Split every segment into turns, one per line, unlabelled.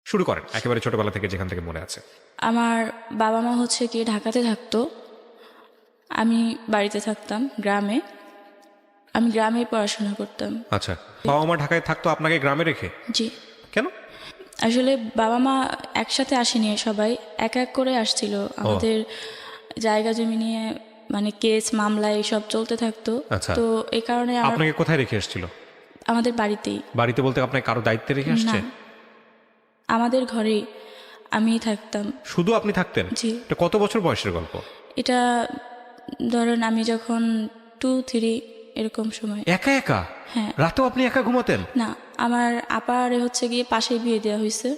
শুরু করেন একেবারে ছোটবেলা থেকে যেখান থেকে মনে আছে।
আমার বাবা মা হচ্ছে কি ঢাকাতে থাকতো, আমি বাড়িতে থাকতাম গ্রামে। আমি গ্রামেই পড়াশোনা করতাম।
আচ্ছা, বাবা মা ঢাকায় থাকতো আপনাকে গ্রামে রেখে?
জি,
কেন?
আসলে বাবা মা একসাথে আসেনি, সবাই এক এক করে আসছিল। আমাদের জায়গা জমি নিয়ে মানে কেস মামলা এইসব চলতে থাকতো।
আচ্ছা।
তো এই কারণে
আপনাকে কোথায় রেখে এসেছিল?
আমাদের বাড়িতেই।
বাড়িতে বলতে আপনাকে কারো দায়িত্বে রেখে আসছে?
না, আমাদের ঘরেই আমি থাকতাম।
শুধু আপনি থাকতেন?
জি।
এটা কত বছর বয়সের গল্প?
এটা ধরেন আমি যখন 2-3 এরকম সময়।
একা একা?
হ্যাঁ।
রাতেও আপনি একা ঘুমাতেন?
না, আমার আপার হচ্ছে গিয়ে পাশেই বিয়ে দেওয়া হয়েছে।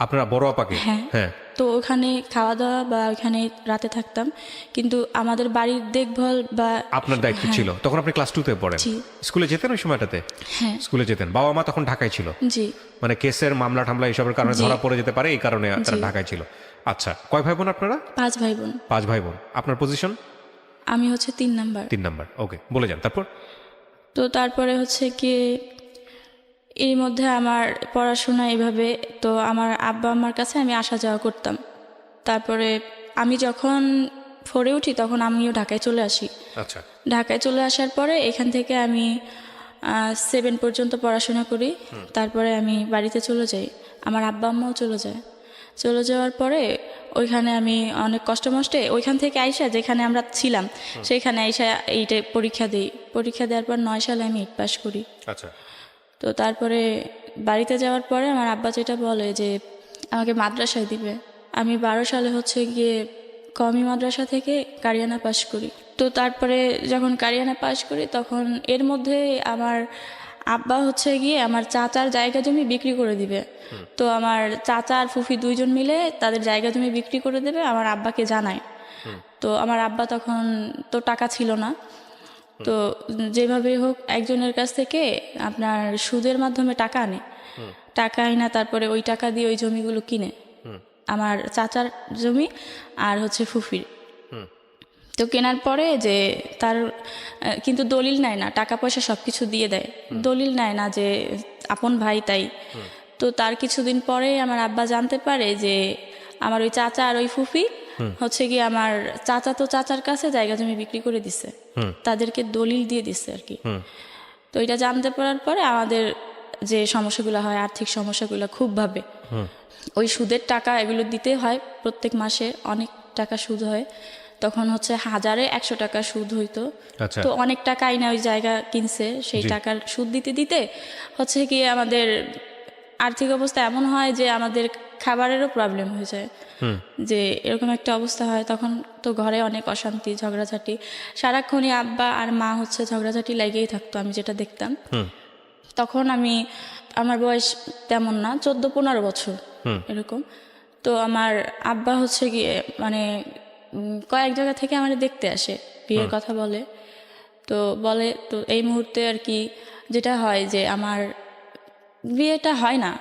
আপনারা বড় আপাকে?
হ্যাঁ।
হ্যাঁ।
তো ওখানে খাওয়া দাওয়া বা ওখানে রাতে থাকতাম, কিন্তু আমাদের বাড়ির দেখভাল বা
আপনার দায়িত্ব
হ্যাঁ।
ছিল। তখন আপনি ক্লাস 2 তে পড়েন?
জি।
স্কুলে যেতেন ওই সময়টাতে?
হ্যাঁ।
স্কুলে যেতেন। বাবা মা তখন ঢাকায় ছিল?
জি।
মানে কেসের মামলা টামলা এইসবের কারণে
জি।
ধরা পড়ে যেতে পারে, এই কারণে তারা
জি।
ঢাকায় ছিল। আচ্ছা, কয় ভাই বোন আপনারা?
5 ভাই বোন।
5 ভাই বোন। আপনার পজিশন?
আমি হচ্ছে 3 নাম্বার।
3 নাম্বার। ওকে, বলে যান তারপর।
তো তারপরে হচ্ছে কি এর মধ্যে আমার পড়াশোনা এভাবে, তো আমার আব্বা আম্মার কাছে আমি আসা যাওয়া করতাম। তারপরে আমি যখন 4-এ উঠি তখন আমিও ঢাকায় চলে আসি।
আচ্ছা।
ঢাকায় চলে আসার পরে এখান থেকে আমি 7 পর্যন্ত পড়াশোনা করি। তারপরে আমি বাড়িতে চলে যাই, আমার আব্বা আম্মাও চলে যায়। চলে যাওয়ার পরে ওইখানে আমি অনেক কষ্ট মষ্টে ওইখান থেকে আইসা যেখানে আমরা ছিলাম সেখানে আইসা এইটা পরীক্ষা দিই। পরীক্ষা দেওয়ার পর 9 সালে আমি 8 পাস করি।
আচ্ছা।
তো তারপরে বাড়িতে যাওয়ার পরে আমার আব্বা যেটা বলে যে আমাকে মাদ্রাসায় দিবে। আমি 12 সালে হচ্ছে গিয়ে কওমি মাদ্রাসা থেকে কারিয়ানা পাশ করি। তো তারপরে যখন কারিয়ানা পাশ করি তখন এর মধ্যে আমার আব্বা হচ্ছে গিয়ে আমার চাচার জায়গা জমি বিক্রি করে দিবে। তো আমার চাচা আর ফুফি 2 জন মিলে তাদের জায়গা জমি বিক্রি করে দেবে, আমার আব্বাকে জানায়। তো আমার আব্বা তখন তো টাকা ছিল না, তো যেভাবেই হোক একজনের কাছ থেকে আপনার সুদের মাধ্যমে টাকা আনে। টাকা আইনা তারপরে ওই টাকা দিয়ে ওই জমিগুলো কিনে, আমার চাচার জমি আর হচ্ছে ফুফির। তো কেনার পরে যে তার কিন্তু দলিল নেয় না, টাকা পয়সা সব কিছু দিয়ে দেয়, দলিল নেয় না যে আপন ভাই তাই। তো তার কিছুদিন পরে আমার আব্বা জানতে পারে যে আমার ওই চাচা আর ওই ফুফি হচ্ছে কি আমার চাচা তো চাচার কাছে জায়গা জমি বিক্রি করে দিছে, তাদেরকে দলিল দিয়ে দিছে আর কি। তো এটা জানতে পারার পরে আমাদের যে সমস্যাগুলো হয়, আর্থিক সমস্যাগুলো খুব ভাবে। ওই সুদের টাকা এগুলো দিতে হয় প্রত্যেক মাসে, অনেক টাকা সুদ হয়। তখন হচ্ছে 1000-এ 100 টাকা সুদ হইতো।
আচ্ছা।
তো অনেক টাকা আইনা ওই জায়গা কিনছে, সেই টাকার সুদ দিতে দিতে হচ্ছে কি আমাদের আর্থিক অবস্থা এমন হয় যে আমাদের খাবারেরও প্রবলেম হয়ে যায়। যে এরকম একটা অবস্থা হয়, তখন তো ঘরে অনেক অশান্তি ঝগড়াঝাটি, সারাক্ষণই আব্বা আর মা হচ্ছে ঝগড়াঝাটি লেগেই থাকতো, আমি যেটা দেখতাম। তখন আমার বয়স তেমন না, 14-15 বছর এরকম। তো আমার আব্বা হচ্ছে গিয়ে মানে কয়েক জায়গা থেকে আমার দেখতে আসে, বিয়ের কথা বলে। তো বলে তো এই মুহূর্তে আর কি যেটা হয় যে আমার বিয়েটা হয় না,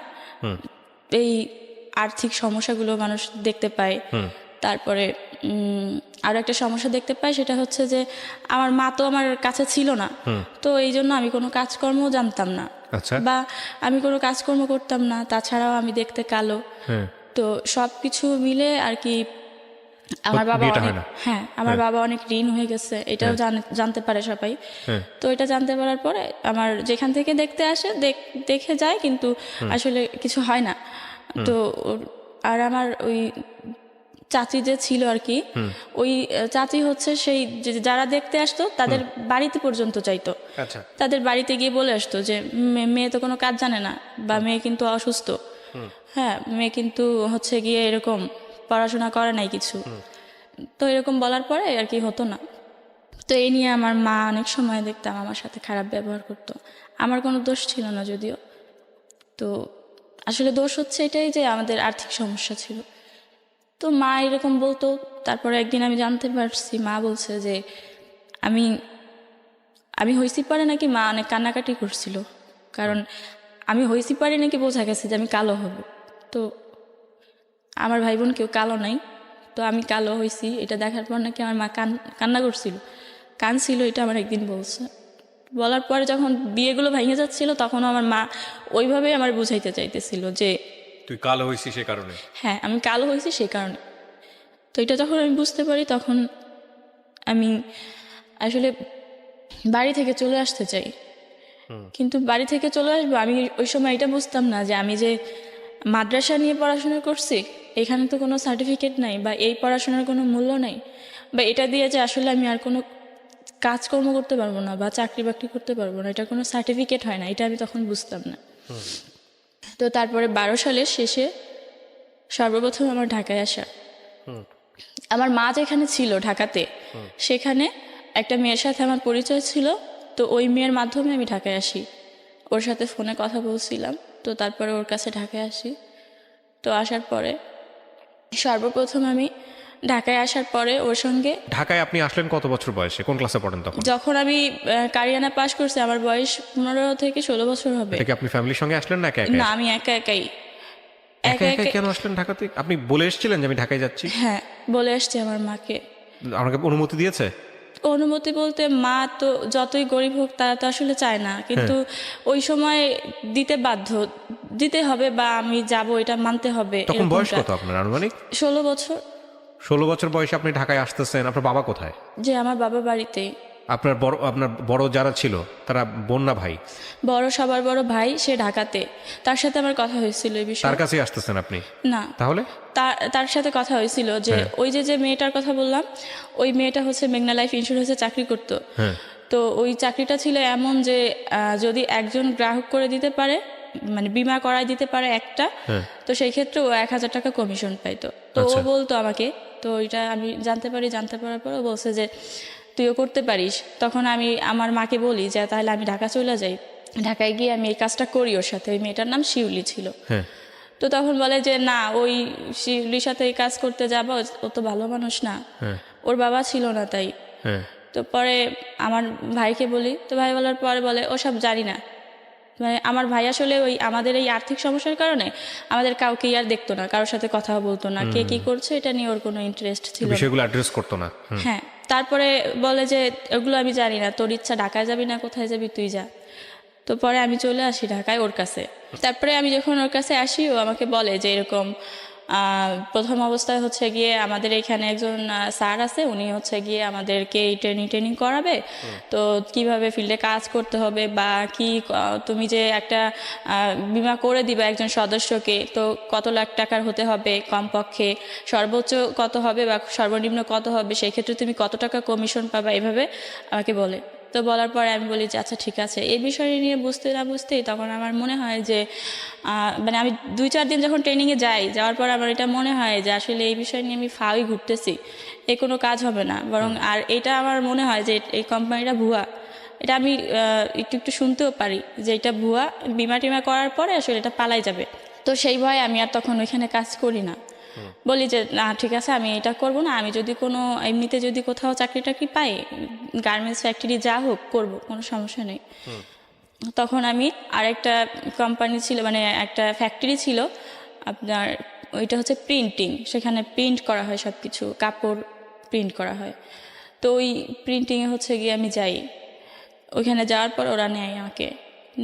এই আর্থিক সমস্যাগুলো মানুষ দেখতে পায়। তারপরে আরো একটা সমস্যা দেখতে পাই, সেটা হচ্ছে যে আমার মা তো আমার কাছে ছিল না, তো এই জন্য আমি কোনো কাজকর্ম জানতাম না।
আচ্ছা।
বা আমি কোনো কাজকর্ম করতাম না, তাছাড়াও আমি দেখতে কালো। তো সবকিছু মিলে আর কি আমার বাবা
বিয়েটা
অনেক,
হয় না।
হ্যাঁ আমার বাবা অনেক ঋণ হয়ে গেছে, এটাও জানতে পারে সবাই। তো এটা জানতে পারার পরে আমার যেখান থেকে দেখতে আসে দেখে যায়, কিন্তু আসলে কিছু হয় না। তো আর আমার ওই চাচি যে ছিল আর কি, ওই চাচি হচ্ছে সেই যারা দেখতে আসতো তাদের বাড়িতে পর্যন্ত চাইতো।
আচ্ছা।
তাদের বাড়িতে গিয়ে বলে আসতো যে মেয়ে তো কোনো কাজ জানে না, বা মেয়ে কিন্তু অসুস্থ, হ্যাঁ মেয়ে কিন্তু হচ্ছে গিয়ে এরকম পড়াশোনা করে নাই কিছু। তো এরকম বলার পরে আর কি হতো না। তো এই নিয়ে আমার মা অনেক সময় দেখতাম আমার সাথে খারাপ ব্যবহার করতো। আমার কোনো দোষ ছিল না যদিও। তো আসলে দোষ হচ্ছে এটাই যে আমাদের আর্থিক সমস্যা ছিল। তো মা এরকম বলতো। তারপরে একদিন আমি জানতে পারছি, মা বলছে যে আমি আমি হইছি পারে নাকি মা অনেক কান্নাকাটি করছিল, কারণ আমি হইছি পারে নাকি বোঝা গেছে যে আমি কালো হব। তো আমার ভাই বোন কেউ কালো নাই, তো আমি কালো হইছি এটা দেখার পর নাকি আমার মা কান্না করছিল, কাঁদছিল, এটা আমার একদিন বলছে। বলার পরে যখন বিয়েগুলো ভেঙে যাচ্ছিল তখন আমার মা ওইভাবেই আমার বুঝাইতে চাইতেছিল যে
তুই কালো হয়েছিস সে কারণে?
হ্যাঁ, আমি কালো হয়েছি সেই কারণে। তো এটা যখন আমি বুঝতে পারি তখন আমি আসলে বাড়ি থেকে চলে আসতে চাই। কিন্তু বাড়ি থেকে চলে আসবো, আমি ওই সময় এটা বুঝতাম না যে আমি যে মাদ্রাসা নিয়ে পড়াশোনা করছি, এখানে তো কোনো সার্টিফিকেট নাই বা এই পড়াশোনার কোনো মূল্য নাই, বা এটা দিয়ে যে আসলে আমি আর কোনো কাজকর্ম করতে পারবো না বা চাকরি বাকরি করতে পারবো না, এটা কোনো সার্টিফিকেট হয় না, এটা আমি তখন বুঝতাম না। তো তারপরে 12 সালের শেষে সর্বপ্রথম আমার ঢাকায় আসা। আমার মা যেখানে ছিল ঢাকাতে, সেখানে একটা মেয়ের সাথে আমার পরিচয় ছিল। তো ওই মেয়ের মাধ্যমে আমি ঢাকায় আসি, ওর সাথে ফোনে কথা বলছিলাম। তো তারপরে ওর কাছে ঢাকায় আসি। তো আসার পরে সর্বপ্রথম আমি ঢাকায় আসার পরে ওর সঙ্গে,
ঢাকায় আপনি আসলেন কত বছর বয়সে? কোন ক্লাসে পড়েন তখন?
যখন আমি কারিয়ানা পাশ করছি আমার বয়স 15 থেকে 16 বছর হবে।
এটা কি আপনি ফ্যামিলির সঙ্গে আসলেন না একা একা?
না, আমি একা একাই।
একা একা কেন আসলেন ঢাকাতে? আপনি বলে এসেছিলেন যে আমি ঢাকায় যাচ্ছি?
হ্যাঁ, বলে আসছি আমার মাকে।
আমাকে অনুমতি দিয়েছে?
অনুমতি বলতে, মা তো যতই গরিব হোক তারা তো আসলে চায় না, কিন্তু ওই সময় দিতে বাধ্য, দিতে হবে বা আমি যাব এটা মানতে হবে।
তখন বয়স
এরকমটা।
কত আপনার আনুমানিক?
16 বছর।
16 বছর বয়সে আপনি ঢাকায় আসতেছেন। আপনার বাবা কোথায়?
যে আমার বাবা বাড়িতেই।
আপনার বড় যারা ছিল তারা বোন না ভাই?
সবার বড় ভাই, সে ঢাকাতে। তার সাথে আমার কথা হয়েছিল এই বিষয়ে।
তার কাছেই আসতেছেন আপনি?
না,
তাহলে
তার সাথে কথা হয়েছিল যে ওই যে মেয়েটার কথা বললাম, ওই মেয়েটা হচ্ছে মেঘনা লাইফ ইন্স্যুরেন্সে চাকরি করতো। তো ওই চাকরিটা ছিল এমন যে যদি একজন গ্রাহক করে দিতে পারে, মানে বিমা করাই দিতে পারে একটা, তো সেই ক্ষেত্রে ও 1000 টাকা কমিশন পাইতো। তো ও বলতো আমাকে, তো এটা আমি জানতে পারার পর ও বলছে যে তুইও করতে পারিস। তখন আমি আমার মাকে বলি যে তাহলে আমি ঢাকা চলে যাই, ঢাকায় গিয়ে আমি এই কাজটা করি ওর সাথে। ওই মেয়েটার নাম শিউলি ছিল। তো তখন বলে যে না, ওই শিউলির সাথে এই কাজ করতে যাবো, ও তো ভালো মানুষ না, ওর বাবা ছিল না তাই। তো পরে আমার ভাইকে বলি, তো ভাই বলার পরে বলে ওসব জানি না। মানে আমার ভাই আসলে ওই আমাদের এই আর্থিক সমস্যার কারণে আমাদের কাউকেই আর দেখতো না, কারোর সাথে কথা বলতো না, কে কি করছে এটা নিয়ে ওর কোনো ইন্টারেস্ট ছিল না।
বিষয়গুলো অ্যাড্রেস করতো না।
হ্যাঁ, তারপরে বলে যে ওগুলো আমি জানি না, তোর ইচ্ছা, ঢাকায় যাবি না কোথায় যাবি তুই যা। তো পরে আমি চলে আসি ঢাকায় ওর কাছে। তারপরে আমি যখন ওর কাছে আসি, ও আমাকে বলে যে এরকম প্রথম অবস্থায় হচ্ছে গিয়ে আমাদের এখানে একজন স্যার আছে, উনি হচ্ছে গিয়ে আমাদেরকে এই ট্রেনিং করাবে। তো কিভাবে ফিল্ডে কাজ করতে হবে বা কি, তুমি যে একটা বিমা করে দিবে একজন সদস্যকে, তো কত লাখ টাকার হতে হবে কমপক্ষে, সর্বোচ্চ কত হবে বা সর্বনিম্ন কত হবে, সেই ক্ষেত্রে তুমি কত টাকা কমিশন পাবা, এভাবে আমাকে বলে। তো বলার পরে আমি বলি যে আচ্ছা ঠিক আছে। এই বিষয় নিয়ে বুঝতে না বুঝতেই তখন আমার মনে হয় যে মানে আমি 2-4 দিন যখন ট্রেনিংয়ে যাওয়ার পর আমার এটা মনে হয় যে আসলে এই বিষয় নিয়ে আমি ফাউই ঘুরতেছি, এ কোনো কাজ হবে না বরং। আর এটা আমার মনে হয় যে এই কোম্পানিটা ভুয়া। এটা আমি একটু শুনতেও পারি যে এটা ভুয়া, বিমা টিমা করার পরে আসলে এটা পালাই যাবে। তো সেই ভয়ে আমি আর তখন ওইখানে কাজ করি না। বলি যে না ঠিক আছে, আমি এটা করব না, আমি যদি কোনো এমনিতে যদি কোথাও চাকরি টাকরি পাই, গার্মেন্টস ফ্যাক্টরি যা হোক করব, কোনো সমস্যা নেই। তখন আমি আরেকটা কোম্পানি ছিল, মানে একটা ফ্যাক্টরি ছিল আপনার, ওইটা হচ্ছে প্রিন্টিং, সেখানে প্রিন্ট করা হয় সব কিছু, কাপড় প্রিন্ট করা হয়। তো ওই প্রিন্টিংয়ে হচ্ছে গিয়ে আমি যাই। ওইখানে যাওয়ার পর ওরা নেয় আমাকে,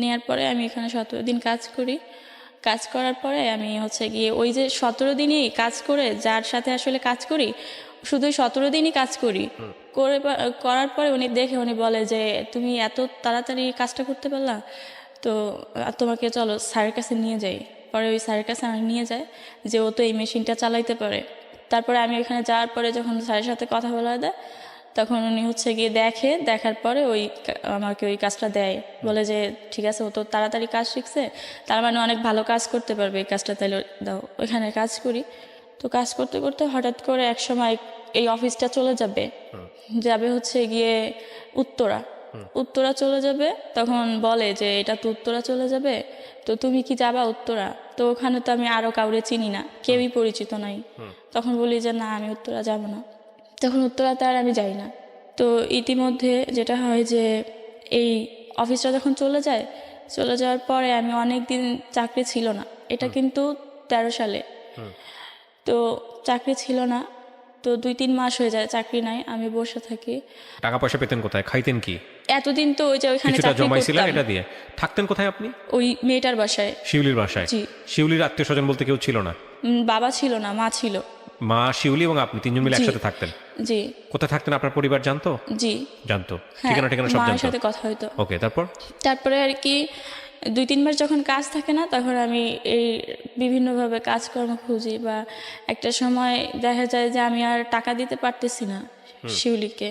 নেওয়ার পরে আমি এখানে 17 দিন কাজ করি। কাজ করার পরে আমি হচ্ছে গিয়ে ওই যে 17 দিনই কাজ করে, যার সাথে আসলে কাজ করি শুধু 17 দিনই কাজ করার পরে উনি বলে যে তুমি এত তাড়াতাড়ি কাজটা করতে পারলা, তো তোমাকে চলো স্যারের কাছে নিয়ে যাই। পরে ওই স্যারের কাছে আমাকে নিয়ে যায় যে ও তো এই মেশিনটা চালাইতে পারে। তারপরে আমি ওইখানে যাওয়ার পরে যখন স্যারের সাথে কথা বলা দেয়, তখন উনি হচ্ছে গিয়ে দেখার পরে আমাকে ওই কাজটা দেয়, বলে যে ঠিক আছে, ও তো তাড়াতাড়ি কাজ শিখছে, তার মানে অনেক ভালো কাজ করতে পারবে, এই কাজটা তাহলে দাও। ওইখানে কাজ করি। তো কাজ করতে করতে হঠাৎ করে এক সময় এই অফিসটা চলে যাবে হচ্ছে গিয়ে উত্তরা চলে যাবে। তখন বলে যে এটা তো উত্তরা চলে যাবে, তো তুমি কি যাবা উত্তরা? তো ওখানে তো আমি আরো কাউরে চিনি না, কেউই পরিচিত নাই। তখন বলি যে না, আমি উত্তরা যাব না। তখন উত্তরাতে আর আমি যাই না। তো ইতিমধ্যে যেটা হয় যে এই অফিসটা যখন চলে যাওয়ার পরে আমি অনেক দিন চাকরি ছিল না, এটা কিন্তু 13 সালে। তো চাকরি ছিল না, তো 2-3 মাস হয়ে যায় চাকরি নাই, আমি বসে থাকি।
টাকা পয়সা পেতেন কোথায়, খাইতেন কি?
এতদিন তো ওই যে ওইখানে
কিছুটা
চাকরি
জমাইছিলেন,
করতাম,
এটা দিয়ে থাকতেন কোথায় আপনি?
ওই মেয়েটার বাসায়।
শিউলির বাসায়?
জি।
শিউলির আত্মীয় স্বজন বলতে কেউ ছিল না?
বাবা ছিল না, মা ছিল।
মা, শিউলি এবং আপনি তিনজন মিলে
জি।
একসাথে থাকতেন?
জি
কোথায় থাকতেন আপনার পরিবার জানতো?
জি।
জানতো?
হ্যাঁ,
ঠিকানা সব
মায়ের
জানতো?
সাথে কথা হইতো।
ওকে, তারপর?
তারপরে আর কি 2-3 মাস যখন কাজ থাকে না, তখন আমি এই বিভিন্নভাবে কাজকর্ম খুঁজি, বা একটা সময় দেখা যায় যে আমি আর টাকা দিতে পারতেছি না শিউলিকে।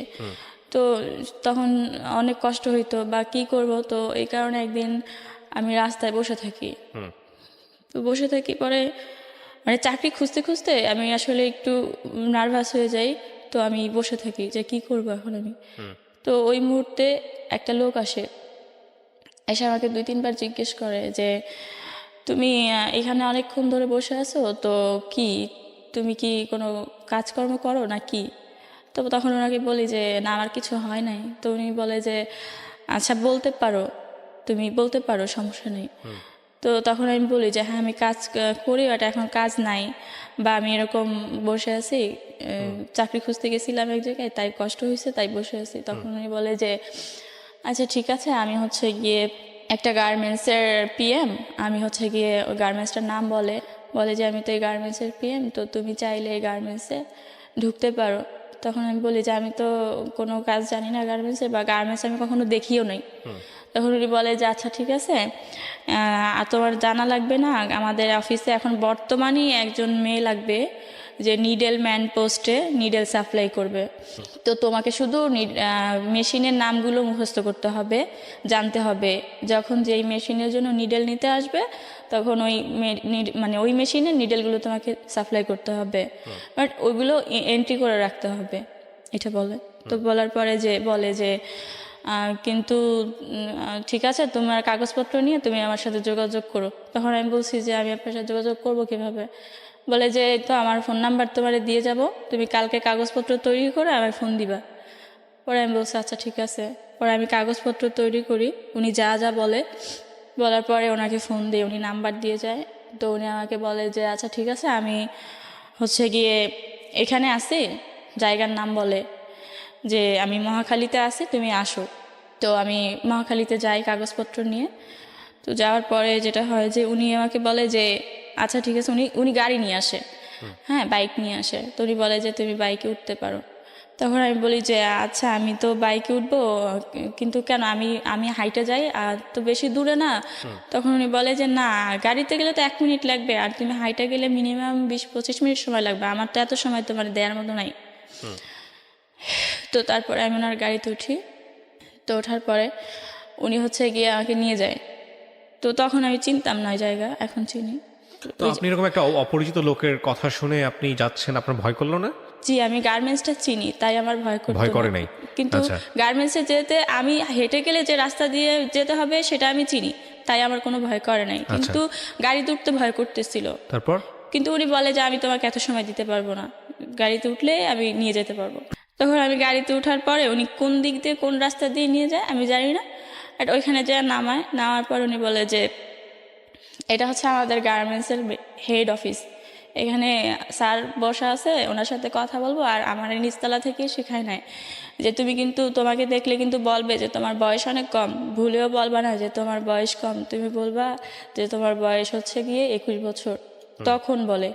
তো তখন অনেক কষ্ট হইতো, বা কি করব, তো এই কারণে একদিন আমি রাস্তায় বসে থাকি। তো বসে থাকি, পরে মানে চাকরি খুঁজতে খুঁজতে আমি আসলে একটু নার্ভাস হয়ে যাই। তো আমি বসে থাকি যে কি করব এখন আমি। তো ওই মুহূর্তে একটা লোক আসে, এসে আমাকে 2-3 বার জিজ্ঞেস করে যে তুমি এখানে অনেকক্ষণ ধরে বসে আছো, তো কি তুমি কি কোনো কাজকর্ম করো না কি? তো তখন ওনাকে বলি যে না, আমার কিছু হয় নাই। তো উনি বলে যে আচ্ছা বলতে পারো, তুমি বলতে পারো, সমস্যা নেই। তো তখন আমি বলি যে হ্যাঁ আমি কাজ করি, বাট এখন কাজ নাই, বা আমি এরকম বসে আছি, চাকরি খুঁজতে গেছিলাম এক জায়গায়, তাই কষ্ট হয়েছে, তাই বসে আছি। তখন উনি বলে যে আচ্ছা ঠিক আছে, আমি হচ্ছে গিয়ে একটা গার্মেন্টসের পিএম, আমি হচ্ছে গিয়ে ওই গার্মেন্টসটার নাম বলে যে আমি তো এই গার্মেন্টসের পিএম, তো তুমি চাইলে এই গার্মেন্টসে ঢুকতে পারো। তখন আমি বলি যে আমি তো কোনো কাজ জানি না গার্মেন্টসের, বা গার্মেন্টস আমি কখনো দেখিও নাই। তখন উনি বলে যে আচ্ছা ঠিক আছে, আর তোমার জানা লাগবে না, আমাদের অফিসে এখন বর্তমানে একজন মেয়ে লাগবে যে নিডেল ম্যান পোস্টে নিডেল সাপ্লাই করবে। তো তোমাকে শুধু মেশিনের নামগুলো মুখস্থ করতে হবে, জানতে হবে। যখন যেই মেশিনের জন্য নিডেল নিতে আসবে, তখন ওই মানে ওই মেশিনের নিডেলগুলো তোমাকে সাপ্লাই করতে হবে, বাট ওইগুলো এন্ট্রি করে রাখতে হবে, এটা বলে। তো বলার পরে যে বলে যে কিন্তু ঠিক আছে, তোমার কাগজপত্র নিয়ে তুমি আমার সাথে যোগাযোগ করো। তখন আমি বলছি যে আমি আপনার সাথে যোগাযোগ করবো কিভাবে? বলে যে তো আমার ফোন নাম্বার তোমারে দিয়ে যাব, তুমি কালকে কাগজপত্র তৈরি করে আমার ফোন দিবা। পরে আমি বলছি আচ্ছা ঠিক আছে। পরে আমি কাগজপত্র তৈরি করি, উনি যা যা বলে, বলার পরে ওনাকে ফোন দিয়ে উনি নাম্বার দিয়ে যায়। তো উনি আমাকে বলে যে আচ্ছা ঠিক আছে, আমি হচ্ছে গিয়ে এখানে আছি, জায়গার নাম বলে যে আমি মহাখালীতে আছি, তুমি আসো। তো আমি মহাখালীতে যাই কাগজপত্র নিয়ে। তো যাওয়ার পরে যেটা হয় যে উনি আমাকে বলে যে আচ্ছা ঠিক আছে, উনি গাড়ি নিয়ে আসে, হ্যাঁ বাইক নিয়ে আসে। তো উনি বলে যে তুমি বাইকে উঠতে পারো। তখন আমি বলি যে আচ্ছা আমি তো বাইকে উঠবো, কিন্তু কেন, আমি হাইটে যাই, আর তো বেশি দূরে না। তখন উনি বলে যে না, গাড়িতে গেলে তো 1 মিনিট লাগবে, আর তুমি হাইটে গেলে মিনিমাম 20-25 মিনিট সময় লাগবে, আমার তো এত সময় তোমার দেওয়ার মতো নাই। তো তারপরে আমি ওনার গাড়িতে উঠি। তো ওঠার পরে উনি হচ্ছে গিয়ে আমাকে নিয়ে যায়। তো তখন আমি চিনতাম না জায়গা, এখন চিনি।
তো আপনি এরকম একটা অপরিচিত লোকের কথা শুনে আপনি যাচ্ছেন, আপনার ভয় করলো না?
জি, আমি গার্মেন্টসটা চিনি, তাই আমার ভয়
করে
না।
নাই?
কিন্তু
আচ্ছা।
গার্মেন্টসে যেতে আমি হেঁটে গেলে যে রাস্তা দিয়ে যেতে হবে সেটা আমি চিনি, তাই আমার কোনো ভয় করে নাই। কিন্তু গাড়িতে উঠতে ভয় করতেছিল।
তারপর?
কিন্তু উনি বলে যে আমি তোমাকে এত সময় দিতে পারবো না, গাড়িতে উঠলে আমি নিয়ে যেতে পারবো। তখন আমি গাড়িতে ওঠার পরে উনি কোন দিক দিয়ে কোন রাস্তা দিয়ে নিয়ে যায় আমি জানি না, বাট ওইখানে যা নামার পর উনি বলে যে এটা হচ্ছে আমাদের গার্মেন্টসের হেড অফিস, এখানে স্যার বসা আছে, ওনার সাথে কথা বলবো। আর আমার নিচতলা থেকে শেখায় নাই যে তুমি কিন্তু তোমাকে দেখলে কিন্তু বলবে যে তোমার বয়স অনেক কম, ভুলেও বলবা না যে তোমার বয়স কম, তুমি বলবা যে তোমার বয়স হচ্ছে গিয়ে 21 বছর। তখন বলে,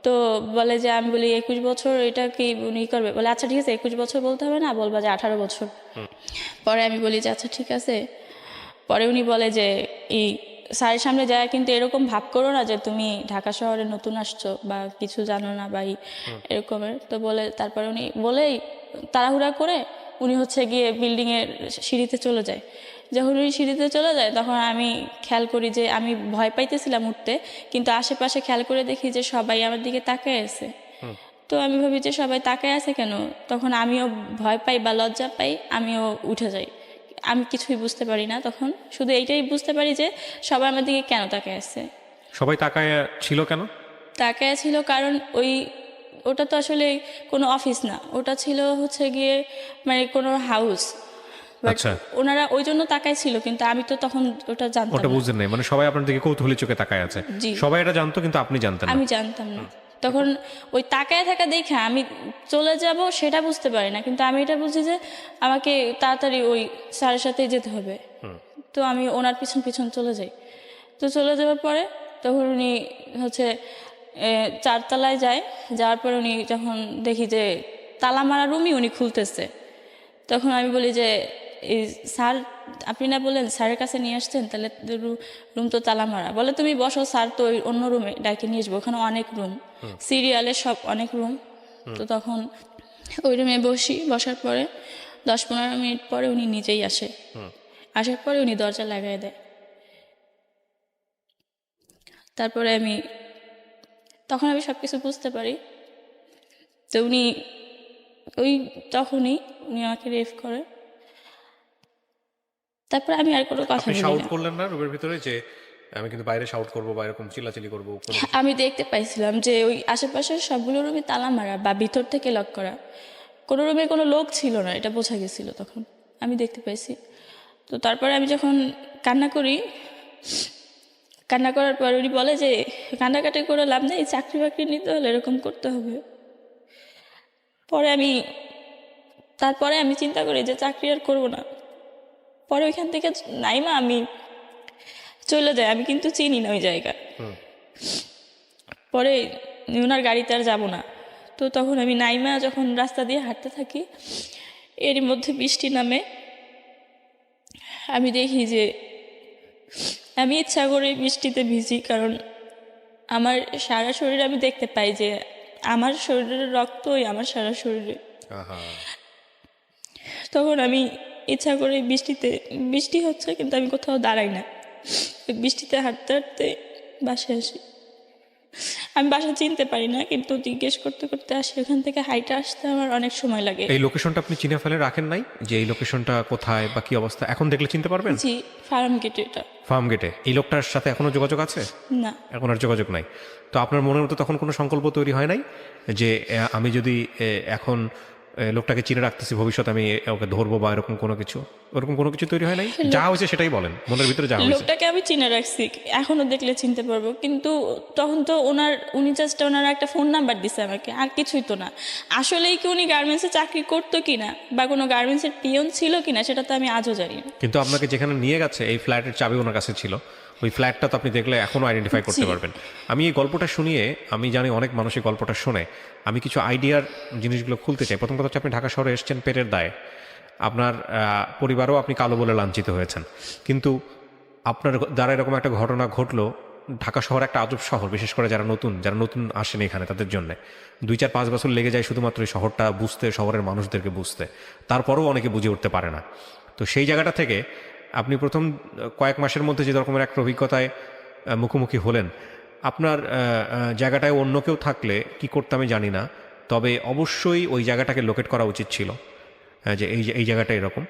তো বলে যে আমি বলি 21 বছর, এটা কি উনি করবে? বলে আচ্ছা ঠিক আছে, 21 বছর বলতে হবে না, বলবা যে 18 বছর। পরে আমি বলি যে আচ্ছা ঠিক আছে। পরে উনি বলে যে এই স্যারের সামনে যায় কিন্তু এরকম ভাব করো না যে তুমি ঢাকা শহরে নতুন আসছো বা কিছু জানো না বা এরকমের। তো বলে তারপরে উনি বলেই তাড়াহুড়া করে উনি হচ্ছে গিয়ে বিল্ডিংয়ের সিঁড়িতে চলে যায়। যখন উনি সিঁড়িতে চলে যায় তখন আমি খেয়াল করি যে আমি ভয় পাইতেছিলাম উঠতে, কিন্তু আশেপাশে খেয়াল করে দেখি যে সবাই আমার দিকে তাকায় আছে। তো আমি ভাবি যে সবাই তাকায় আছে কেন, তখন আমিও ভয় পাই বা লজ্জা পাই, আমিও উঠে যাই। আমি কিছুই বুঝতে পারি না তখন, শুধু এইটাই বুঝতে পারি যে সবাই আমার দিকে কেন তাকায় আছে।
সবাই তাকায় ছিল কেন?
তাকায় ছিল কারণ ওটা তো আসলে কোনো অফিস না, ওটা ছিল হচ্ছে গিয়ে মানে কোনো হাউস।
আচ্ছা,
ওনারা ওই জন্য তাকায় ছিল, কিন্তু আমি তো তখন ওটা জানতাম
ওটা
না।
বুঝতেন নাই, মানে সবাই আপনার দিকে কৌতূহলী চোখে তাকায় আছে।
জি।
সবাই এটা জানতো কিন্তু আপনি জানতেন না?
আমি জানতাম না। তখন ওই তাকায় থাকা দেখে আমি চলে যাব সেটা বুঝতে পারি না, কিন্তু আমি এটা বুঝি যে আমাকে তাড়াতাড়ি ওই স্যারের সাথেই যেতে হবে। তো আমি ওনার পিছন পিছন চলে যাই। তো চলে যাওয়ার পরে তখন উনি হচ্ছে 4 তলায় যায়। যাওয়ার পরে উনি যখন দেখি যে তালা মারা রুমই উনি খুলতেছে, তখন আমি বলি যে এই স্যার আপনি না বললেন স্যারের কাছে নিয়ে আসছেন, তাহলে রুম তো তালা মারা। বলে তুমি বসো, স্যার তো ওই অন্য রুমে ডাকে নিয়ে আসবো, ওখানে অনেক রুম, সিরিয়ালে সব অনেক রুম। তো তখন ওই রুমে বসার পরে 10-15 মিনিট পরে উনি নিজেই আসে। আসার পরে উনি দরজা লাগাই দেয়। তারপরে তখন আমি সব কিছু বুঝতে পারি। তো উনি তখনই উনি আমাকে রেফ করে। তারপরে আমি আর কোনো কথা
আপনি
বলি
শাউট
না।
করলেন না রুমের ভিতরে যে আমি কিন্তু বাইরে শাউট করবো বা এরকম চিল্লাচিল্লি করবো?
আমি দেখতে পাইছিলাম যে ওই আশেপাশের সবগুলো রুমে তালা মারা বা ভিতর থেকে লক করা, কোনো রুমে কোনো লোক ছিল না, এটা বোঝা গেছিল তখন, আমি দেখতে পাইছি। তো তারপরে আমি যখন কান্না করার পর উনি বলে যে কান্নাকাটি করে লাভ নেই, চাকরি বাকরি নিতে হলে এরকম করতে হবে। তারপরে আমি চিন্তা করি যে চাকরি আর করবো না। পরে ওইখান থেকে নাইমা আমি চলে যাই। আমি কিন্তু চিনি না ওই জায়গা। পরে ওনার গাড়িতে আর যাবো না। তো তখন আমি নাইমা যখন রাস্তা দিয়ে হাঁটতে থাকি, এরই মধ্যে বৃষ্টি নামে। আমি দেখি যে আমি ইচ্ছা করে বৃষ্টিতে ভিজি, কারণ আমার সারা শরীরে আমি দেখতে পাই যে আমার শরীরের রক্তই আমার সারা শরীরে। তখন আমি ইচ্ছা করে বৃষ্টি হচ্ছে কিন্তু আমি কোথাও দাঁড়াই না, বৃষ্টিতে হাঁটতে হাঁটতে বাসায় আসি। আমি বাসা চিনতে পারি না, কিন্তু জিজ্ঞেস করতে করতে আসি। ওখান থেকে হাইটে আসতে আমার অনেক সময় লাগে।
এই লোকেশনটা আপনি চিনে ফেলে রাখেন নাই যে এই লোকেশনটা কোথায় বা কি অবস্থা? এখন দেখলে চিনতে পারবেন?
জি, ফার্ম গেটে। এটা
ফার্ম গেটে। এই লোকটার সাথে এখনো যোগাযোগ আছে?
না,
এখন আর যোগাযোগ নাই। তো আপনার মনের মতো তখন কোনো সংকল্প তৈরি হয় নাই যে আমি যদি এখন লোকটাকে চিনে রাখতেছি, ভবিষ্যতে আমি ওকে ধরবো বা এরকম কোনো কিছু? ওরকম কোনো কিছু তৈরি হয় নাই? যা হয়েছে সেটাই বলেন, মনের ভিতরে যা হয়েছে।
লোকটাকে আমি চিনে রাখছি, এখনো দেখলে চিনতে পারবো। কিন্তু তখন তো উনি জাস্ট ওনার একটা ফোন নাম্বার দিছে আমাকে, আর কিছুই তো না। আসলেই কি উনি গার্মেন্টসে চাকরি করতো কিনা বা কোনো গার্মেন্টসের পিয়ন ছিল কিনা সেটা তো আমি আজও জানি না।
কিন্তু আপনাকে যেখানে নিয়ে গেছে এই ফ্ল্যাটের চাবি ওনার কাছে ছিল, ওই ফ্ল্যাটটা তো আপনি দেখলে এখনও আইডেন্টিফাই করতে পারবেন। আমি এই গল্পটা শুনিয়ে, আমি জানি অনেক মানুষ এই গল্পটা শুনে, আমি কিছু আইডিয়ার জিনিসগুলো খুলতে চাই। প্রথম কথা হচ্ছে আপনি ঢাকা শহরে এসেছেন পেটের দায়ে, আপনার পরিবারও আপনি কালো বলে লাঞ্ছিত হয়েছেন, কিন্তু আপনার দ্বারা এরকম একটা ঘটনা ঘটলো। ঢাকা শহর একটা আজব শহর, বিশেষ করে যারা নতুন আসেন এখানে, তাদের জন্য 2-4-5 বছর লেগে যায় শুধুমাত্র এই শহরটা বুঝতে, শহরের মানুষদেরকে বুঝতে। তারপরেও অনেকে বুঝে উঠতে পারে না। তো সেই জায়গাটা থেকে আপনি প্রথম কয়েক মাসের মধ্যে যে রকমের একটা অভিজ্ঞতায় মুখোমুখি হলেন, আপনার জায়গাটায় অন্য কেউ থাকলে কি করতে আমি জানি না, তবে অবশ্যই ওই জায়গাটাকে লোকেট করা উচিত ছিল যে এই জায়গাটা এরকম,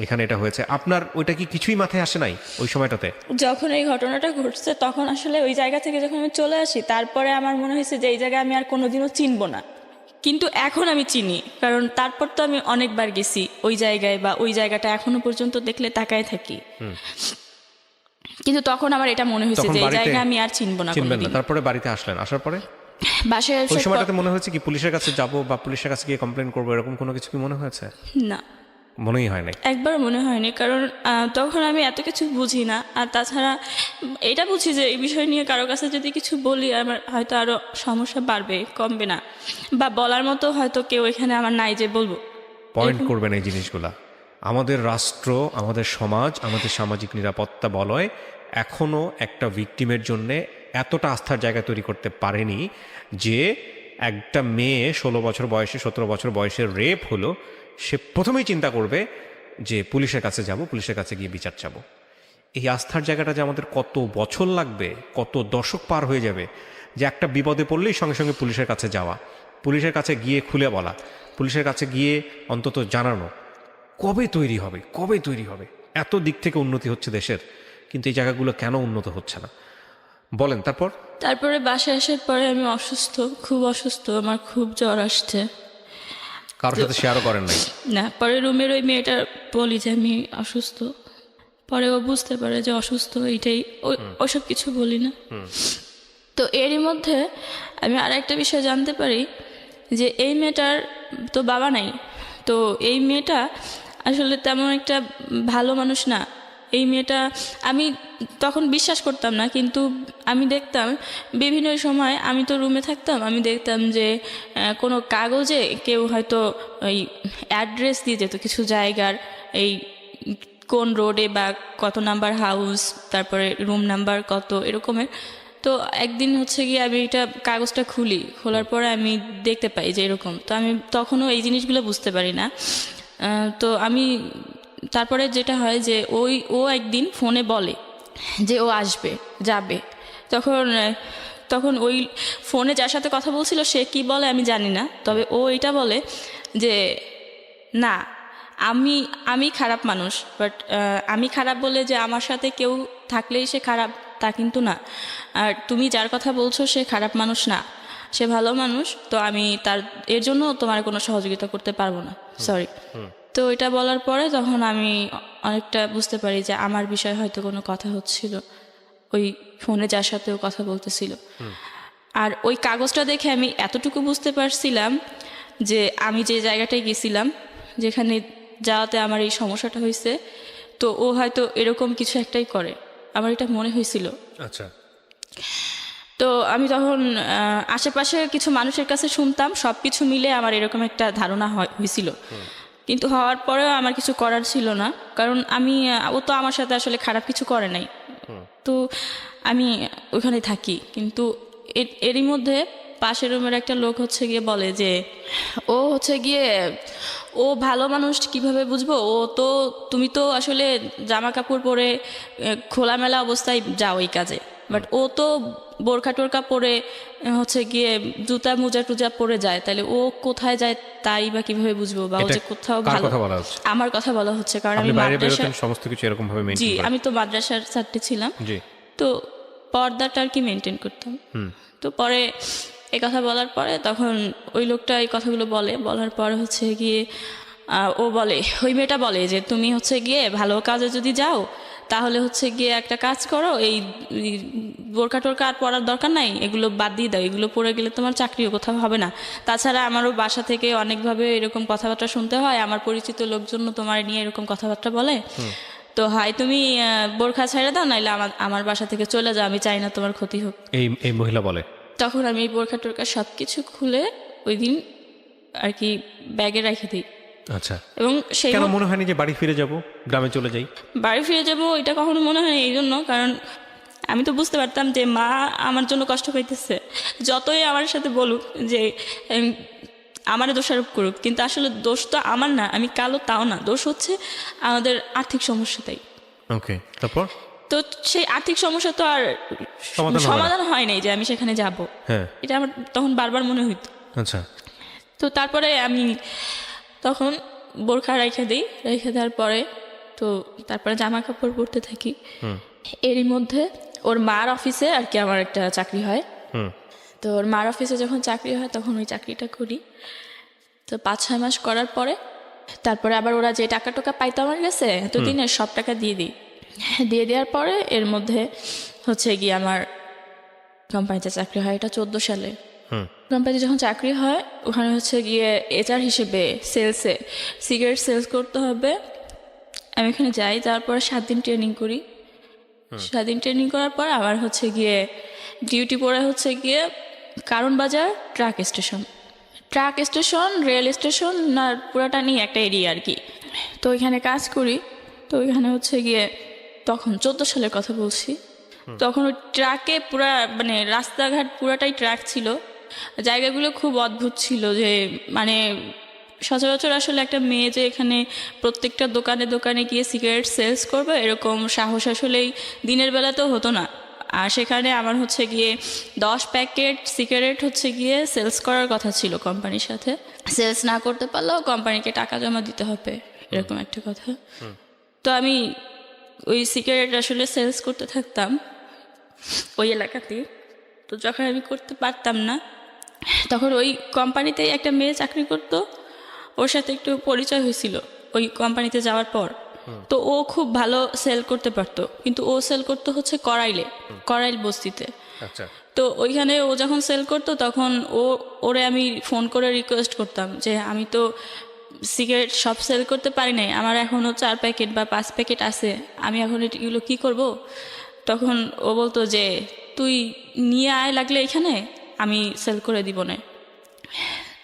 এখানে এটা হয়েছে। আপনার ওইটা কি কিছুই মাথায় আসে নাই ওই সময়টাতে?
যখন এই ঘটনাটা ঘটছে তখন আসলে ওই জায়গা থেকে যখন আমি চলে আসি, তারপরে আমার মনে হয়েছে যে এই জায়গায় আমি আর কোনোদিনও চিনবো না। কিন্তু এখন আমি চিনি, কারণ তারপর তো আমি অনেকবার গেছি ওই জায়গায়, বা ওই জায়গাটা এখনো পর্যন্ত দেখলে তাকায় থাকি। কিন্তু তখন আমার এটা মনে হয়েছে যে এই জায়গা আমি আর চিনবো না।
তারপরে বাড়িতে আসলেন, আসার পরে
বাসায়
ওই সময়টাতে মনে হয়েছে কি পুলিশের কাছে যাব বা পুলিশের কাছে গিয়ে কমপ্লেন করবো, এরকম কোনো কিছু কি মনে হয়েছে?
না,
মনেই হয় নাই,
একবার মনে হয়নি। কারণ তখন আমি এত কিছু বুঝি না, আর তাছাড়া এটা বুঝি যে এই বিষয় নিয়ে কারো কাছে যদি কিছু বলি আমার হয়তো আরো সমস্যা বাড়বে, কমবে না, বা বলার মতো হয়তো কেউ এখানে আমার নাই যে বলবো।
পয়েন্ট করবেন এই জিনিসগুলা। আমাদের রাষ্ট্র, আমাদের সমাজ, আমাদের সামাজিক নিরাপত্তা বলয় এখনো একটা ভিকটিমের জন্য এতটা আস্থার জায়গা তৈরি করতে পারেনি যে একটা মেয়ে 16 বছর বয়সে, 17 বছর বয়সে রেপ হলো, সে প্রথমেই চিন্তা করবে যে পুলিশের কাছে যাব, পুলিশের কাছে গিয়ে বিচার চাবো। এই আস্থার জায়গাটা যে আমাদের কত বছর লাগবে, কত দশক পার হয়ে যাবে, যে একটা বিপদে পড়লেই সঙ্গে সঙ্গে পুলিশের কাছে যাওয়া, পুলিশের কাছে গিয়ে খুলে বলা, পুলিশের কাছে গিয়ে অন্তত জানানো, কবে তৈরি হবে? এত দিক থেকে উন্নতি হচ্ছে দেশের, কিন্তু এই জায়গাগুলো কেন উন্নত হচ্ছে না বলেন? তারপরে
বাসায় আসার পরে আমি খুব অসুস্থ, আমার খুব জ্বর আসছে।
কারোর সাথে শেয়ারও করেন নাই?
না, পরে রুমের ওই মেয়েটা বলি যে আমি অসুস্থ, পরে ও বুঝতে পারে যে অসুস্থ, এইটাই, ওসব কিছু বলি না। তো এরই মধ্যে আমি আর একটা বিষয় জানতে পারি যে এই মেয়েটার তো বাবা নাই। তো এই মেয়েটা আসলে তেমন একটা ভালো মানুষ না। এই মেয়েটা আমি তখন বিশ্বাস করতাম না, কিন্তু আমি দেখতাম বিভিন্ন সময়, আমি তো রুমে থাকতাম, আমি দেখতাম যে কোনো কাগজে কেউ হয়তো ওই অ্যাড্রেস দিয়ে যেত কিছু জায়গার, এই কোন রোডে বা কত নাম্বার হাউস, তারপরে রুম নাম্বার কত এরকমের। তো একদিন হচ্ছে গিয়ে আমি এটা কাগজটা খোলার পরে আমি দেখতে পাই যে এরকম। তো আমি তখনও এই জিনিসগুলো বুঝতে পারি না। তো আমি তারপরে যেটা হয় যে ও একদিন ফোনে বলে যে ও আসবে যাবে। তখন ওই ফোনে যার সাথে কথা বলছিল সে কি বলে আমি জানি না, তবে ও এটা বলে যে না, আমি খারাপ মানুষ, বাট আমি খারাপ বলে যে আমার সাথে কেউ থাকলেই সে খারাপ তা কিন্তু না। আর তুমি যার কথা বলছো সে খারাপ মানুষ না, সে ভালো মানুষ। তো আমি এর জন্য তোমার কোনো সহযোগিতা করতে পারবো না, সরি। তো এটা বলার পরে তখন আমি অনেকটা বুঝতে পারি যে আমার বিষয়ে হয়তো কোনো কথা হচ্ছিল ওই ফোনে যার সাথেও কথা বলতেছিল। আর ওই কাগজটা দেখে আমি এতটুকু বুঝতে পারছিলাম যে আমি যে জায়গাটায় গেছিলাম, যেখানে যাওয়াতে আমার এই সমস্যাটা হয়েছে, তো ও হয়তো এরকম কিছু একটাই করে, আমার এটা মনে হয়েছিল।
আচ্ছা।
তো আমি তখন আশেপাশে কিছু মানুষের কাছে শুনতাম, সব কিছু মিলে আমার এরকম একটা ধারণা হয়েছিল। কিন্তু হওয়ার পরেও আমার কিছু করার ছিল না, কারণ ও তো আমার সাথে আসলে খারাপ কিছু করে নাই। তো আমি ওখানে থাকি, কিন্তু এরই মধ্যে পাশের রুমের একটা লোক হচ্ছে গিয়ে বলে যে ও ভালো মানুষ কিভাবে বুঝবো, তুমি তো আসলে জামা কাপড় পরে খোলামেলা অবস্থায় যাও এই কাজে, বাট ও তো বোরখা টোরখা পরে হচ্ছে গিয়ে জুতা মোজা টুজা পরে যায়, তাহলে ও কোথায় যায় তাই বা কিভাবে বুঝবো, বা ও যে কোথাও ভালো। আমার কথা বলা হচ্ছে, কারণ আমি
সমস্ত কিছু এরকম ভাবে মেইনটেইন
করি। আমি তো মাদ্রাসার ছাত্রী ছিলাম, তো পর্দাটা আর কি মেনটেন করতাম। তো পরে এই কথা বলার পরে তখন ওই লোকটা এই কথাগুলো বলার পরে হচ্ছে গিয়ে ওই মেয়েটা বলে যে তুমি হচ্ছে গিয়ে ভালো কাজে যদি যাও তাহলে হচ্ছে গিয়ে একটা কাজ করো, এই বোরকা টোরকা আর পরার দরকার নাই, এগুলো বাদ দিয়ে দাও, এগুলো পরে গেলে তোমার চাকরিও কোথাও হবে না। তাছাড়া আমারও বাসা থেকে অনেকভাবে এরকম কথাবার্তা শুনতে হয়, আমার পরিচিত লোকজন তোমার নিয়ে এরকম কথাবার্তা বলে। তো হয় তুমি বোরখা ছেড়ে দাও, নাইলে আমার বাসা থেকে চলে যাও, আমি চাই না তোমার ক্ষতি হোক।
এই মহিলা বলে।
তখন আমি এই বোরখা টোরকা সব কিছু খুলে ওই দিন আর কি ব্যাগে রেখে দিই।
আচ্ছা।
এবং
কেন মনে হয়নি যে বাড়ি ফিরে যাব, গ্রামে চলে যাই? বাড়ি
ফিরে যাব এটা কখনো মনে হয়নি এই জন্য, কারণ আমি তো বুঝতে পারতাম যে মা আমার জন্য কষ্ট পাইতেছে, যতই আমার সাথে বলুক যে আমার দোষারোপ করুক, কিন্তু আসলে দোষ তো আমার না, আমি কালো তাও না, দোষ হচ্ছে আমাদের আর্থিক সমস্যাটাই।
ওকে, তারপর
তো সেই আর্থিক সমস্যা তো আর সমাধান হয় নাই যে আমি সেখানে যাব, এটা আমার তখন বারবার মনে হইতো।
আচ্ছা।
তো তারপরে আমি তখন বোরখা রেখে দেওয়ার পরে তো তারপরে জামা কাপড় পরতে থাকি। এরই মধ্যে ওর মার অফিসে আর কি আমার একটা চাকরি হয়। তো ওর মার অফিসে যখন চাকরি হয় তখন ওই চাকরিটা করি। তো 5-6 মাস করার পরে তারপরে আবার ওরা যে টাকা টোকা পাইতো আমার কাছে এতদিনের সব টাকা দিয়ে দেওয়ার পরে এর মধ্যে হচ্ছে গিয়ে আমার কোম্পানিতে চাকরি হয়। এটা 14 সালে কোম্পানিতে যখন চাকরি হয় ওখানে হচ্ছে গিয়ে HR হিসেবে সেলসে সিগারেট সেলস করতে হবে। আমি এখানে যাই, তারপরে 7 দিন ট্রেনিং করি। 7 দিন ট্রেনিং করার পর আবার হচ্ছে গিয়ে ডিউটি পড়ে হচ্ছে গিয়ে কারণ বাজার ট্রাক স্টেশন রেল স্টেশন না পুরাটা নিয়ে একটা এরিয়া আর কি। তো ওইখানে কাজ করি। তো ওইখানে হচ্ছে গিয়ে তখন 14 সালের কথা বলছি, তখন ওই ট্রাকে পুরা মানে রাস্তাঘাট পুরাটাই ট্রাক ছিল। জায়গাগুলো খুব অদ্ভুত ছিল, যে মানে সচরাচর আসলে একটা মেয়ে যে এখানে প্রত্যেকটা দোকানে দোকানে গিয়ে সিগারেট সেলস করবে এরকম সাহস আসলেই দিনের বেলাতেও হতো না। আর সেখানে আমার হচ্ছে গিয়ে 10 প্যাকেট সিগারেট হচ্ছে গিয়ে সেলস করার কথা ছিল কোম্পানির সাথে। সেলস না করতে পারলেও কোম্পানিকে টাকা জমা দিতে হবে, এরকম একটা কথা। তো আমি ওই সিগারেট আসলে সেলস করতে থাকতাম ওই এলাকাতে। তো যখন আমি করতে পারতাম না তখন ওই কোম্পানিতেই একটা মেয়ে চাকরি করতো, ওর সাথে একটু পরিচয় হয়েছিল ওই কোম্পানিতে যাওয়ার পর। তো ও খুব ভালো সেল করতে পারতো, কিন্তু ও সেল করতে হচ্ছে করাইল বস্তিতে।
আচ্ছা
তো ওইখানে ও যখন সেল করতো তখন ওরে আমি ফোন করে রিকোয়েস্ট করতাম যে আমি তো সিগারেট সব সেল করতে পারি নাই, আমার এখনও 4 প্যাকেট বা 5 প্যাকেট আছে, আমি এখন এগুলো কী করব? তখন ও বলতো যে তুই নিয়ে আয় লাগলে এখানে, আমি সেল করে দিব না।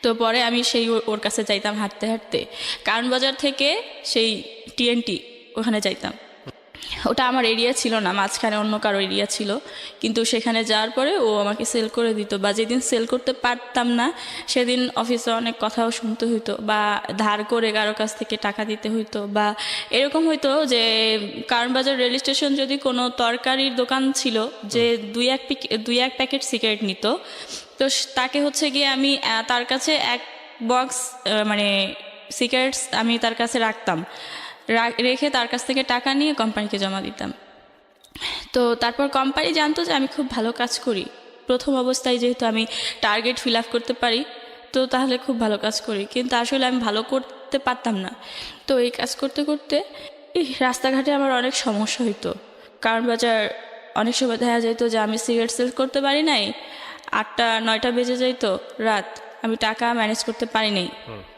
তো পরে আমি সেই ওর কাছে যাইতাম হাঁটতে হাঁটতে, কারণ বাজার থেকে সেই টিএনটি ওখানে যাইতাম। ওটা আমার এরিয়া ছিল না, মাঝখানে অন্য কারো এরিয়া ছিল, কিন্তু সেখানে যাওয়ার পরে ও আমাকে সেল করে দিত। বা যেদিন সেল করতে পারতাম না সেদিন অফিসে অনেক কথাও শুনতে হইতো, বা ধার করে কারো কাছ থেকে টাকা দিতে হইতো, বা এরকম হইতো যে কারণ বাজার রেল স্টেশন যদি কোনো তরকারির দোকান ছিল যে 2-1 প্যাকেট সিগারেট নিত, তো তাকে হচ্ছে গিয়ে আমি তার কাছে 1 বক্স মানে সিগারেটস আমি তার কাছে রাখতাম, রেখে তার কাছ থেকে টাকা নিয়ে কোম্পানিকে জমা দিতাম। তো তারপর কোম্পানি জানতো যে আমি খুব ভালো কাজ করি, প্রথম অবস্থায় যেহেতু আমি টার্গেট ফিল আপ করতে পারি, তো তাহলে খুব ভালো কাজ করি, কিন্তু আসলে আমি ভালো করতে পারতাম না। তো এই কাজ করতে করতে এই রাস্তাঘাটে আমার অনেক সমস্যা হইতো। কারণ বাজার অনেক সময় দেখা যেত যে আমি সিগারেট সেল করতে পারি নাই, 8টা-9টা বেজে যাইতো রাত, আমি টাকা ম্যানেজ করতে পারি নাই।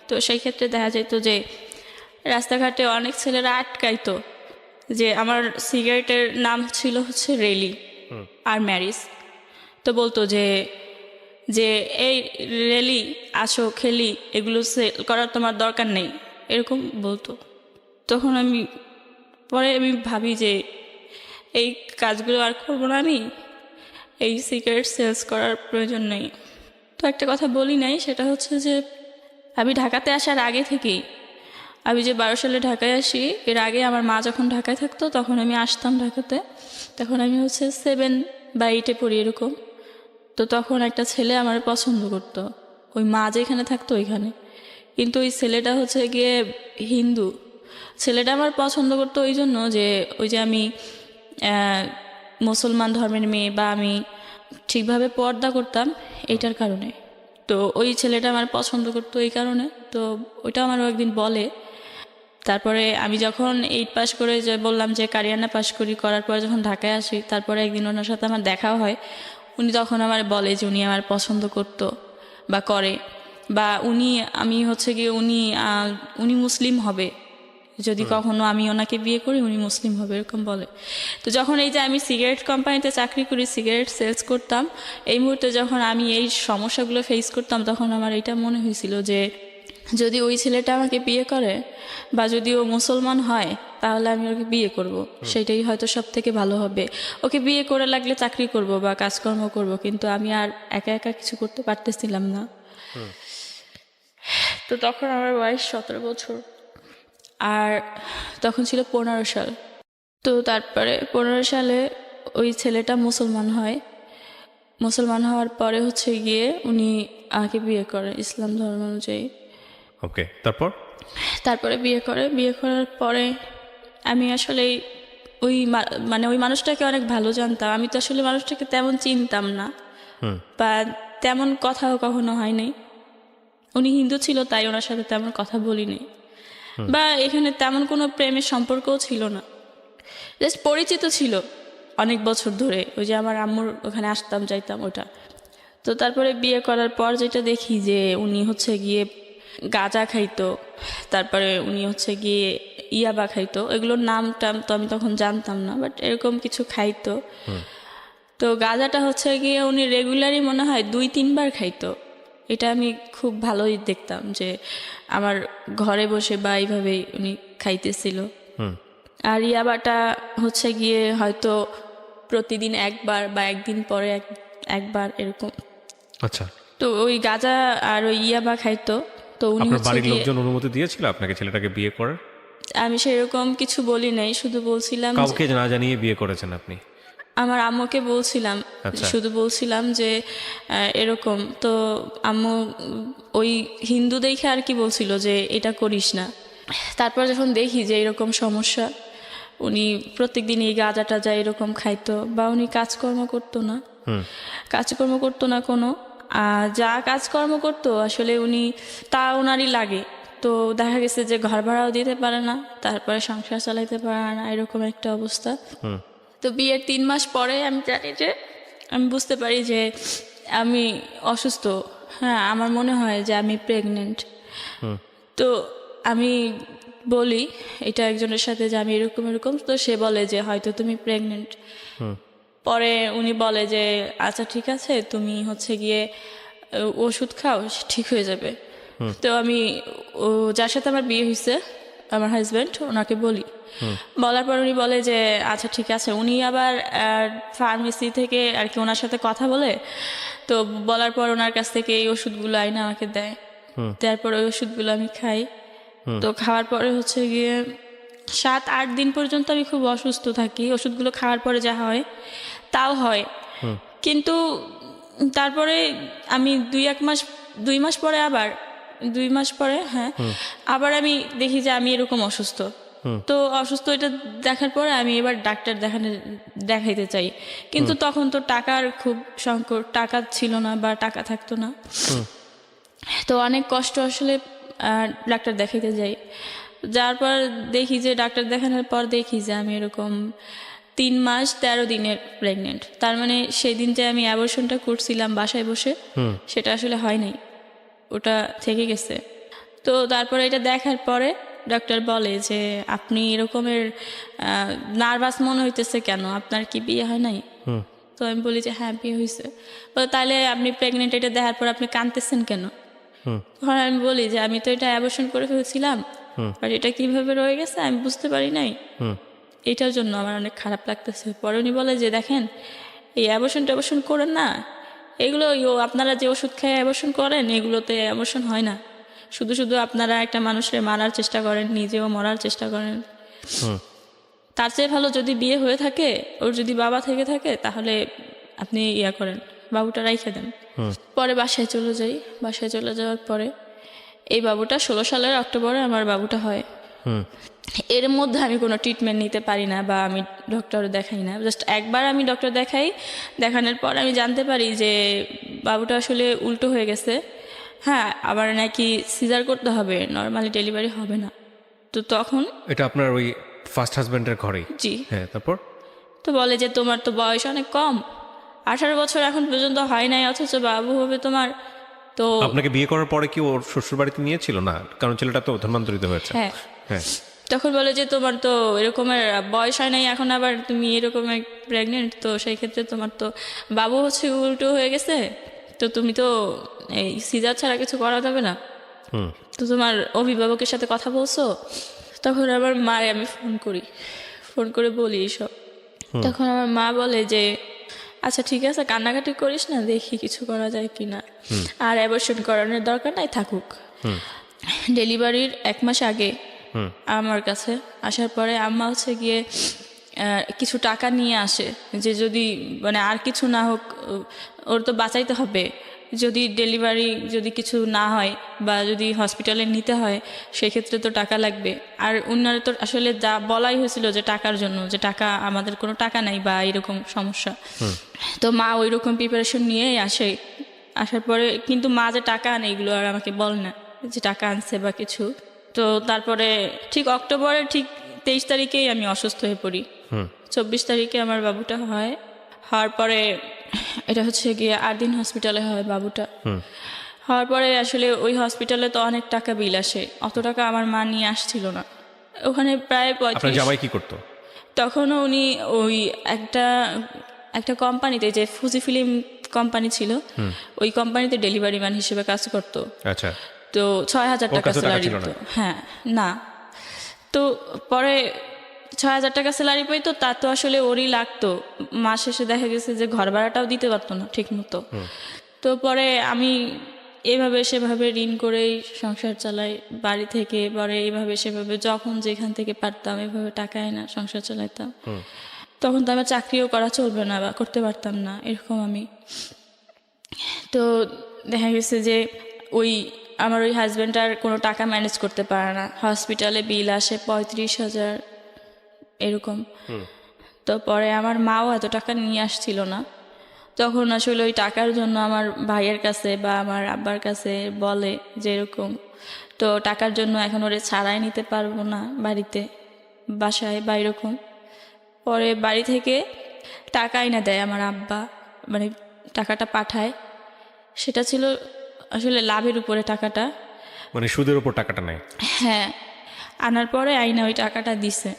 তো সেই ক্ষেত্রে দেখা যেত যে রাস্তাঘাটে অনেক ছেলেরা আটকাইতো, যে আমার সিগারেটের নাম ছিল হচ্ছে রেলি আর ম্যারিস। তো বলতো যে যে এই রেলি আসো খেলি, এগুলো সেল করার তোমার দরকার নেই, এরকম বলতো। তখন পরে আমি ভাবি যে এই কাজগুলো আর করবো না, আমি এই সিগারেট সেলস করার প্রয়োজন নেই। তো একটা কথা বলি নাই, সেটা হচ্ছে যে আমি ঢাকাতে আসার আগে থেকেই, আমি যে 12 সালে ঢাকায় আসি, এর আগে আমার মা যখন ঢাকায় থাকতো তখন আমি আসতাম ঢাকাতে, তখন আমি হচ্ছে 7 বা 8-এ পড়ি এরকম। তো তখন একটা ছেলে আমার পছন্দ করতো, ওই মা যেখানে থাকতো ওইখানে, কিন্তু ওই ছেলেটা হচ্ছে গিয়ে হিন্দু। ছেলেটা আমার পছন্দ করতো ওই জন্য যে ওই যে আমি মুসলমান ধর্মের মেয়ে, বা আমি ঠিকভাবে পর্দা করতাম এইটার কারণে। তো ওই ছেলেটা আমার পছন্দ করতো এই কারণে। তো ওইটা আমারও একদিন বলে। তারপরে আমি যখন 8 পাস করে যে বললাম যে কারিয়ানা পাস করার পর যখন ঢাকায় আসি, তারপরে একদিন ওনার সাথে আমার দেখাও হয়। উনি তখন আমার বলে যে উনি আমার পছন্দ করতো বা করে, বা আমি হচ্ছে গিয়ে উনি মুসলিম হবে, যদি কখনো আমি ওনাকে বিয়ে করি উনি মুসলিম হবে, এরকম বলে। তো যখন এই যে আমি সিগারেট কোম্পানিতে চাকরি করি, সিগারেট সেলস করতাম, এই মুহূর্তে যখন আমি এই সমস্যাগুলো ফেস করতাম, তখন আমার এটা মনে হয়েছিল যে যদি ওই ছেলেটা আমাকে বিয়ে করে বা যদি ও মুসলমান হয়, তাহলে আমি ওকে বিয়ে করব, সেটাই হয়তো সব থেকে ভালো হবে। ওকে বিয়ে করে লাগলে চাকরি করব বা কাজকর্ম করব, কিন্তু আমি আর একা একা কিছু করতে পারতেছিলাম না। তো তখন আমার বয়স 17 বছর, আর তখন ছিল 15 সাল। তো তারপরে 15 সালে ওই ছেলেটা মুসলমান হয়। মুসলমান হওয়ার পরে হচ্ছে গিয়ে উনি আমাকে বিয়ে করে ইসলাম ধর্ম অনুযায়ী।
ওকে, তারপরে বিয়ে করার পরে আমি আসলে ওই মানুষটাকে অনেক ভালো জানতাম। আমি তো আসলে মানুষটাকে তেমন চিনতাম না, বা তেমন কথাও কখনো হয় নাই। উনি হিন্দু ছিল তাই ওনার সাথে তেমন কথা বলিনি, বা এখানে তেমন কোনো প্রেমের সম্পর্কও ছিল না, জাস্ট পরিচিত ছিল অনেক বছর ধরে। ওই যে আমার আম্মুর ওখানে আসতাম যাইতাম ওটা। তো তারপরে বিয়ে করার পর যেটা দেখি যে উনি হচ্ছে গিয়ে গাঁজা খাইতো, তারপরে উনি হচ্ছে গিয়ে ইয়াবা খাইতো, এগুলোর নাম টাম তো আমি তখন জানতাম না, বাট এরকম কিছু খাইতো। তো গাঁজাটা হচ্ছে গিয়ে উনি রেগুলারই মনে হয় 2-3 বার খাইতো। এটা আমি খুব ভালোই দেখতাম যে আমার ঘরে বসে বা এইভাবেই উনি খাইতেছিল। আর ইয়াবাটা হচ্ছে গিয়ে হয়তো প্রতিদিন একবার বা একদিন পরে একবার এরকম। আচ্ছা,
তো ওই গাঁজা আর ওই ইয়াবা খাইতো। তো উনি
আপনার
হচ্ছে
বাড়ির
গিয়ে,
লোকজন অনুমতি দিয়েছিল আপনাকে ছেলেটাকে বিয়ে করার?
আমি সেরকম কিছু বলি নাই, শুধু বলছিলাম
কাউকে না জানিয়ে বিয়ে করেছেন আপনি?
আমার আম্মুকে বলছিলাম,
আচ্ছা।
শুধু বলছিলাম যে এরকম। তো আম্মু ওই হিন্দু দেখে আর কি বলছিল যে এটা করিস না। তারপর যখন দেখি যে এরকম সমস্যা, উনি প্রত্যেকদিন এই গাঁজা টাজা এরকম খাইতো, বা উনি কাজকর্ম করতো না কোনো। যা কাজকর্ম করতো আসলে উনি তা ওনারই লাগে। তো দেখা গেছে যে ঘর ভাড়াও দিতে পারে না, তারপরে সংসার চালাইতে পারে না, এরকম একটা অবস্থা। তো বিয়ের 3 মাস পরে আমি জানি যে আমি বুঝতে পারি যে আমি অসুস্থ। হ্যাঁ, আমার মনে হয় যে আমি প্রেগনেন্ট। তো আমি বলি এটা একজনের সাথে যে আমি এরকম এরকম, তো সে বলে যে হয়তো তুমি প্রেগনেন্ট। পরে উনি বলে যে আচ্ছা ঠিক আছে, তুমি হচ্ছে গিয়ে ওষুধ খাও, ঠিক হয়ে যাবে। তো আমি যার সাথে আমার বিয়ে হয়েছে, আমার হাজব্যান্ড, ওনাকে বলি। বলার পর উনি বলে যে আচ্ছা ঠিক আছে। উনি আবার ফার্মেসি থেকে আর কি ওনার সাথে কথা বলে, তো বলার পর ওনার কাছ থেকে এই ওষুধগুলো আইনা আমাকে দেয়। তারপর ওই ওষুধগুলো আমি খাই। তো খাওয়ার পরে হচ্ছে গিয়ে 7-8 দিন পর্যন্ত আমি খুব অসুস্থ থাকি। ওষুধগুলো খাওয়ার পরে যা হয় তাও হয়, কিন্তু তারপরে আমি 2 মাস পরে আবার 2 মাস পরে হ্যাঁ আবার আমি দেখি যে আমি এরকম অসুস্থ। তো অসুস্থ এটা দেখার পরে আমি এবার ডাক্তার দেখাইতে চাই, কিন্তু তখন তো টাকার খুব সংকট, টাকা ছিল না বা টাকা থাকতো না। তো অনেক কষ্ট আসলে ডাক্তার দেখাইতে যাই। যার পর দেখি যে ডাক্তার দেখানোর পর দেখি যে আমি এরকম 3 মাস 13 দিনের প্রেগনেন্ট। তার মানে সেই দিন যে আমি অ্যাবর্শনটা করছিলাম বাসায় বসে, সেটা আসলে হয় নাই, ওটা থেকে গেছে। তো তারপরে এটা দেখার পরে ডক্টর বলে যে আপনি এরকমের নার্ভাস মনে হইতেছে কেন, আপনার কি বিয়ে হয় নাই? তো আমি বলি যে হ্যাঁ বিয়ে হয়েছে। বলে তাহলে আপনি প্রেগনেন্ট, এটা দেখার পর আপনি কাঁদতেছেন কেন? তখন আমি বলি যে আমি তো এটা অ্যাবর্শন করে ফেলছিলাম, আর এটা কিভাবে রয়ে গেছে আমি বুঝতে পারি নাই, এটার জন্য আমার অনেক খারাপ লাগতেছে। পরে উনি বলে যে দেখেন, এই অ্যাবর্শন করেন না, এগুলো আপনারা যে ওষুধ খেয়ে অ্যাবর্শন করেন, এগুলোতে অ্যাবর্শন হয় না। শুধু শুধু আপনারা একটা মানুষের মারার চেষ্টা করেন, নিজেও মরার চেষ্টা করেন। তার চেয়ে ভালো যদি বিয়ে হয়ে থাকে, ওর যদি বাবা থেকে থাকে, তাহলে আপনি ইয়া করেন, বাবুটা রাইখে দেন। পরে বাসায় চলে যাই। বাসায় চলে যাওয়ার পরে এই বাবুটা 16 সালের অক্টোবরে আমার বাবুটা হয়। এর মধ্যে আমি কোনো ট্রিটমেন্ট নিতে পারি না বা আমি ডক্টর দেখাই না। জাস্ট একবার আমি ডক্টর দেখাই, দেখানোর পর আমি জানতে পারি যে বাবুটা আসলে উল্টো হয়ে গেছে। হ্যাঁ, আবার নাকি সিজার করতে হবে, নর্মালি ডেলিভারি হবে না। তো তখন
এটা আপনার ওই ফার্স্ট হাজবেন্ডের ঘরেই?
জি।
হ্যাঁ, তারপর?
তো বলে যে তোমার তো বয়স অনেক কম, 18 বছর এখন পর্যন্ত হয় নাই, অথচ বাবু হবে তোমার। তো
আপনাকে বিয়ে করার পরে কি ওর শ্বশুর বাড়িতে নিয়েছিল? না, কারণ ছেলেটা তো ধর্মান্তরিত হয়েছে।
হ্যাঁ,
হ্যাঁ।
তখন বলে যে তোমার তো এরকমের বয়স হয় নাই, এখন আবার তুমি এরকমের প্রেগনেন্ট, তো সেই ক্ষেত্রে তোমার তো বাবু হচ্ছে উল্টো হয়ে গেছে, তো তুমি তো এই সিজার ছাড়া কিছু করা যাবে না। তো তোমার অভিভাবকের সাথে কথা বলছো? তখন আমার মায়ে আমি ফোন করে বলি এসব। তখন আমার মা বলে যে আচ্ছা ঠিক আছে, কান্নাকাটি করিস না, দেখি কিছু করা যায় কিনা, আর অ্যাবর্শন করানোর দরকার নাই, থাকুক। ডেলিভারির 1 মাস আগে আমার কাছে আসার পরে আম্মা হচ্ছে গিয়ে কিছু টাকা নিয়ে আসে, যে যদি মানে আর কিছু না হোক, ওর তো বাঁচাইতে হবে। যদি ডেলিভারি যদি কিছু না হয় বা যদি হসপিটালে নিতে হয়, সেক্ষেত্রে তো টাকা লাগবে। আর উনারা তো আসলে যা বলাই হয়েছিল যে টাকার জন্য, যে টাকা আমাদের কোনো টাকা নাই বা এরকম সমস্যা। তো মা ওই রকম প্রিপারেশন নিয়েই আসে। আসার পরে কিন্তু মা যে টাকা আনে এগুলো আর আমাকে বল না যে টাকা আনছে বা কিছু। তো তারপরে ঠিক অক্টোবরের ঠিক 23 তারিখেই আমি অসুস্থ হয়ে পড়ি। 24 তারিখে আমার বাবুটা হয়। হওয়ার পরে এটা হচ্ছে গিয়ে 8 দিন হসপিটালে হয় বাবুটা। হওয়ার পরে আসলে ওই হসপিটালে তো অনেক টাকা বিল আসে, অত টাকা আমার মা নিয়ে আসছিল না। ওখানে প্রায় 35।
জামাই কি করতো
তখনও উনি ওই একটা কোম্পানিতে, যে ফুজি ফিল্ম কোম্পানি ছিল, ওই কোম্পানিতে ডেলিভারি ম্যান হিসেবে কাজ করতো।
আচ্ছা।
তো 6,000 টাকা স্যালারি দিত। হ্যাঁ, না, তো পরে 6,000 টাকা স্যালারি পাইতো, তা তো আসলে ওরই লাগতো। মাস শেষে দেখা গেছে যে ঘর ভাড়াটাও দিতে পারতো না ঠিক মতো। তো পরে আমি এভাবে সেভাবে ঋণ করেই সংসার চালাই বাড়ি থেকে। পরে এইভাবে সেভাবে যখন যেখান থেকে পারতাম এভাবে টাকা এনে সংসার চালাইতাম। তখন তো আমার চাকরিও করা চলবে না বা করতে পারতাম না, এরকম আমি। তো দেখা গেছে যে আমার ওই হাজব্যান্ড আর কোনো টাকা ম্যানেজ করতে পারে না। হসপিটালে বিল আসে 35,000 এরকম। তো পরে আমার মাও এত টাকা নিয়ে আসছিল না। তখন আসলে ওই টাকার জন্য আমার ভাইয়ের কাছে বা আমার আব্বার কাছে বলে যে এরকম, তো টাকার জন্য এখন ওরে ছাড়াই নিতে পারবো না বাড়িতে, বাসায় বা এরকম। পরে বাড়ি থেকে টাকা এনে দেয় আমার আব্বা, মানে টাকাটা পাঠায়, সেটা ছিল আসলে লাভের উপরে টাকাটা।
মানে সুদের উপর টাকাটা নেয়?
হ্যাঁ, আনার পরে আইনা ওই টাকাটা দিছে।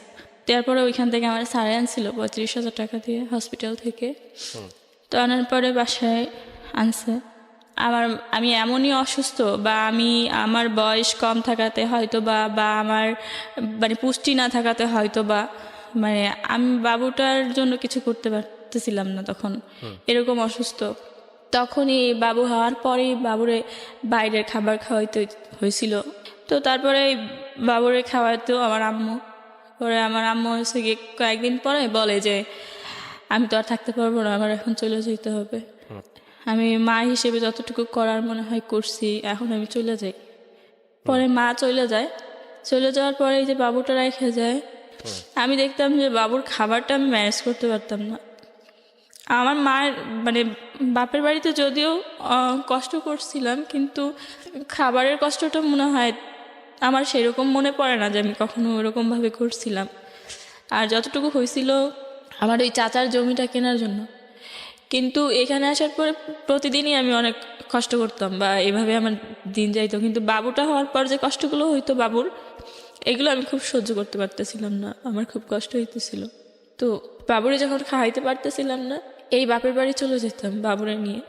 তারপরে ওইখান থেকে আমার সারে আনছিল 35,000 টাকা দিয়ে হসপিটাল থেকে। তো আনার পরে বাসায় আনছে। আমি এমনই অসুস্থ, বা আমার বয়স কম থাকাতে হয়তো বা আমার মানে পুষ্টি না থাকাতে হয়তো বা মানে আমি বাবুটার জন্য কিছু করতে পারতেছিলাম না তখন, এরকম অসুস্থ। তখনই বাবু হওয়ার পরেই বাবুরে বাইরের খাবার খাওয়াইতে হয়েছিল। তো তারপরে বাবুরে খাওয়াইতেও আমার আম্মু, পরে আমার আম্মু হচ্ছে গিয়ে কয়েকদিন পরে বলে যে আমি তো আর থাকতে পারবো না, আমার এখন চলে যেতে হবে। আমি মা হিসেবে যতটুকু করার মনে হয় করছি, এখন আমি চলে যাই। পরে মা চলে যায়, চলে যাওয়ার পরে এই যে বাবুটা রেখে যায়, আমি দেখতাম যে বাবুর খাবারটা আমি ম্যানেজ করতে পারতাম না। আমার মায়ের মানে বাপের বাড়িতে যদিও কষ্ট করছিলাম, কিন্তু খাবারের কষ্টটা মনে হয় আমার সেরকম মনে পড়ে না যে আমি কখনো ওরকমভাবে করছিলাম। আর যতটুকু হয়েছিল আমার ওই চাচার জমিটা কেনার জন্য। কিন্তু এখানে আসার পরে প্রতিদিনই আমি অনেক কষ্ট করতাম, বা এভাবে আমার দিন যাইতো। কিন্তু বাবুটা হওয়ার পর যে কষ্টগুলো হইতো বাবুর, এগুলো আমি খুব সহ্য করতে পারতেছিলাম না, আমার খুব কষ্ট হইতেছিল। তো বাবুরে যখন খাওয়াইতে পারতেছিলাম না, এই বাপের বাড়ি চলে যেতাম, বাবুরে নিয়ে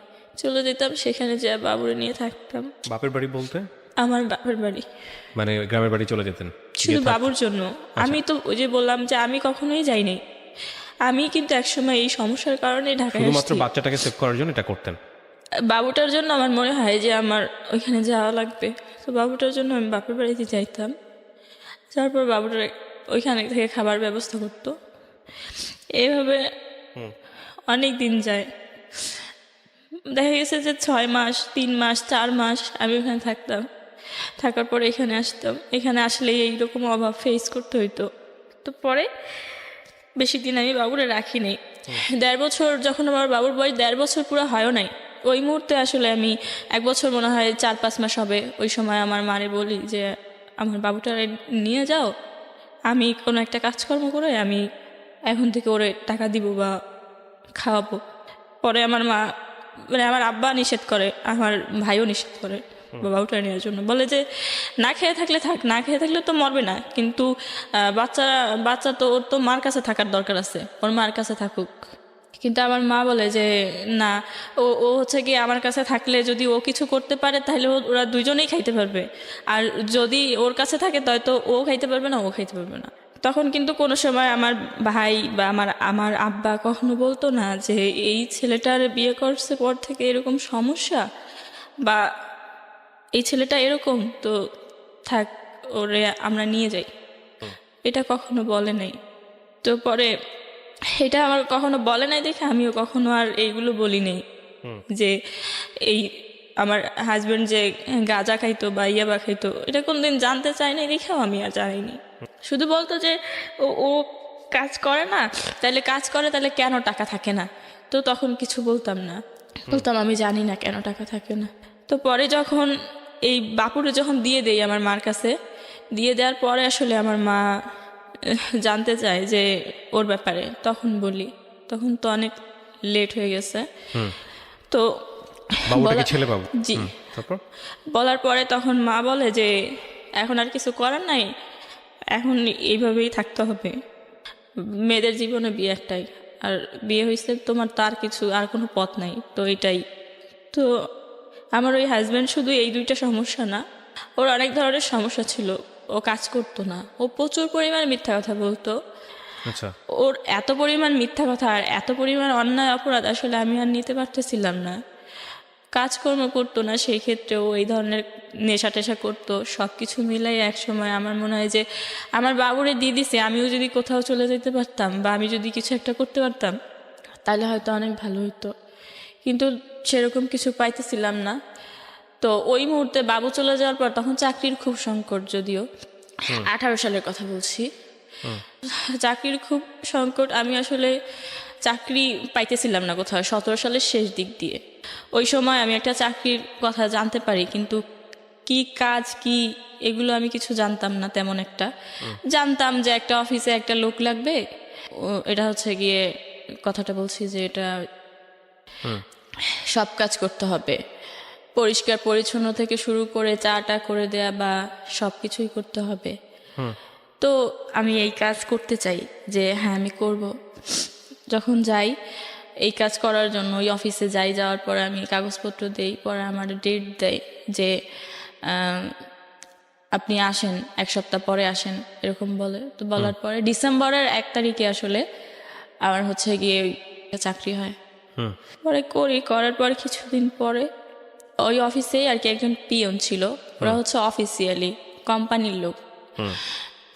চলে যেতাম, সেখানে যা বাবুরে নিয়ে থাকতাম।
বাপের বাড়ি বলতে?
আমার বাপের বাড়ি,
মানে গ্রামের বাড়ি চলে যেতেন
শুধু বাবুর জন্য। আমি তো ওই যে বললাম যে আমি কখনোই যাইনি, আমি কিন্তু একসময় এই সমস্যার কারণে ঢাকায়
শুধুমাত্র
আসছি।
বাচ্চাটাকে সেভ করার জন্য এটা করতেন?
বাবুটার জন্য আমার মনে হয় যে আমার ওইখানে যাওয়া লাগবে, তো বাবুটার জন্য আমি বাপের বাড়িতে যাইতাম। তারপর বাবুটার ওইখানে থেকে খাবার ব্যবস্থা করতো। এইভাবে অনেক দিন যায়, দেখা গেছে যে 6 মাস, 3 মাস, 4 মাস আমি ওখানে থাকতাম। থাকার পরে এখানে আসতাম, এখানে আসলে এইরকম অভাব ফেস করতে হইতো। তো পরে বেশি দিন আমি বাবুরে রাখি নাই। 1.5 বছর, যখন আমার বাবুর বয়স 1.5 বছর পুরো হয়ও নাই, ওই মুহূর্তে আসলে আমি 1 বছর মনে হয় 4-5 মাস হবে, ওই সময় আমার মারে বলি যে আমার বাবুটা নিয়ে যাও, আমি কোনো একটা কাজকর্ম করে আমি এখন থেকে ওরে টাকা দিব বা খাওয়াবো। পরে আমার মা মানে আমার আব্বা নিষেধ করে, আমার ভাইও নিষেধ করে বাবুটা নেওয়ার জন্য, বলে যে না খেয়ে থাকলে থাক, না খেয়ে থাকলে তো মরবে না, কিন্তু বাচ্চা তো ওর তো মার কাছে থাকার দরকার আছে, ওর মার কাছে থাকুক। কিন্তু আমার মা বলে যে না, ও ও হচ্ছে কি আমার কাছে থাকলে যদি ও কিছু করতে পারে তাহলে ওরা দুইজনেই খাইতে পারবে, আর যদি ওর কাছে থাকে তো ও খাইতে পারবে না, ও খাইতে পারবে না। তখন কিন্তু কোনো সময় আমার ভাই বা আমার আব্বা কখনো বলতো না যে এই ছেলেটার বিয়ে করছে পর থেকে এরকম সমস্যা, বা এই ছেলেটা এরকম, তো থাক ওরে আমরা নিয়ে যাই, এটা কখনো বলে নাই। তো পরে এটা আমার কখনো বলে নাই দেখে আমিও কখনো আর এইগুলো বলি নাই যে এই আমার হাজবেন্ড যে গাঁজা খাইতো বা ইয়াবা খাইতো, এটা কোনদিন জানতে চাই নাই দেখেও আমি আর জানিনি। শুধু বলতো যে ও কাজ করে না, তাহলে কাজ করে তাহলে কেন টাকা থাকে না, তো তখন কিছু বলতাম না, বলতাম আমি জানি না কেন টাকা থাকে না। তো পরে যখন এই বাপুরে যখন দিয়ে দেই আমার মার কাছে, দিয়ে দেওয়ার পরে আসলে আমার মা জানতে চায় যে ওর ব্যাপারে, তখন বলি, তখন তো অনেক লেট হয়ে গেছে। তো
বাবুটাকে ছেলে বাবু?
জি।
তারপর
বলার পরে তখন মা বলে যে এখন আর কিছু করার নাই, এখন এইভাবেই থাকতে হবে, মেয়েদের জীবনে বিয়ে একটাই, আর বিয়ে হয়েছে তোমার, তার কিছু আর কোনো পথ নাই, তো এটাই। তো আমার ওই হাজব্যান্ড শুধু এই 2টা সমস্যা না, ওর অনেক ধরনের সমস্যা ছিল। ও কাজ করতো না, ও প্রচুর পরিমাণ মিথ্যা কথা বলতো।
আচ্ছা,
ওর এত পরিমাণ মিথ্যা কথা আর এত পরিমাণ অন্যায় অপরাধ আসলে আমি আর নিতে পারতেছিলাম না। কাজকর্ম করতো না, সেই ক্ষেত্রে ও এই ধরনের নেশা টেশা করতো, সব কিছু মিলাই একসময় আমার মনে হয় যে আমার বাবুরে দিয়ে দিছে, আমিও যদি কোথাও চলে যেতে পারতাম বা আমি যদি কিছু একটা করতে পারতাম তাহলে হয়তো অনেক ভালো হতো, কিন্তু সেরকম কিছু পাইতেছিলাম না। তো ওই মুহূর্তে বাবু চলে যাওয়ার পর তখন চাকরির খুব সংকট, যদিও 18 সালের কথা বলছি, চাকরির খুব সংকট। আমি আসলে চাকরি পাইতেছিলাম না কোথাও, 17 সালের শেষ দিক দিয়ে। ওই সময় আমি একটা চাকরির কথা জানতে পারি, কিন্তু কি কাজ কি এগুলো আমি কিছু জানতাম না তেমন একটা। জানতাম যে একটা অফিসে একটা লোক লাগবে, এটা হচ্ছে গিয়ে কথাটা বলছি যে এটা সব কাজ করতে হবে, পরিষ্কার পরিচ্ছন্ন থেকে শুরু করে চাটা করে দেয়া বা সব কিছুই করতে হবে। তো আমি এই কাজ করতে চাই যে হ্যাঁ আমি করব। যখন যাই এই কাজ করার জন্য ওই অফিসে যাওয়ার পরে আমি কাগজপত্র দেই, পরে আমার ডেট দেয় যে আপনি আসেন 1 সপ্তাহ পরে আসেন এরকম বলে। তো বলার পরে ডিসেম্বরের 1 তারিখে আসলে আমার হচ্ছে গিয়ে চাকরি হয়। পরে করার পর কিছুদিন পরে ওই অফিসেই আর কি একজন পিয়ন ছিল, ওরা হচ্ছে অফিসিয়ালি কোম্পানির লোক।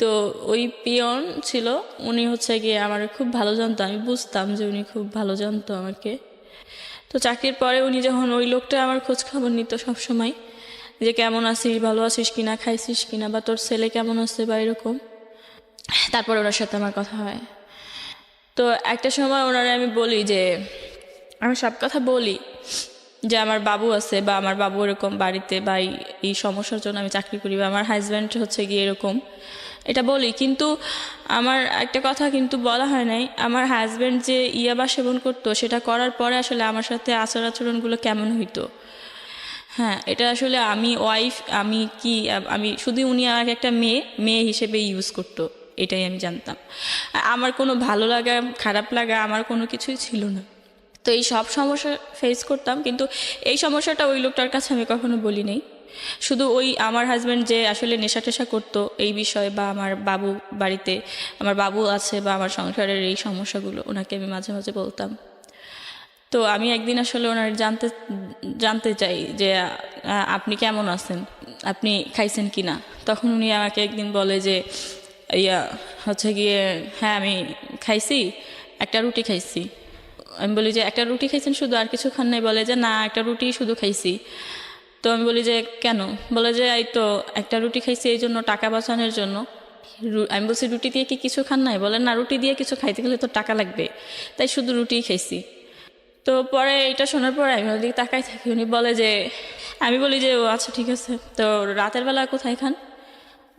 তো ওই পিয়ন ছিল, উনি হচ্ছে গিয়ে আমার খুব ভালো জানতো, আমি বুঝতাম যে উনি খুব ভালো জানতো আমাকে। তো চাকরির পরে উনি যখন ওই লোকটা আমার খোঁজ খবর নিত সবসময় যে কেমন আছিস, ভালো আছিস কিনা, খাইছিস কিনা, বা তোর ছেলে কেমন আছে বা এরকম। তারপর ওনার সাথে আমার কথা হয়। তো একটা সময় ওনারে আমি বলি যে আমি সব কথা বলি যে আমার বাবু আছে বা আমার বাবু এরকম বাড়িতে বা এই সমস্যার জন্য আমি চাকরি করি বা আমার হাজব্যান্ড হচ্ছে গিয়ে এরকম, এটা বলি। কিন্তু আমার একটা কথা কিন্তু বলা হয় নাই, আমার হাজব্যান্ড যে ইয়াবা সেবন করতো সেটা করার পরে আসলে আমার সাথে আচরণগুলো কেমন হইতো। হ্যাঁ, এটা আসলে আমি ওয়াইফ, আমি শুধু উনি আমাকে একটা মেয়ে হিসেবে ইউজ করতো, এটাই আমি জানতাম। আমার কোনো ভালো লাগা খারাপ লাগা আমার কোনো কিছুই ছিল না। তো এই সব সমস্যা ফেস করতাম, কিন্তু এই সমস্যাটা ওই লোকটার কাছে আমি কখনো বলি নাই। শুধু ওই আমার হাজব্যান্ড যে আসলে নেশা টেশা করতো এই বিষয়ে, বা আমার বাবু বাড়িতে আমার বাবু আছে বা আমার সংসারের এই সমস্যাগুলো ওনাকে আমি মাঝে মাঝে বলতাম। তো আমি একদিন আসলে ওনার জানতে চাই যে আপনি কেমন আছেন, আপনি খাইছেন কি না। তখন উনি আমাকে একদিন বলে যে হচ্ছে গিয়ে হ্যাঁ আমি খাইছি, একটা রুটি খাইছি। আমি বলি যে একটা রুটি খাইছেন শুধু, আর কিছু খান নাই? বলে যে না, একটা রুটি শুধু খাইছি। তো আমি বলি যে কেন? বলে যে এই তো একটা রুটি খাইছি এই জন্য, টাকা বাঁচানোর জন্য। আমি বলছি রুটি দিয়ে কি কিছু খান নাই? বলে না, রুটি দিয়ে কিছু খাইতে গেলে তো টাকা লাগবে, তাই শুধু রুটিই খাইছি। তো পরে এটা শোনার পরে আমি ওদিকে তাকাই থাকি। উনি বলে যে, আমি বলি যে ও আচ্ছা ঠিক আছে, তো রাতের বেলা কোথায় খান?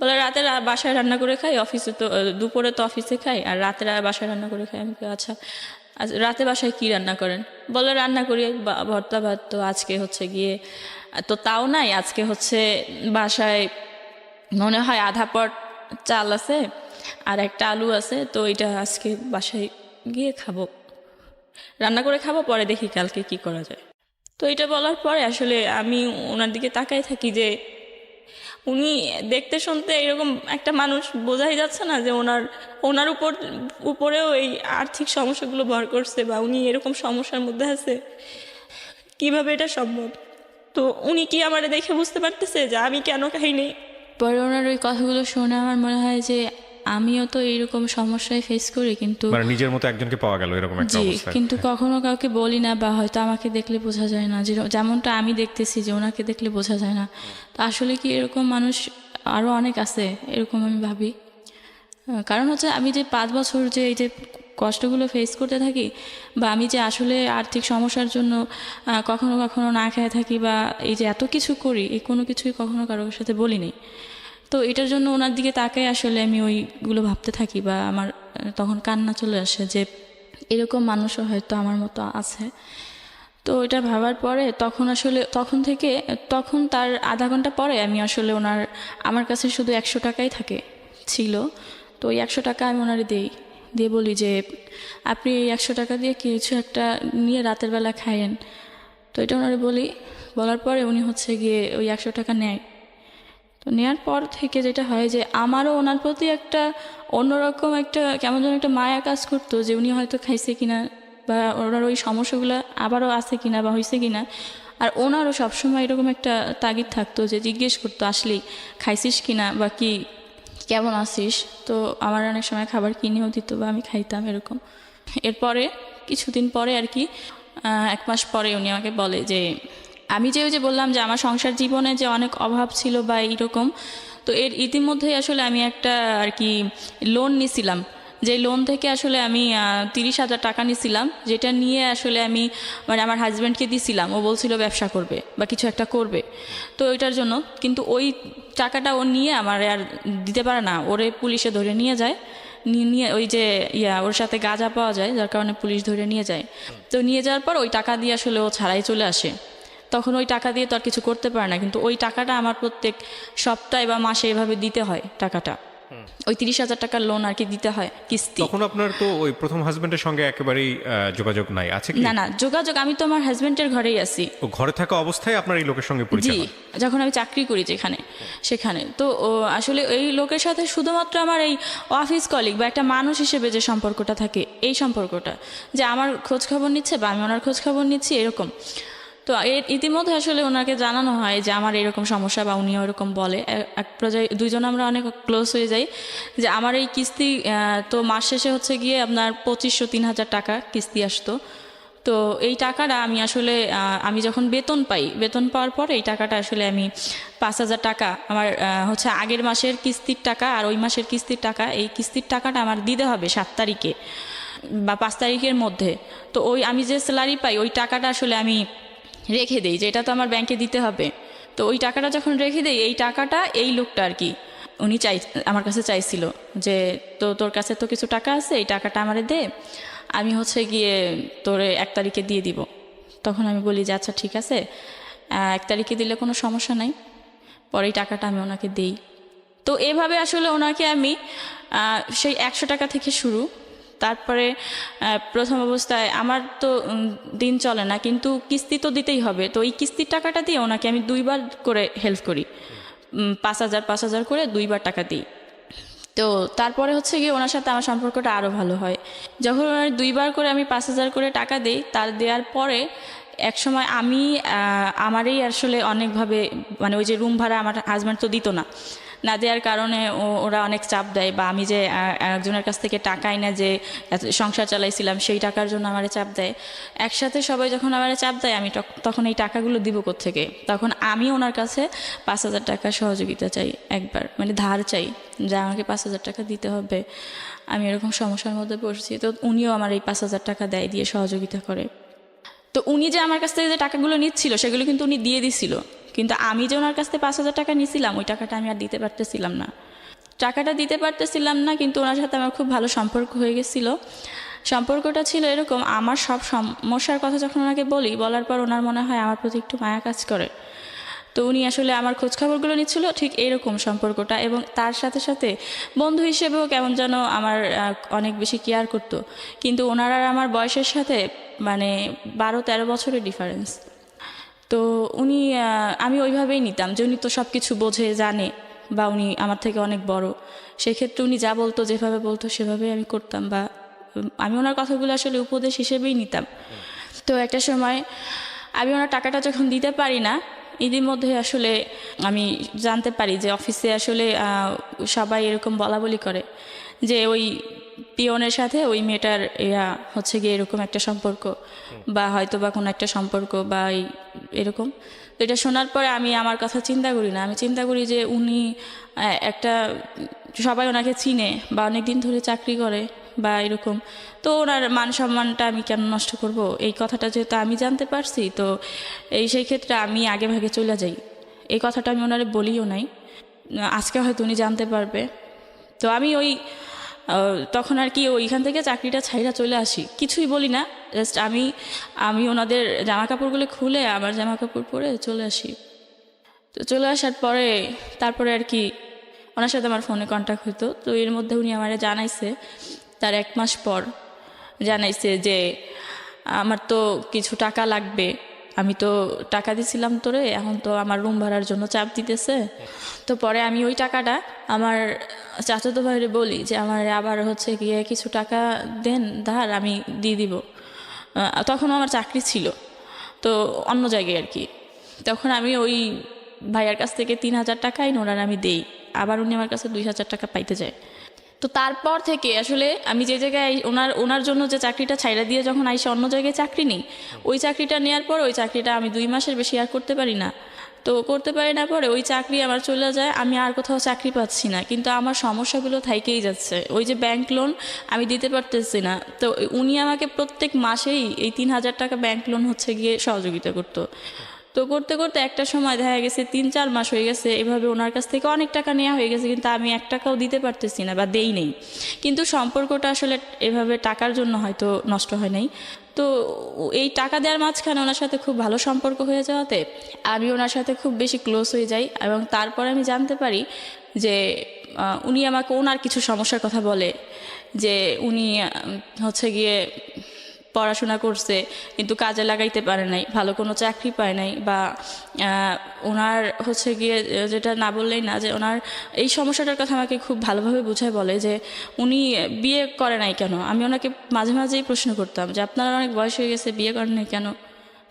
বলে রাতে বাসায় রান্না করে খাই, অফিসে তো দুপুরে তো অফিসে খাই, আর রাতে বাসায় রান্না করে খাই। আমি আচ্ছা রাতে বাসায় কি রান্না করেন? বলে রান্না করি ভর্তা ভাত। তো আজকে হচ্ছে গিয়ে তো তাও নাই, আজকে হচ্ছে বাসায় মনে হয় আধা পট চাল আছে আর একটা আলু আছে, তো এটা আজকে বাসায় গিয়ে খাবো, রান্না করে খাবো, পরে দেখি কালকে কি করা যায়। তো এটা বলার পরে আসলে আমি ওনার দিকে তাকাই থাকি যে উনি দেখতে শুনতে এরকম একটা মানুষ, বোঝাই যাচ্ছে না যে ওনার উপরেও এই আর্থিক সমস্যাগুলো ভর করছে বা উনি এরকম সমস্যার মধ্যে আছে, কিভাবে এটা সম্ভব? তো উনি কি আমার দেখে বুঝতে পারতেছে যে আমি কেন খাইনি? পরে ওনার ওই কথাগুলো শুনে আমার মনে হয় যে আমিও তো এইরকম সমস্যায় ফেস করি, কিন্তু
মানে নিজের মতো একজনকে পাওয়া গেল এরকম একটা অবস্থা।
কিন্তু কখনো কাউকে বলি না, বা হয়তো আমাকে দেখলে বোঝা যায় না, যেমনটা আমি দেখতেছি যে ওনাকে দেখলে বোঝা যায় না। তো আসলে কি এরকম মানুষ আরও অনেক আছে এরকম আমি ভাবি। কারণ হচ্ছে আমি যে 5 বছর যে এই যে কষ্টগুলো ফেস করতে থাকি, বা আমি যে আসলে আর্থিক সমস্যার জন্য কখনো কখনো না খেয়ে থাকি, বা এই যে এত কিছু করি, এই কোনো কিছুই কখনো কারোর সাথে বলি নাই। তো এটার জন্য ওনার দিকে তাকাই আসলে আমি ওইগুলো ভাবতে থাকি, বা আমার তখন কান্না চলে আসে যে এরকম মানুষও হয়তো আমার মতো আছে। তো এটা ভাবার পরে তখন তার আধা ঘন্টা পরে আমি আসলে আমার কাছে শুধু 100 টাকাই ছিল। তো ওই 100 টাকা আমি ওনারে দিয়ে বলি যে আপনি এই 100 টাকা দিয়ে কিছু একটা নিয়ে রাতের বেলা খাইয়েন। তো এটা ওনারে বলার পরে উনি হচ্ছে গিয়ে ওই 100 টাকা নেয়। তো নেওয়ার পর থেকে যেটা হয় যে আমারও ওনার প্রতি একটা অন্যরকম একটা কেমন যেন একটা মায়া কাজ করতো, যে উনি হয়তো খাইছে কিনা, বা ওনার ওই সমস্যাগুলো আবারও আছে কিনা বা হয়েছে কিনা। আর ওনারও সবসময় এরকম একটা তাগিদ থাকতো যে জিজ্ঞেস করতো আসলেই খাইছিস কিনা বা কেমন আছিস। তো আমার অনেক সময় খাবার কিনেও দিত বা আমি খাইতাম এরকম। এরপরে কিছুদিন পরে আর কি 1 মাস পরে উনি আমাকে বলে যে আমি ওই যে বললাম যে আমার সংসার জীবনে যে অনেক অভাব ছিল বা এইরকম, তো এর ইতিমধ্যেই আসলে আমি একটা আর কি লোন নিছিলাম, যে লোন থেকে আসলে আমি 30,000 টাকা নিছিলাম, যেটা নিয়ে আসলে আমি মানে আমার হাজব্যান্ডকে দিছিলাম। ও বলছিল ব্যবসা করবে বা কিছু একটা করবে, তো ওইটার জন্য। কিন্তু ওই টাকাটা ও নিয়ে আমার আর দিতে পারে না, ওরে পুলিশে ধরে নিয়ে যায়। নিয়ে ওই যে ওর সাথে গাঁজা পাওয়া যায়, যার কারণে পুলিশ ধরে নিয়ে যায়। তো নিয়ে যাওয়ার পর ওই টাকা দিয়ে আসলে ও ছাড়াই চলে আসে। তখন ওই টাকা দিয়ে তো আর কিছু করতে পারে না, কিন্তু ওই টাকাটা আমার প্রত্যেক সপ্তাহে বা মাসে এভাবে দিতে হয়। টাকাটা ওই 30,000 টাকার লোন আর কি দিতে হয় কিস্তি।
তখন আপনার তো ওই প্রথম হাজবেন্ডের সঙ্গে একেবারেই যোগাযোগ নাই, আছে কি?
না না, যোগাযোগ, আমি তো আমার হাজবেন্ডের ঘরেই আছি।
ও ঘরে থাকা অবস্থায় আপনার এই লোকের সঙ্গে পরিচয়
জি,
হয়?
যখন আমি চাকরি করি যেখানে, সেখানে তো আসলে এই লোকের সাথে শুধুমাত্র আমার এই অফিস কলিগ বা একটা মানুষ হিসেবে যে সম্পর্কটা থাকে, এই সম্পর্কটা, যে আমার খোঁজ খবর নিচ্ছে বা আমি ওনার খোঁজ খবর নিচ্ছি, এরকম। তো ইতিমধ্যে আসলে ওনাকে জানানো হয় যে আমার এরকম সমস্যা, বা উনিও এরকম বলে। এক পর্যায়ে দুইজন আমরা অনেক ক্লোজ হয়ে যাই, যে আমার এই কিস্তি তো মাস শেষে হচ্ছে গিয়ে আপনার 2500-3000 টাকা কিস্তি আসতো। তো এই টাকাটা আমি আসলে আমি যখন বেতন পাই, বেতন পাওয়ার পরে এই টাকাটা আসলে আমি 5,000 টাকা আমার হচ্ছে আগের মাসের কিস্তির টাকা আর ওই মাসের কিস্তির টাকা, এই কিস্তির টাকাটা আমার দিতে হবে 7 তারিখে বা 5 তারিখের মধ্যে। তো ওই আমি যে স্যালারি পাই ওই টাকাটা আসলে আমি রেখে দেই, যে এটা তো আমার ব্যাংকে দিতে হবে। তো ওই টাকাটা যখন রেখে দেই, এই টাকাটা এই লোকটা আর কি উনি আমার কাছে চাইছিল যে তোর কাছে তো কিছু টাকা আছে, এই টাকাটা আমারে দে, আমি হচ্ছে গিয়ে তোরে 1 তারিখে দিয়ে দিব। তখন আমি বলি যে আচ্ছা ঠিক আছে, 1 তারিখে দিলে কোনো সমস্যা নাই, পরে এই টাকাটা আমি ওনাকে দিই। তো এভাবে আসলে ওনাকে আমি সেই 100 টাকা থেকে শুরু। তারপরে প্রথম অবস্থায় আমার তো দিন চলে না, কিন্তু কিস্তি তো দিতেই হবে। তো এই কিস্তির টাকাটা দিয়ে ওনাকে আমি 2বার করে হেল্প করি, 5,000 করে 2বার টাকা দিই। তো তারপরে হচ্ছে গিয়ে ওনার সাথে আমার সম্পর্কটা আরও ভালো হয়। যখন ওনার 2বার করে আমি 5,000 করে টাকা দিই, তার দেওয়ার পরে এক সময় আমি আমারই আসলে অনেকভাবে, মানে ওই যে রুম ভাড়া আমার হাজব্যান্ড তো দিত না দেওয়ার কারণে ওরা অনেক চাপ দেয়, বা আমি যে একজনের কাছ থেকে টাকা না যে সংসার চালাইছিলাম সেই টাকার জন্য আমারে চাপ দেয়। একসাথে সবাই যখন আমারে চাপ দেয়, আমি তখন এই টাকাগুলো দিব কোত্থেকে? তখন আমি ওনার কাছে 5,000 টাকা সহযোগিতা চাই, একবার মানে ধার চাই, যে আমাকে 5,000 টাকা দিতে হবে, আমি এরকম সমস্যার মধ্যে পড়ছি। তো উনিও আমার এই 5,000 টাকা দেয়, দিয়ে সহযোগিতা করে। তো উনি যে আমার কাছ থেকে যে টাকাগুলো নিচ্ছিল সেগুলো কিন্তু উনি দিয়ে দিছিল, কিন্তু আমি যে ওনার কাছ থেকে 5,000 টাকা নিয়েছিলাম ওই টাকাটা আমি আর দিতে পারতেছিলাম না। টাকাটা দিতে পারতেছিলাম না, কিন্তু ওনার সাথে আমার খুব ভালো সম্পর্ক হয়ে গেছিলো। সম্পর্কটা ছিল এরকম, আমার সব সমস্যার কথা যখন ওনাকে বলার পর ওনার মনে হয় আমার প্রতি একটু মায়া কাজ করে। তো উনি আসলে আমার খোঁজখবরগুলো নিচ্ছিল, ঠিক এইরকম সম্পর্কটা। এবং তার সাথে সাথে বন্ধু হিসেবেও কেমন যেন আমার অনেক বেশি কেয়ার করতো। কিন্তু ওনার আর আমার বয়সের সাথে মানে 12-13 বছরের ডিফারেন্স। তো উনি আমি ওইভাবেই নিতাম যে উনি তো সব কিছু বোঝে, জানে, বা উনি আমার থেকে অনেক বড়। সেক্ষেত্রে উনি যা বলতো, যেভাবে বলতো সেভাবেই আমি করতাম, বা আমি ওনার কথাগুলো আসলে উপদেশ হিসেবেই নিতাম। তো একটা সময় আমি ওনার টাকাটা যখন দিতে পারি না, ইতিমধ্যে আসলে আমি জানতে পারি যে অফিসে আসলে সবাই এরকম বলাবলি করে যে ওই পিয়নের সাথে ওই মেয়েটার হচ্ছে গিয়ে এরকম একটা সম্পর্ক, বা হয়তো বা কোনো একটা সম্পর্ক, বা এরকম। তো এটা শোনার পরে আমি আমার কথা চিন্তা করি না, আমি চিন্তা করি যে উনি একটা, সবাই ওনাকে চিনে বা অনেক দিন ধরে চাকরি করে বা এরকম, তো ওনার মান সম্মানটা আমি কেন নষ্ট করব? এই কথাটা যেহেতু আমি জানতে পারছি, তো সেই ক্ষেত্রে আমি আগে ভাগে চলে যাই। এই কথাটা আমি ওনারে বলিও নাই, আজকে হয়তো উনি জানতে পারবে। তো আমি তখন আর কি ওইখান থেকে চাকরিটা ছাইরা চলে আসি, কিছুই বলি না, জাস্ট আমি ওনাদের জামা কাপড়গুলো খুলে আমার জামা কাপড় পরে চলে আসি। তো চলে আসার পরে তারপরে আর কি ওনার সাথে আমার ফোনে কন্ট্যাক্ট হতো। তো এর মধ্যে উনি আমারে জানাইছে, তার 1 মাস পর জানাইছে যে আমার তো কিছু টাকা লাগবে, আমি তো টাকা দিছিলাম তোরে, এখন তো আমার রুম ভাড়ার জন্য চাপ দিতেছে। তো পরে আমি ওই টাকাটা আমার চাচাতো ভাইরে বলি যে আমার আবার হচ্ছে গিয়ে কিছু টাকা দেন ধার, আমি দিয়ে দিব। তখন আমার চাকরি ছিল তো অন্য জায়গায় আর কি। তখন আমি ওই ভাইয়ার কাছ থেকে 3,000 টাকাই ওনার আমি দেই, আবার উনি আমার কাছে 2,000 টাকা পাইতে যায়। তো তারপর থেকে আসলে আমি যে জায়গায় ওনার জন্য যে চাকরিটা ছাইড়া দিয়ে যখন আইসা অন্য জায়গায় চাকরি নিই, ওই চাকরিটা নেওয়ার পর ওই চাকরিটা আমি 2 মাসের বেশি আর করতে পারি না। তো করতে পারি না পরে ওই চাকরি আমার চলে যায়, আমি আর কোথাও চাকরি পাচ্ছি না, কিন্তু আমার সমস্যাগুলো থাইকেই যাচ্ছে। ওই যে ব্যাংক লোন আমি দিতে পারতেছি না, তো উনি আমাকে প্রত্যেক মাসেই এই 3,000 টাকা ব্যাংক লোন হচ্ছে গিয়ে সহযোগিতা করতো। তো করতে করতে একটা সময় দেখা গেছে 3-4 মাস হয়ে গেছে, এভাবে ওনার কাছ থেকে অনেক টাকা নেওয়া হয়ে গেছে, কিন্তু আমি 1 টাকাও দিতে পারতেছি না বা দেই নেই। কিন্তু সম্পর্কটা আসলে এভাবে টাকার জন্য হয়তো নষ্ট হয় নাই। তো এই টাকা দেওয়ার মাঝখানে ওনার সাথে খুব ভালো সম্পর্ক হয়ে যাওয়াতে আমি ওনার সাথে খুব বেশি ক্লোজ হয়ে যাই, এবং তারপরে আমি জানতে পারি যে উনি আমাকে ওনার কিছু সমস্যার কথা বলে, যে উনি হচ্ছে গিয়ে পড়াশোনা করছে কিন্তু কাজে লাগাইতে পারে নাই, ভালো কোনো চাকরি পায় নাই, বা ওনার হচ্ছে গিয়ে যেটা না বললেই না, যে ওনার এই সমস্যাটার কথা আমাকে খুব ভালোভাবে বুঝায় বলে যে উনি বিয়ে করে নাই কেন। আমি ওনাকে মাঝে মাঝেই প্রশ্ন করতাম যে আপনার অনেক বয়স হয়ে গেছে, বিয়ে করেন নাই কেন?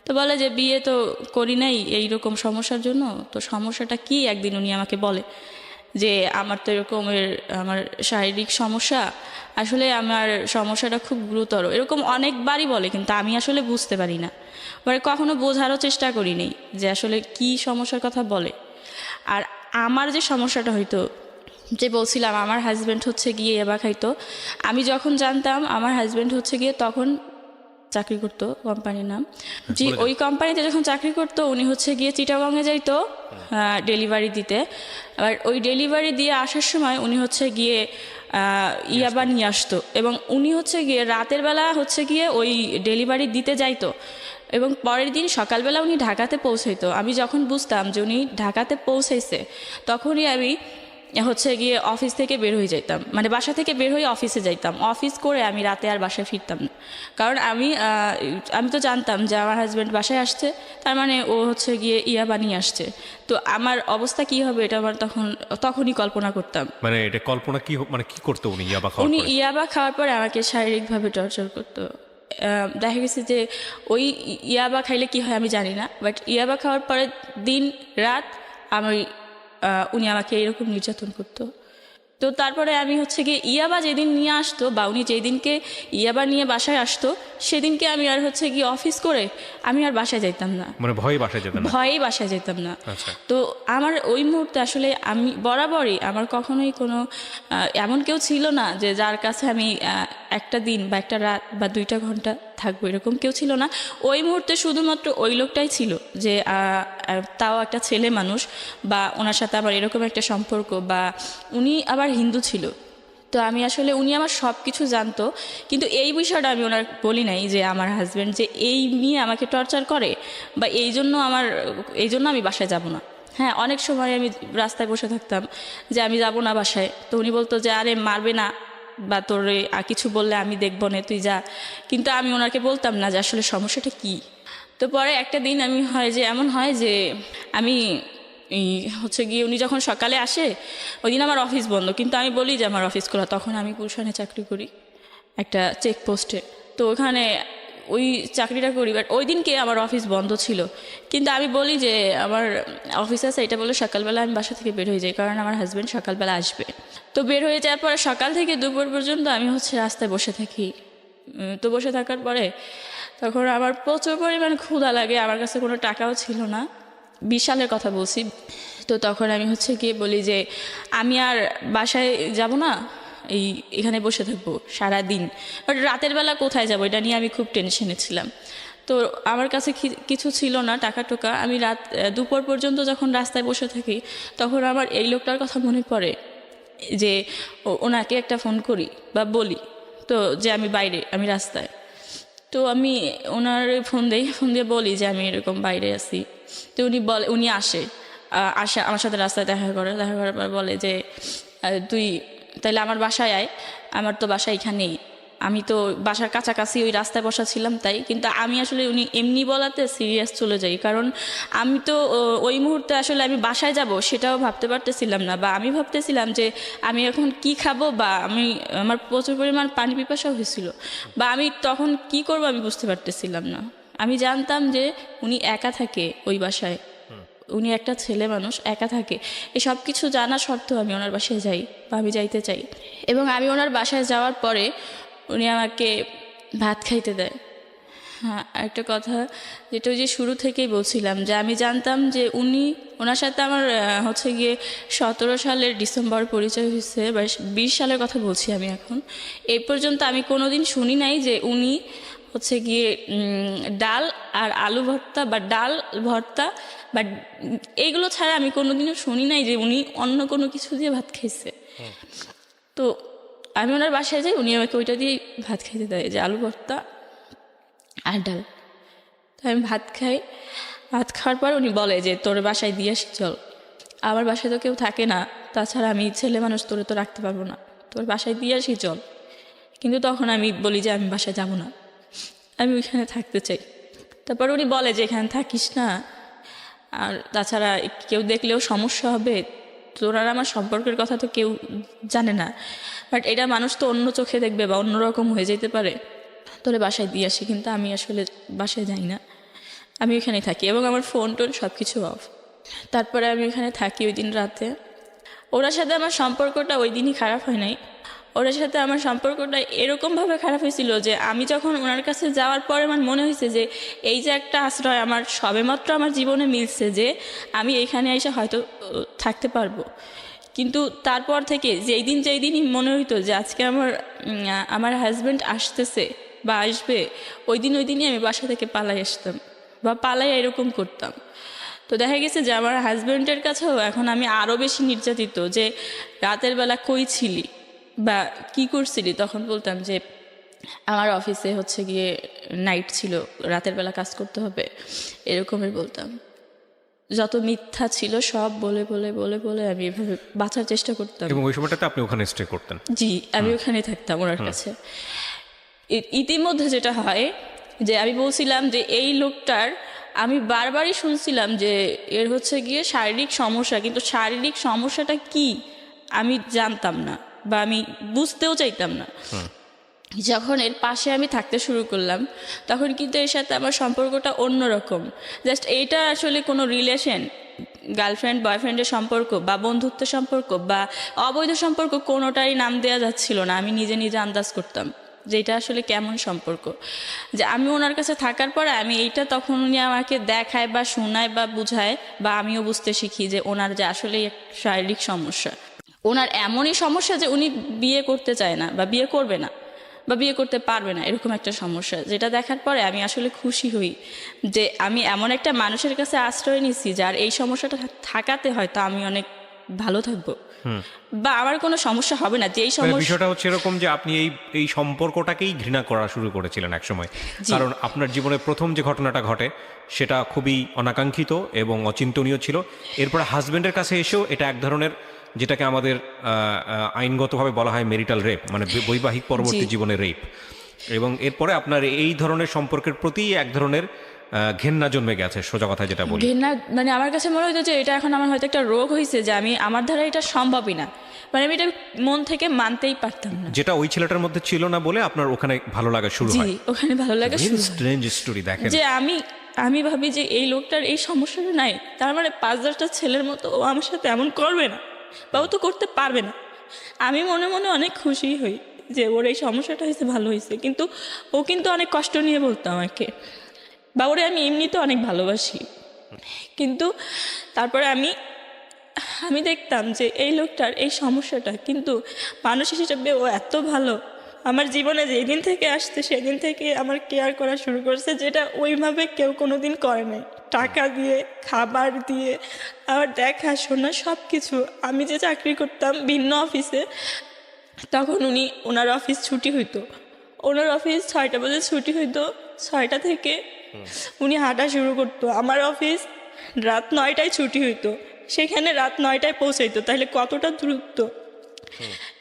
তো বলে যে বিয়ে তো করি নাই এইরকম সমস্যার জন্য। তো সমস্যাটা কি একদিন উনি আমাকে বলে যে আমার তো এরকমের আমার শারীরিক সমস্যা, আসলে আমার সমস্যাটা খুব গুরুতর, এরকম অনেকবারই বলে, কিন্তু আমি আসলে বুঝতে পারি না, মানে কখনো বোঝারও চেষ্টা করিনি যে আসলে কি সমস্যার কথা বলে। আর আমার যে সমস্যাটা হয়তো, যে বলছিলাম আমার হাজব্যান্ড হচ্ছে গিয়ে ইয়াবা খাইতো, আমি যখন জানতাম আমার হাজব্যান্ড হচ্ছে গিয়ে তখন চাকরি করতো, কোম্পানির নাম জি, ওই কোম্পানিতে যখন চাকরি করতো উনি হচ্ছে গিয়ে চিটাগংয়ে যাইতো ডেলিভারি দিতে। আর ওই ডেলিভারি দিয়ে আসার সময় উনি হচ্ছে গিয়ে ইয়াবা নিয়ে আসতো, এবং উনি হচ্ছে গিয়ে রাতের বেলা হচ্ছে গিয়ে ওই ডেলিভারি দিতে যাইতো, এবং পরের দিন সকালবেলা উনি ঢাকাতে পৌঁছাইতো। আমি যখন বুঝতাম যে উনি ঢাকাতে পৌঁছাইছে তখনই আমি হচ্ছে গিয়ে অফিস থেকে বের হয়ে যাইতাম, মানে বাসা থেকে বের হয়ে অফিসে যাইতাম, অফিস করে আমি রাতে আর বাসায় ফিরতাম না। কারণ আমি তো জানতাম যে আমার হাজব্যান্ড বাসায় আসছে, তার মানে ও হচ্ছে গিয়ে ইয়া বানিয়ে আসছে। তো আমার অবস্থা কি হবে এটা আমার তখনই কল্পনা করতাম।
মানে এটা কল্পনা কি মানে কি করতো উনি ইয়াবা খাওয়ার
উনি
পরে?
ইয়াবা খাওয়ার পরে আমাকে শারীরিকভাবে টর্চার করতো। দেখা গেছে যে ওই ইয়াবা খাইলে কি হয় আমি জানি না, বাট ইয়াবা খাওয়ার পরে দিন রাত আমি উনি আমাকে এরকম নির্যাতন করতো। তো তারপরে আমি হচ্ছে গিয়ে ইয়াবা যেদিন নিয়ে আসতো, বা উনি যেদিনকে ইয়াবা নিয়ে বাসায় আসতো, সেদিনকে আমি আর হচ্ছে গিয়ে অফিস করে আমি আর বাসায় যাইতাম না,
মানে ভয়ে বাসায় যেতেন না?
ভয়েই বাসায় যেতাম না।
আচ্ছা।
তো আমার ওই মুহূর্তে আসলে আমি বরাবরই আমার কখনোই কোনো এমন কেউ ছিল না যে যার কাছে আমি একটা দিন বা একটা রাত বা 2টা ঘন্টা থাকবো, এরকম কেউ ছিল না। ওই মুহূর্তে শুধুমাত্র ওই লোকটাই ছিল, যে তাও একটা ছেলে মানুষ, বা ওনার সাথে আমার এরকম একটা সম্পর্ক, বা উনি আবার হিন্দু ছিল। তো আমি আসলে উনি আমার সব কিছু জানতো, কিন্তু এই বিষয়টা আমি ওনার বলি নাই যে আমার হাজব্যান্ড যে এই নিয়ে আমাকে টর্চার করে, বা এই জন্য আমি বাসায় যাব না। হ্যাঁ, অনেক সময় আমি রাস্তায় বসে থাকতাম যে আমি যাব না বাসায়, তো উনি বলতো যে আরে মারবে না, বা তোর কিছু বললে আমি দেখবো না, তুই যা। কিন্তু আমি ওনাকে বলতাম না যে আসলে সমস্যাটা কি। তো পরে একটা দিন এমন হয় যে আমি হচ্ছে গিয়ে উনি যখন সকালে আসে, ওই দিন আমার অফিস বন্ধ, কিন্তু আমি বলি যে আমার অফিস খোলা। তখন আমি গুলশানে চাকরি করি একটা চেকপোস্টে, তো ওখানে ওই চাকরিটা করি, বাট ওই দিনকে আমার অফিস বন্ধ ছিল। কিন্তু আমি বলি যে আমার অফিস আছে, এটা বলে সকালবেলা আমি বাসা থেকে বের হয়ে যাই, কারণ আমার হাজব্যান্ড সকালবেলা আসবে। তো বের হয়ে যাওয়ার পরে সকাল থেকে দুপুর পর্যন্ত আমি হচ্ছে রাস্তায় বসে থাকি। তো বসে থাকার পরে তখন আমার প্রচুর পরিমাণ ক্ষুধা লাগে, আমার কাছে কোনো টাকাও ছিল না, 20 সালের কথা বলছি। তো তখন আমি হচ্ছে গিয়ে বলি যে আমি আর বাসায় যাব না, এখানে বসে থাকবো সারাদিন। বাট রাতের বেলা কোথায় যাব এটা নিয়ে আমি খুব টেনশনে ছিলাম। তো আমার কাছে কিছু ছিল না টাকা টোকা। আমি দুপুর পর্যন্ত যখন রাস্তায় বসে থাকি, তখন আমার এই লোকটার কথা মনে পড়ে যে ওনাকে একটা ফোন করি বা বলি, তো যে আমি রাস্তায়। তো আমি ওনার ফোন দিয়ে বলি যে আমি এরকম বাইরে আছি। তো উনি আসে আমার সাথে রাস্তায় দেখা করার পর বলে যে তুই তাইলে আমার বাসায় আয়। আমার তো বাসা এখানেই, আমি তো বাসার কাছাকাছি ওই রাস্তায় বসা ছিলাম তাই। কিন্তু আমি আসলে উনি এমনি বলাতে সিরিয়াস চলে যাই, কারণ আমি তো ওই মুহূর্তে আসলে আমি বাসায় যাব সেটাও ভাবতে পারতেছিলাম না, বা আমি ভাবতেছিলাম যে আমি এখন কি খাবো, বা আমার প্রচুর পরিমাণ পানি পিপাসাও হয়েছিল, বা আমি তখন কি করবো আমি বুঝতে পারতেছিলাম না। আমি জানতাম যে উনি একা থাকে ওই বাসায়, উনি একটা ছেলে মানুষ একা থাকে। এই সব কিছু জানা সত্ত্বেও আমি ওনার বাসায় যাই, বা আমি যাইতে চাই। এবং আমি ওনার বাসায় যাওয়ার পরে উনি আমাকে ভাত খাইতে দেয়। হ্যাঁ, একটা কথা যেটা ওই যে শুরু থেকেই বলছিলাম, যে আমি জানতাম যে ওনার সাথে আমার হচ্ছে গিয়ে 17 সালের ডিসেম্বর পরিচয় হয়েছে, বা 20 সালের কথা বলছি আমি এখন। এই পর্যন্ত আমি কোনোদিন শুনি নাই যে উনি হচ্ছে গিয়ে ডাল আর আলু ভর্তা বা ডাল ভর্তা বা এইগুলো ছাড়া আমি কোনোদিনও শুনি নাই যে উনি অন্য কোনো কিছু দিয়ে ভাত খাইছে। তো আমি ওনার বাসায় যাই, উনি আমাকে ওইটা দিয়ে ভাত খাইতে দেয়, যে আলু ভর্তা আর ডাল। তো আমি ভাত খাই, ভাত খাওয়ার পর উনি বলে যে তোর বাসায় দিয়ে আসি চল। আমার বাসায় তো কেউ থাকে না, তাছাড়া আমি ছেলে মানুষ, তোরে তো রাখতে পারবো না, তোর বাসায় দিয়ে আসি চল। কিন্তু তখন আমি বলি যে আমি বাসায় যাব না, আমি ওইখানে থাকতে চাই। তারপর উনি বলে যে এখানে থাকিস না, আর তাছাড়া কেউ দেখলেও সমস্যা হবে, তোর আর আমার সম্পর্কের কথা তো কেউ জানে না, বাট এটা মানুষ তো অন্য চোখে দেখবে বা অন্যরকম হয়ে যেতে পারে, তোরে বাসায় দিয়ে আসি। কিন্তু আমি আসলে বাসায় যাই না, আমি ওইখানে থাকি এবং আমার ফোন টোন সব কিছু অফ। তারপরে আমি ওইখানে থাকি ওই দিন রাতে। ওনার সাথে আমার সম্পর্কটা ওই দিনই খারাপ হয় নাই, ওনার সাথে আমার সম্পর্কটা এরকমভাবে খারাপ হয়েছিল যে আমি যখন ওনার কাছে যাওয়ার পরে আমার মনে হয়েছে যে এই যে একটা আশ্রয় আমার সবেমাত্র আমার জীবনে মিলছে, যে আমি এইখানে এসে হয়তো থাকতে পারবো। কিন্তু তারপর থেকে যেই দিনই মনে হইতো যে আজকে আমার হাজব্যান্ড আসতেছে বা আসবে, ওই দিনই আমি বাসা থেকে পালাই আসতাম বা পালাই এরকম করতাম। তো দেখা গেছে যে আমার হাজব্যান্ডের কাছেও এখন আমি আরও বেশি নির্যাতিত, যে রাতের বেলা কই ছিলি বা কি করছিলি, তখন বলতাম যে আমার অফিসে হচ্ছে গিয়ে নাইট ছিল, রাতের বেলা কাজ করতে হবে, এরকমই বলতাম। যত মিথ্যা ছিল সব বলে বলে বলে বলে আমি এভাবে বাঁচার চেষ্টা করতাম।
এবং ওই সময়টাতে আপনি ওখানে স্টে করতেন?
জি, আমি ওখানে থাকতাম ওনার কাছে। ইতিমধ্যে যেটা হয় যে আমি বলছিলাম যে এই লোকটার, আমি বারবারই শুনছিলাম যে এর হচ্ছে গিয়ে শারীরিক সমস্যা, কিন্তু শারীরিক সমস্যাটা কি আমি জানতাম না বা আমি বুঝতেও চাইতাম না। যখন এর পাশে আমি থাকতে শুরু করলাম তখন কিন্তু এর সাথে আমার সম্পর্কটা অন্যরকম। জাস্ট এইটা আসলে কোনো রিলেশন, গার্লফ্রেন্ড বয়ফ্রেন্ডের সম্পর্ক বা বন্ধুত্বের সম্পর্ক বা অবৈধ সম্পর্ক, কোনোটারই নাম দেওয়া যাচ্ছিল না। আমি নিজে নিজে আন্দাজ করতাম যে এটা আসলে কেমন সম্পর্ক। যে আমি ওনার কাছে থাকার পরে আমি এইটা তখন উনি আমাকে দেখায় বা শোনায় বা বুঝায় বা আমিও বুঝতে শিখি যে ওনার যে আসলে শারীরিক সমস্যা, ওনার এমনই সমস্যা যে উনি বিয়ে করতে চায় না বা বিয়ে করবে না বা বিয়ে করতে পারবে না, এরকম একটা সমস্যা। যেটা দেখার পরে আমি আসলে খুশি হই যে আমি এমন একটা মানুষের কাছে আশ্রয় নিচ্ছি যার এই সমস্যাটা থাকাতে হয়তো আমি অনেক ভালো থাকবো বা আমার কোনো সমস্যা হবে না। যে এই সমস্যা,
বিষয়টা হচ্ছে এরকম যে আপনি এই সম্পর্কটাকেই ঘৃণা করা শুরু করেছিলেন একসময়, কারণ আপনার জীবনে প্রথম যে ঘটনাটা ঘটে সেটা খুবই অনাকাঙ্ক্ষিত এবং অচিন্তনীয় ছিল। এরপরে হাজবেন্ডের কাছে এসেও এটা এক ধরনের, যেটাকে আমাদের আইনগতভাবে বলা হয় মেরিটাল রেপ, মানে বৈবাহিক পরবর্তী জীবনের রেপ। এবং এরপরে আপনার এই ধরনের সম্পর্কের প্রতি এক ধরনের ঘেন্না জন্মে গেছে, সোজা কথা যেটা বলি।
ঘৃণা মানে আমার কাছে মনে হতো যে এটা এখন আমার হয়তো একটা রোগ হয়েছে, যে আমার দ্বারা এটা সম্ভবই না, মানে আমি এটা মন থেকে মানতেই পারতাম না।
যেটা ওই ছেলেটার মধ্যে ছিল না বলে আপনার ওখানে ভালো লাগা শুরু হয়।
ওখানে ভালো লাগা শুরু হয়।
Strange story. দেখেন,
যে আমি ভাবি যে এই লোকটার এই সমস্যাটা নাই, তার মানে 5-10টা ছেলের মতো ও আমার সাথে এমন করবে না বা ও তো করতে পারবে না। আমি মনে মনে অনেক খুশি হই যে ওর এই সমস্যাটা হয়েছে, ভালো হয়েছে। কিন্তু ও কিন্তু অনেক কষ্ট নিয়ে বলতো আমাকে, বা ওরে আমি এমনিতে অনেক ভালোবাসি। কিন্তু তারপরে আমি দেখতাম যে এই লোকটার এই সমস্যাটা, কিন্তু মানুষ হিসেবে ও এত ভালো। আমার জীবনে যেদিন থেকে আসছে সেদিন থেকে আমার কেয়ার করা শুরু করছে, যেটা ওইভাবে কেউ কোনোদিন করে নাই। টাকা দিয়ে, খাবার দিয়ে, আমার দেখাশোনা সব কিছু। আমি যে চাকরি করতাম ভিন্ন অফিসে, তখন ওনার অফিস ছুটি হইতো, ওনার অফিস 6টা বাজে ছুটি হইতো, 6টা থেকে উনি হাঁটা শুরু করতো। আমার অফিস রাত 9টায় ছুটি হইতো, সেখানে রাত 9টায় পৌঁছাইতো, তাহলে কতটা দূরত্ব।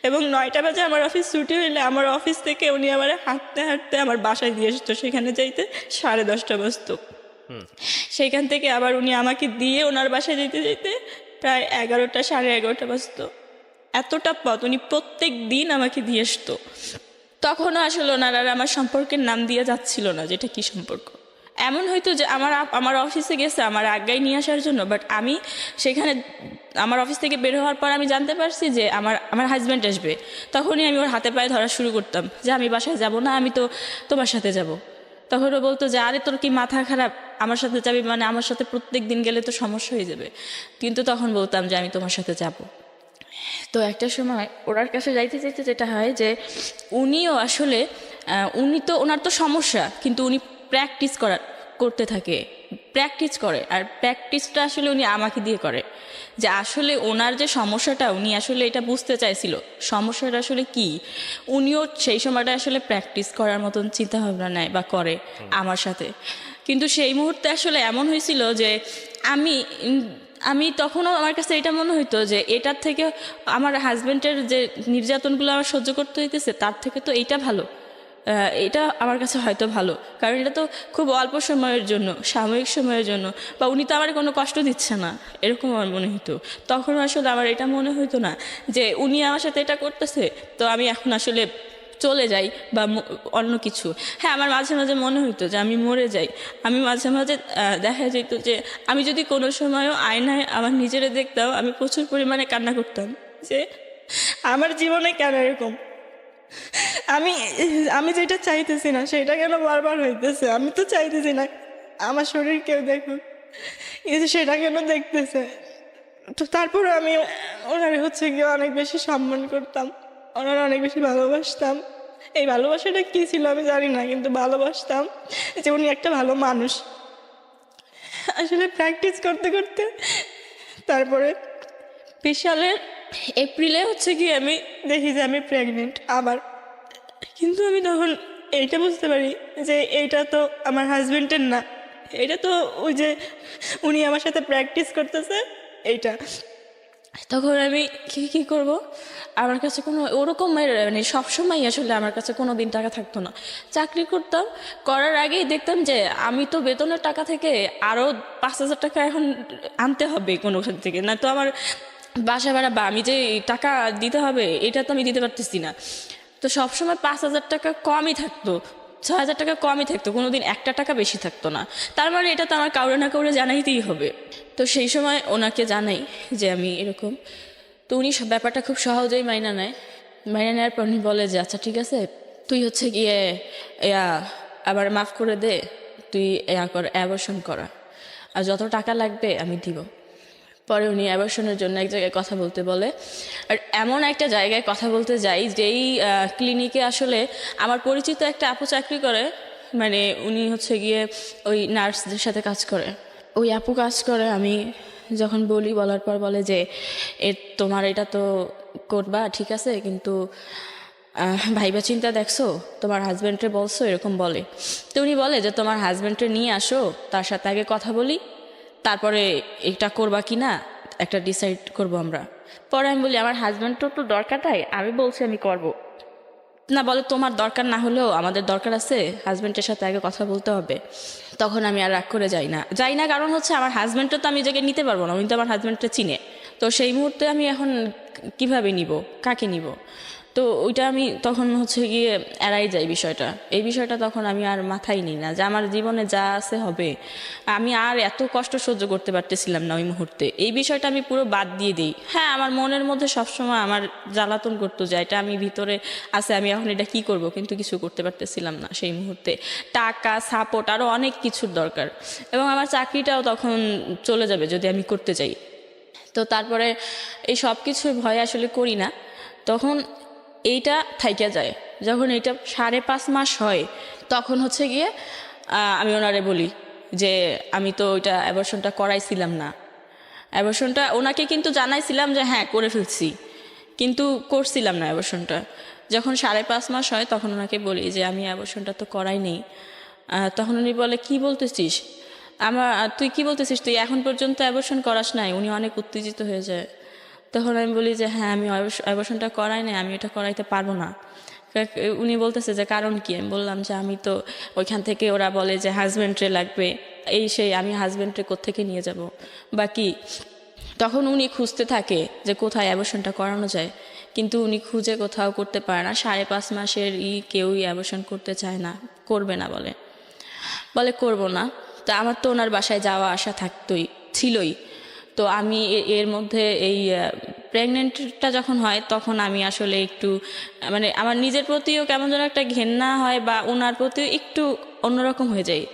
এবং 9টা বাজে আমার অফিস ছুটি হইলে আমার অফিস থেকে উনি আমার হাঁটতে হাঁটতে আমার বাসায় দিয়ে আসতো, সেখানে যাইতে 10:30 বাজতো। সেখান থেকে আবার উনি আমাকে দিয়ে ওনার বাসায় যেতে যেতে প্রায় 11টা 11:30 বাজতো। এতটা পথ উনি প্রত্যেক দিন আমাকে দিয়ে আসতো। তখনও আসলে ওনারা আমার সম্পর্কের নাম দিয়ে যাচ্ছিল না, যেটা কি সম্পর্ক। এমন হয়তো যে আমার অফিসে গেছে আমার আজ্ঞায় নিয়ে আসার জন্য, বাট আমি সেখানে আমার অফিস থেকে বের হওয়ার পর আমি জানতে পারছি যে আমার হাজব্যান্ড আসবে। তখনই আমি ওর হাতে পায়ে ধরা শুরু করতাম যে আমি বাসায় যাব না, আমি তো তোমার সাথে যাব। তখন ও বলতো যে আরে তোর কি মাথা খারাপ, আমার সাথে যাবি মানে আমার সাথে প্রত্যেক দিন গেলে তো সমস্যা হয়ে যাবে। কিন্তু তখন বলতাম যে আমি তোমার সাথে যাব। তো একটা সময় ওনার কাছে যাইতে যাইতে যেটা হয় যে উনিও আসলে ওনার তো সমস্যা, কিন্তু উনি প্র্যাকটিস করতে থাকে, প্র্যাকটিস করে। আর প্র্যাকটিসটা আসলে উনি আমাকে দিয়ে করে, যে আসলে ওনার যে সমস্যাটা উনি আসলে এটা বুঝতে চাইছিল সমস্যাটা আসলে কি। উনিও সেই সময়টা আসলে প্র্যাকটিস করার মতন চিন্তাভাবনা নেয় বা করে আমার সাথে। কিন্তু সেই মুহূর্তে আসলে এমন হয়েছিল যে আমি আমি তখনও আমার কাছে এটা মনে হইতো যে এটার থেকে আমার হাজব্যান্ডের যে নির্যাতনগুলো আমার সহ্য করতে হইতেছে তার থেকে তো এইটা ভালো, এটা আমার কাছে হয়তো ভালো, কারণ এটা তো খুব অল্প সময়ের জন্য, সাময়িক সময়ের জন্য, বা উনি তো আমার কোনো কষ্ট দিচ্ছে না, এরকম আমার মনে হতো। তখন আসলে আমার এটা মনে হইতো না যে উনি আমার সাথে এটা করতেছে তো আমি এখন আসলে চলে যাই বা অন্য কিছু। হ্যাঁ, আমার মাঝে মাঝে মনে হইতো যে আমি মরে যাই। আমি মাঝে মাঝে দেখা যেত যে আমি যদি কোনো সময়ও আয়নায় আমার নিজেরে দেখতাম, আমি প্রচুর পরিমাণে কান্না করতাম যে আমার জীবনে কেন এরকম, আমি আমি যেটা চাইতেছি না সেটা কেন বারবার হইতেছে। আমি তো চাইতেছি না আমার শরীর কেউ দেখুক, কিন্তু সেটা কেন দেখতেছে। তো তারপরে আমি ওনারে হচ্ছে গিয়ে অনেক বেশি সম্মান করতাম, ওনারা অনেক বেশি ভালোবাসতাম। এই ভালোবাসাটা কী ছিল আমি জানি না, কিন্তু ভালোবাসতাম যে উনি একটা ভালো মানুষ। আসলে প্র্যাকটিস করতে করতে তারপরে 20 সালের এপ্রিলে হচ্ছে কি আমি দেখি যে আমি প্রেগনেন্ট আবার। কিন্তু আমি তখন এইটা বুঝতে পারি যে এইটা তো আমার হাজবেন্ডের না, এটা তো ওই যে উনি আমার সাথে প্র্যাকটিস করতেছে এইটা। তখন আমি কী করব, আমার কাছে কোনো ওরকম মানে সবসময় আসলে আমার কাছে কোনো দিন টাকা থাকতো না। চাকরি করতাম, করার আগেই দেখতাম যে আমি তো বেতনের টাকা থেকে আরও 5,000 টাকা এখন আনতে হবে কোনোখান থেকে, না তো আমার বাসা ভাড়া বা আমি যে টাকা দিতে হবে এটা তো আমি দিতে পারতেছি না। তো সবসময় 5,000 টাকা কমই থাকতো, 6,000 টাকা কমই থাকতো, কোনোদিন 1 টাকা বেশি থাকতো না। তার মানে এটা তো আমার কাউরে না কাউরে জানাইতেই হবে। তো সেই সময় ওনাকে জানাই যে আমি এরকম। তো উনি ব্যাপারটা খুব সহজেই মাইনা নেয়। মাইনা নেওয়ার পর উনি বলে যে আচ্ছা ঠিক আছে, তুই হচ্ছে গিয়ে আবার মাফ করে দে, তুই অ্যাবর্শন করা, আর যত টাকা লাগবে আমি দিব। পরে উনি অ্যাবর্শনের জন্য এক জায়গায় কথা বলতে বলে, আর এমন একটা জায়গায় কথা বলতে যাই যেই ক্লিনিকে আসলে আমার পরিচিত একটা আপু চাকরি করে, মানে উনি হচ্ছে গিয়ে ওই নার্সদের সাথে কাজ করে, ওই আপু কাজ করে। আমি যখন বলার পর বলে যে তোমার এটা তো করবা ঠিক আছে, কিন্তু ভাইবা চিন্তা দেখছো, তোমার হাজব্যান্ডে বলছো, এরকম বলে। তো উনি বলে যে তোমার হাজব্যান্ডে নিয়ে আসো, তার সাথে আগে কথা বলি, তারপরে এটা করবা কি না একটা ডিসাইড করব আমরা। পরে আমি বলি আমার হাজব্যান্ডও তো দরকার, তাই আমি বলছি আমি করব না। বলে তোমার দরকার না হলেও আমাদের দরকার আছে, হাজব্যান্ডের সাথে আগে কথা বলতে হবে। তখন আমি আর রাগ করে যাই না, কারণ হচ্ছে আমার হাজব্যান্ডটা তো আমি জায়গায় নিতে পারবো না, উনি তো আমার হাজব্যান্ডটা চিনে। তো সেই মুহূর্তে আমি এখন কিভাবে নিব, কাকে নিব, তো ওইটা আমি তখন হচ্ছে গিয়ে এড়াই যাই বিষয়টা। এই বিষয়টা তখন আমি আর মাথায় নিই না, যে আমার জীবনে যা আছে হবে। আমি আর এত কষ্ট সহ্য করতে পারতেছিলাম না ওই মুহূর্তে, এই বিষয়টা আমি পুরো বাদ দিয়ে দিই। হ্যাঁ, আমার মনের মধ্যে সবসময় আমার জ্বালাতন করতো যে এটা আমি ভিতরে আছে, আমি এখন এটা কি করব, কিন্তু কিছু করতে পারতেছিলাম না সেই মুহূর্তে। টাকা, সাপোর্ট, আরও অনেক কিছুর দরকার, এবং আমার চাকরিটাও তখন চলে যাবে যদি আমি করতে চাই। তো তারপরে এই সব কিছুর ভয় আসলে করি না। তখন এইটা থাইকা যায়, যখন এইটা 5.5 মাস হয় তখন হচ্ছে গিয়ে আমি ওনারে বলি যে আমি তো ওইটা অ্যাবর্শনটা করাইছিলাম না। অ্যাবর্শনটা ওনাকে কিন্তু জানাইছিলাম যে হ্যাঁ করে ফেলছি, কিন্তু করছিলাম না অ্যাবর্শনটা। যখন 5.5 মাস হয় তখন ওনাকে বলি যে আমি অ্যাবর্শনটা তো করাই নেই। তখন উনি বলে কি বলতেছিস, তুই কি বলতেছিস, তুই এখন পর্যন্ত অ্যাবর্শন করাস নাই। উনি অনেক উত্তেজিত হয়ে যায়। তখন আমি বলি যে হ্যাঁ আমি অ্যাবর্শনটা করাই নাই, আমি এটা করাইতে পারবো না। উনি বলতেছে যে কারণ কি, আমি বললাম যে আমি তো ওইখান থেকে ওরা বলে যে হাজব্যান্ডরে লাগবে, এই সেই, আমি হাজব্যান্ডরে কোত্থেকে নিয়ে যাব বা কি। তখন উনি খুঁজতে থাকে যে কোথায় অ্যাবর্শনটা করানো যায়, কিন্তু উনি খুঁজে কোথাও করতে পারে না। 5.5 মাসের কেউই অ্যাবর্শন করতে চায় না, করবে না বলে করবো না। তা আমার তো ওনার বাসায় যাওয়া আসা ছিলই। তো আমি এর মধ্যে এই প্রেগনেন্টটা যখন হয় তখন আমি আসলে একটু মানে আমার নিজের প্রতিও কেমন যেন একটা ঘেন্না হয়, বা ওনার প্রতিও একটু অন্যরকম হয়ে যায়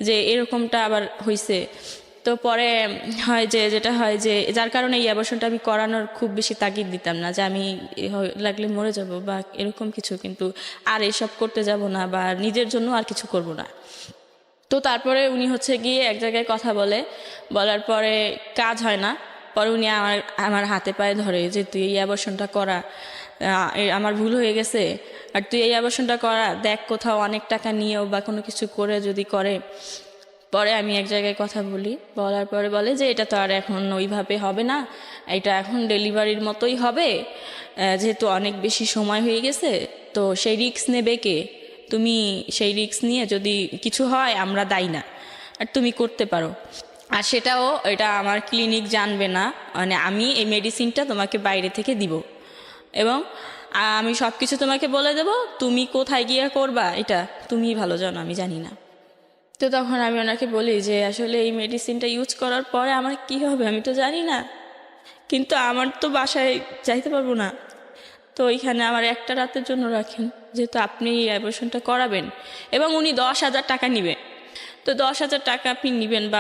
যে এরকমটা আবার হয়েছে। তো পরে হয় যে যেটা হয় যে যার কারণে এই অ্যাবর্শনটা আমি করানোর খুব বেশি তাগিদ দিতাম না, যে আমি লাগলে মরে যাব বা এরকম কিছু, কিন্তু আর এসব করতে যাব না বা নিজের জন্য আর কিছু করব না। তো তারপরে উনি হচ্ছে গিয়ে এক জায়গায় কথা বলার পরে কাজ হয় না। পরে উনি আমার হাতে পায়ে ধরে যে তুই এই অ্যাবর্শনটা করা, আমার ভুল হয়ে গেছে, আর তুই এই অ্যাবর্শনটা করা, দেখ কোথাও অনেক টাকা নিয়েও বা কোনো কিছু করে যদি করে। পরে আমি এক জায়গায় কথা বলার পরে বলে যে এটা তো আর এখন ওইভাবে হবে না, এটা এখন ডেলিভারির মতোই হবে, যেহেতু অনেক বেশি সময় হয়ে গেছে, তো সেই রিস্ক নেবে কে? তুমি সেই রিস্ক নিয়ে যদি কিছু হয় আমরা দায়ী না, আর তুমি করতে পারো। আর সেটাও এটা আমার ক্লিনিক জানবে না, মানে আমি এই মেডিসিনটা তোমাকে বাইরে থেকে দিব এবং আমি সব কিছু তোমাকে বলে দেব, তুমি কোথায় গিয়ে করবা এটা তুমি ভালো জানো, আমি জানি না। তো তখন আমি ওনাকে বলি যে আসলে এই মেডিসিনটা ইউজ করার পরে আমার কি হবে আমি তো জানি না, কিন্তু আমার তো বাসায় যাইতে পারবো না, তো ওইখানে আমার একটা রাতের জন্য রাখেন, যেহেতু আপনি এই অপারেশনটা করাবেন এবং উনি 10,000 টাকা নেবে। তো 10,000 টাকা আপনি নেবেন বা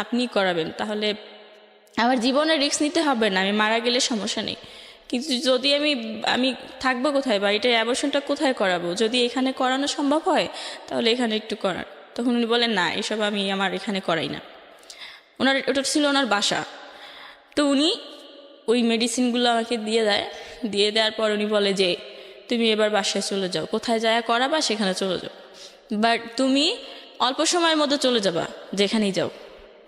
আপনিই করাবেন, তাহলে আমার জীবনের রিস্ক নিতে হবে না, আমি মারা গেলে সমস্যা নেই, কিন্তু যদি আমি থাকবো কোথায়, বা এটা অ্যাবর্শনটা কোথায় করাবো, যদি এখানে করানো সম্ভব হয় তাহলে এখানে একটু করান। তখন উনি বলেন না, এসব আমি আমার এখানে করাই না। ওটা ছিল ওনার বাসা। তো উনি ওই মেডিসিনগুলো আমাকে দিয়ে দেওয়ার পর উনি বলে যে তুমি এবার বাসায় চলে যাও, কোথায় যায় করাবা সেখানে চলে যাও, বাট তুমি অল্প সময়ের মধ্যে চলে যাবা যেখানেই যাও।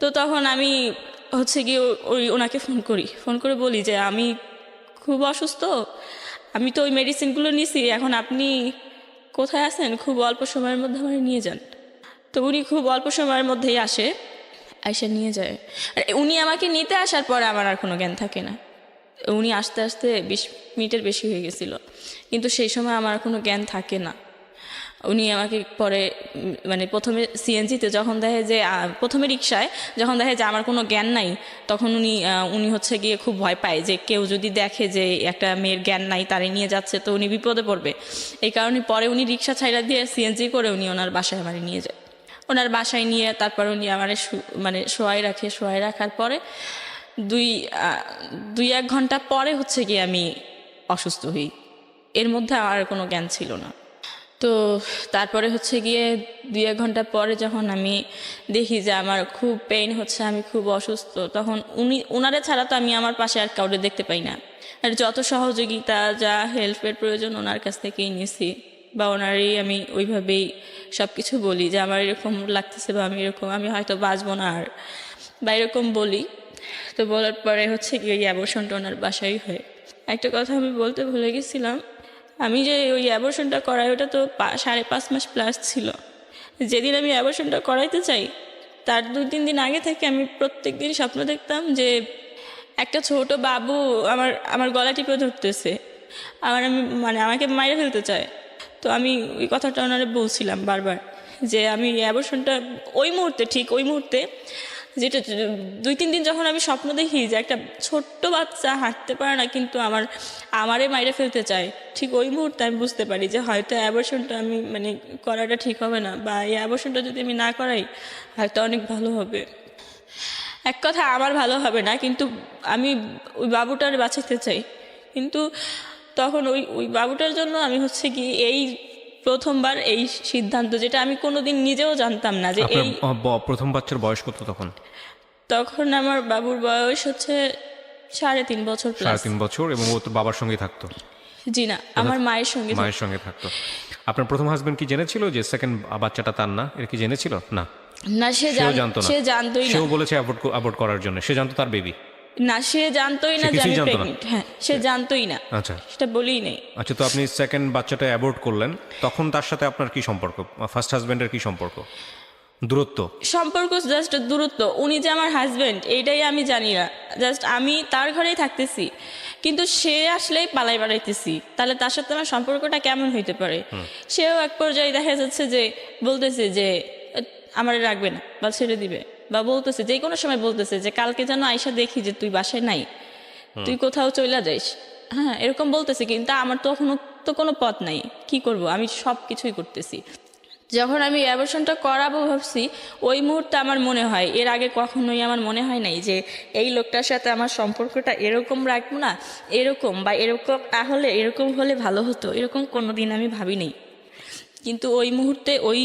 তো তখন আমি হচ্ছে গিয়ে ওনাকে ফোন করে বলি যে আমি খুব অসুস্থ, আমি তো ওই মেডিসিনগুলো নিছি, এখন আপনি কোথায় আছেন, খুব অল্প সময়ের মধ্যে আমার নিয়ে যান। তো উনি খুব অল্প সময়ের মধ্যেই এসে নিয়ে যায়। আর উনি আমাকে নিতে আসার পরে আমার আর কোনো জ্ঞান থাকে না। উনি আস্তে আস্তে 20 মিনিটের বেশি হয়ে গেছিল, কিন্তু সেই সময় আমার কোনো জ্ঞান থাকে না। উনি আমাকে পরে মানে প্রথমে সিএনজিতে যখন দেখে যে প্রথমে রিক্সায় যখন দেখে যে আমার কোনো জ্ঞান নাই, তখন উনি হচ্ছে গিয়ে খুব ভয় পায় যে কেউ যদি দেখে যে একটা মেয়ের জ্ঞান নাই তারে নিয়ে যাচ্ছে তো উনি বিপদে পড়বে। এই কারণে পরে উনি রিক্সা ছাইড়া দিয়ে সিএনজি করে উনি ওনার বাসায় আমার নিয়ে যায়। ওনার বাসায় নিয়ে তারপর উনি আমার শোয়াই রাখার পরে 2-1 ঘন্টা পরে হচ্ছে গিয়ে আমি অসুস্থ হই। এর মধ্যে আমার কোনো জ্ঞান ছিল না। তো তারপরে হচ্ছে গিয়ে 2-1 ঘন্টা পরে যখন আমি দেখি যে আমার খুব পেইন হচ্ছে, আমি খুব অসুস্থ, তখন ওনারে ছাড়া তো আমি আমার পাশে আর কাউকে দেখতে পাই না। আর যত সহযোগিতা যা হেল্পের প্রয়োজন ওনার কাছ থেকেই নিয়েছি, বা ওনারই আমি ওইভাবেই সব কিছু বলি যে আমার এরকম লাগতেছে বা আমি হয়তো বাঁচবো না আর, বা এরকম বলি। তো বলার পরে হচ্ছে কি ওই অ্যাবর্শনটা ওনার বাসাই হয়। একটা কথা আমি বলতে ভুলে গেছিলাম, আমি যে ওই অ্যাবর্শনটা করাই ওটা তো 5.5 মাস প্লাস ছিল। যেদিন আমি অ্যাবর্শনটা করাইতে চাই তার 2-3 দিন আগে থেকে আমি প্রত্যেক দিন স্বপ্ন দেখতাম যে একটা ছোট বাবু আমার গলা টিপে ধরতেছে, আমাকে মাইরে ফেলতে চায়। তো আমি ওই কথাটা ওনারে বলছিলাম বারবার যে আমি অ্যাবর্শনটা ওই মুহূর্তে যেটা 2-3 দিন যখন আমি স্বপ্ন দেখি যে একটা ছোট্ট বাচ্চা হাঁটতে পারে না কিন্তু আমারে মাইরে ফেলতে চায়, ঠিক ওই মুহূর্তে আমি বুঝতে পারি যে হয়তো অ্যাবর্শনটা আমি করাটা ঠিক হবে না, বা এই অ্যাবর্শনটা যদি আমি না করাই হয়তো অনেক ভালো হবে। এক কথা আমার ভালো হবে না, কিন্তু আমি ওই বাবুটার বাঁচাতে চাই। কিন্তু তখন ওই বাবুটার জন্য আমি হচ্ছে কি এই প্রথমবার এই সিদ্ধান্ত, যেটা আমি কোনোদিন নিজেও জানতাম না যে এই
প্রথম বাচ্চার বয়স কত তখন?
তখন আমার বাবুর বয়স হচ্ছে 3.5 বছর প্লাস।
3.5 বছর। এবং ও তো বাবার সঙ্গেই থাকতো?
জি না, আমার মায়ের সঙ্গে
থাকতো। আপনার প্রথম হাজবেন্ড কি জেনেছিল যে সেকেন্ড বাচ্চাটা তার না? এর কি জেনেছিল? না,
সে জানতোই না।
সেও বলেছে অ্যাবর্ট করার জন্য। সে জানতো তার বেবি?
না, সে জানতোই না যে আমি প্রেগন্যান্ট। হ্যাঁ, সে জানতোই না।
আচ্ছা,
সেটা বলেই নেই।
আচ্ছা, তো আপনি সেকেন্ড বাচ্চাটা অ্যাবর্ট করলেন, তখন তার সাথে আপনার কি সম্পর্ক? ফার্স্ট হাজবেন্ডের কি সম্পর্ক? সম্পর্ক
জাস্ট দূরত্ব। উনি যে আমার হাজবেন্ড এইটাই আমি জানি না, জাস্ট আমি তার ঘরেই থাকতেছি, কিন্তু সে আসলেই পালাই বাড়াইতেছি, তাহলে তার সাথে আমার সম্পর্কটা কেমন হইতে পারে? সেও এক পর্যায়ে দেখা যাচ্ছে যে বলতেছে যে আমার রাখবে না বা ছেড়ে দিবে, বা বলতেছে যে কোনো সময় বলতেছে যে কালকে যেন আইসা দেখি যে তুই বাসায় নাই, তুই কোথাও চলে যাইস। হ্যাঁ, এরকম বলতেছে, কিন্তু আমার তো কোনো পথ নাই, কি করব? আমি সব কিছুই করতেছি। যখন আমি অ্যাবর্শনটা করাবো ভাবছি, ওই মুহূর্তে আমার মনে হয়, এর আগে কখনোই আমার মনে হয় নাই যে এই লোকটার সাথে আমার সম্পর্কটা এরকম রাখবো না, এরকম হলে ভালো হতো, এরকম কোনোদিন আমি ভাবি নাই। কিন্তু ওই মুহূর্তে ওই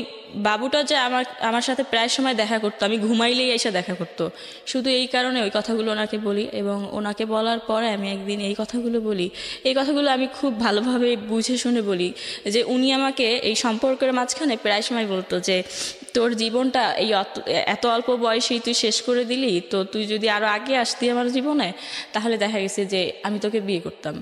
বাবুটা যে আমার আমার সাথে প্রায় সময় দেখা করতো, আমি ঘুমাইলেই এসে দেখা করতো, শুধু এই কারণে ওই কথাগুলো ওনাকে বলি। এবং ওনাকে বলার পরে আমি একদিন এই কথাগুলো বলি, এই কথাগুলো আমি খুব ভালোভাবে বুঝে শুনে বলি, যে উনি আমাকে এই সম্পর্কের মাঝখানে প্রায় সময় বলতো যে তোর জীবনটা এই এত অল্প বয়সেই তুই শেষ করে দিলি, তো তুই যদি আরও আগে আসতি আমার জীবনে, তাহলে দেখা গেছে যে আমি তোকে বিয়ে করতাম।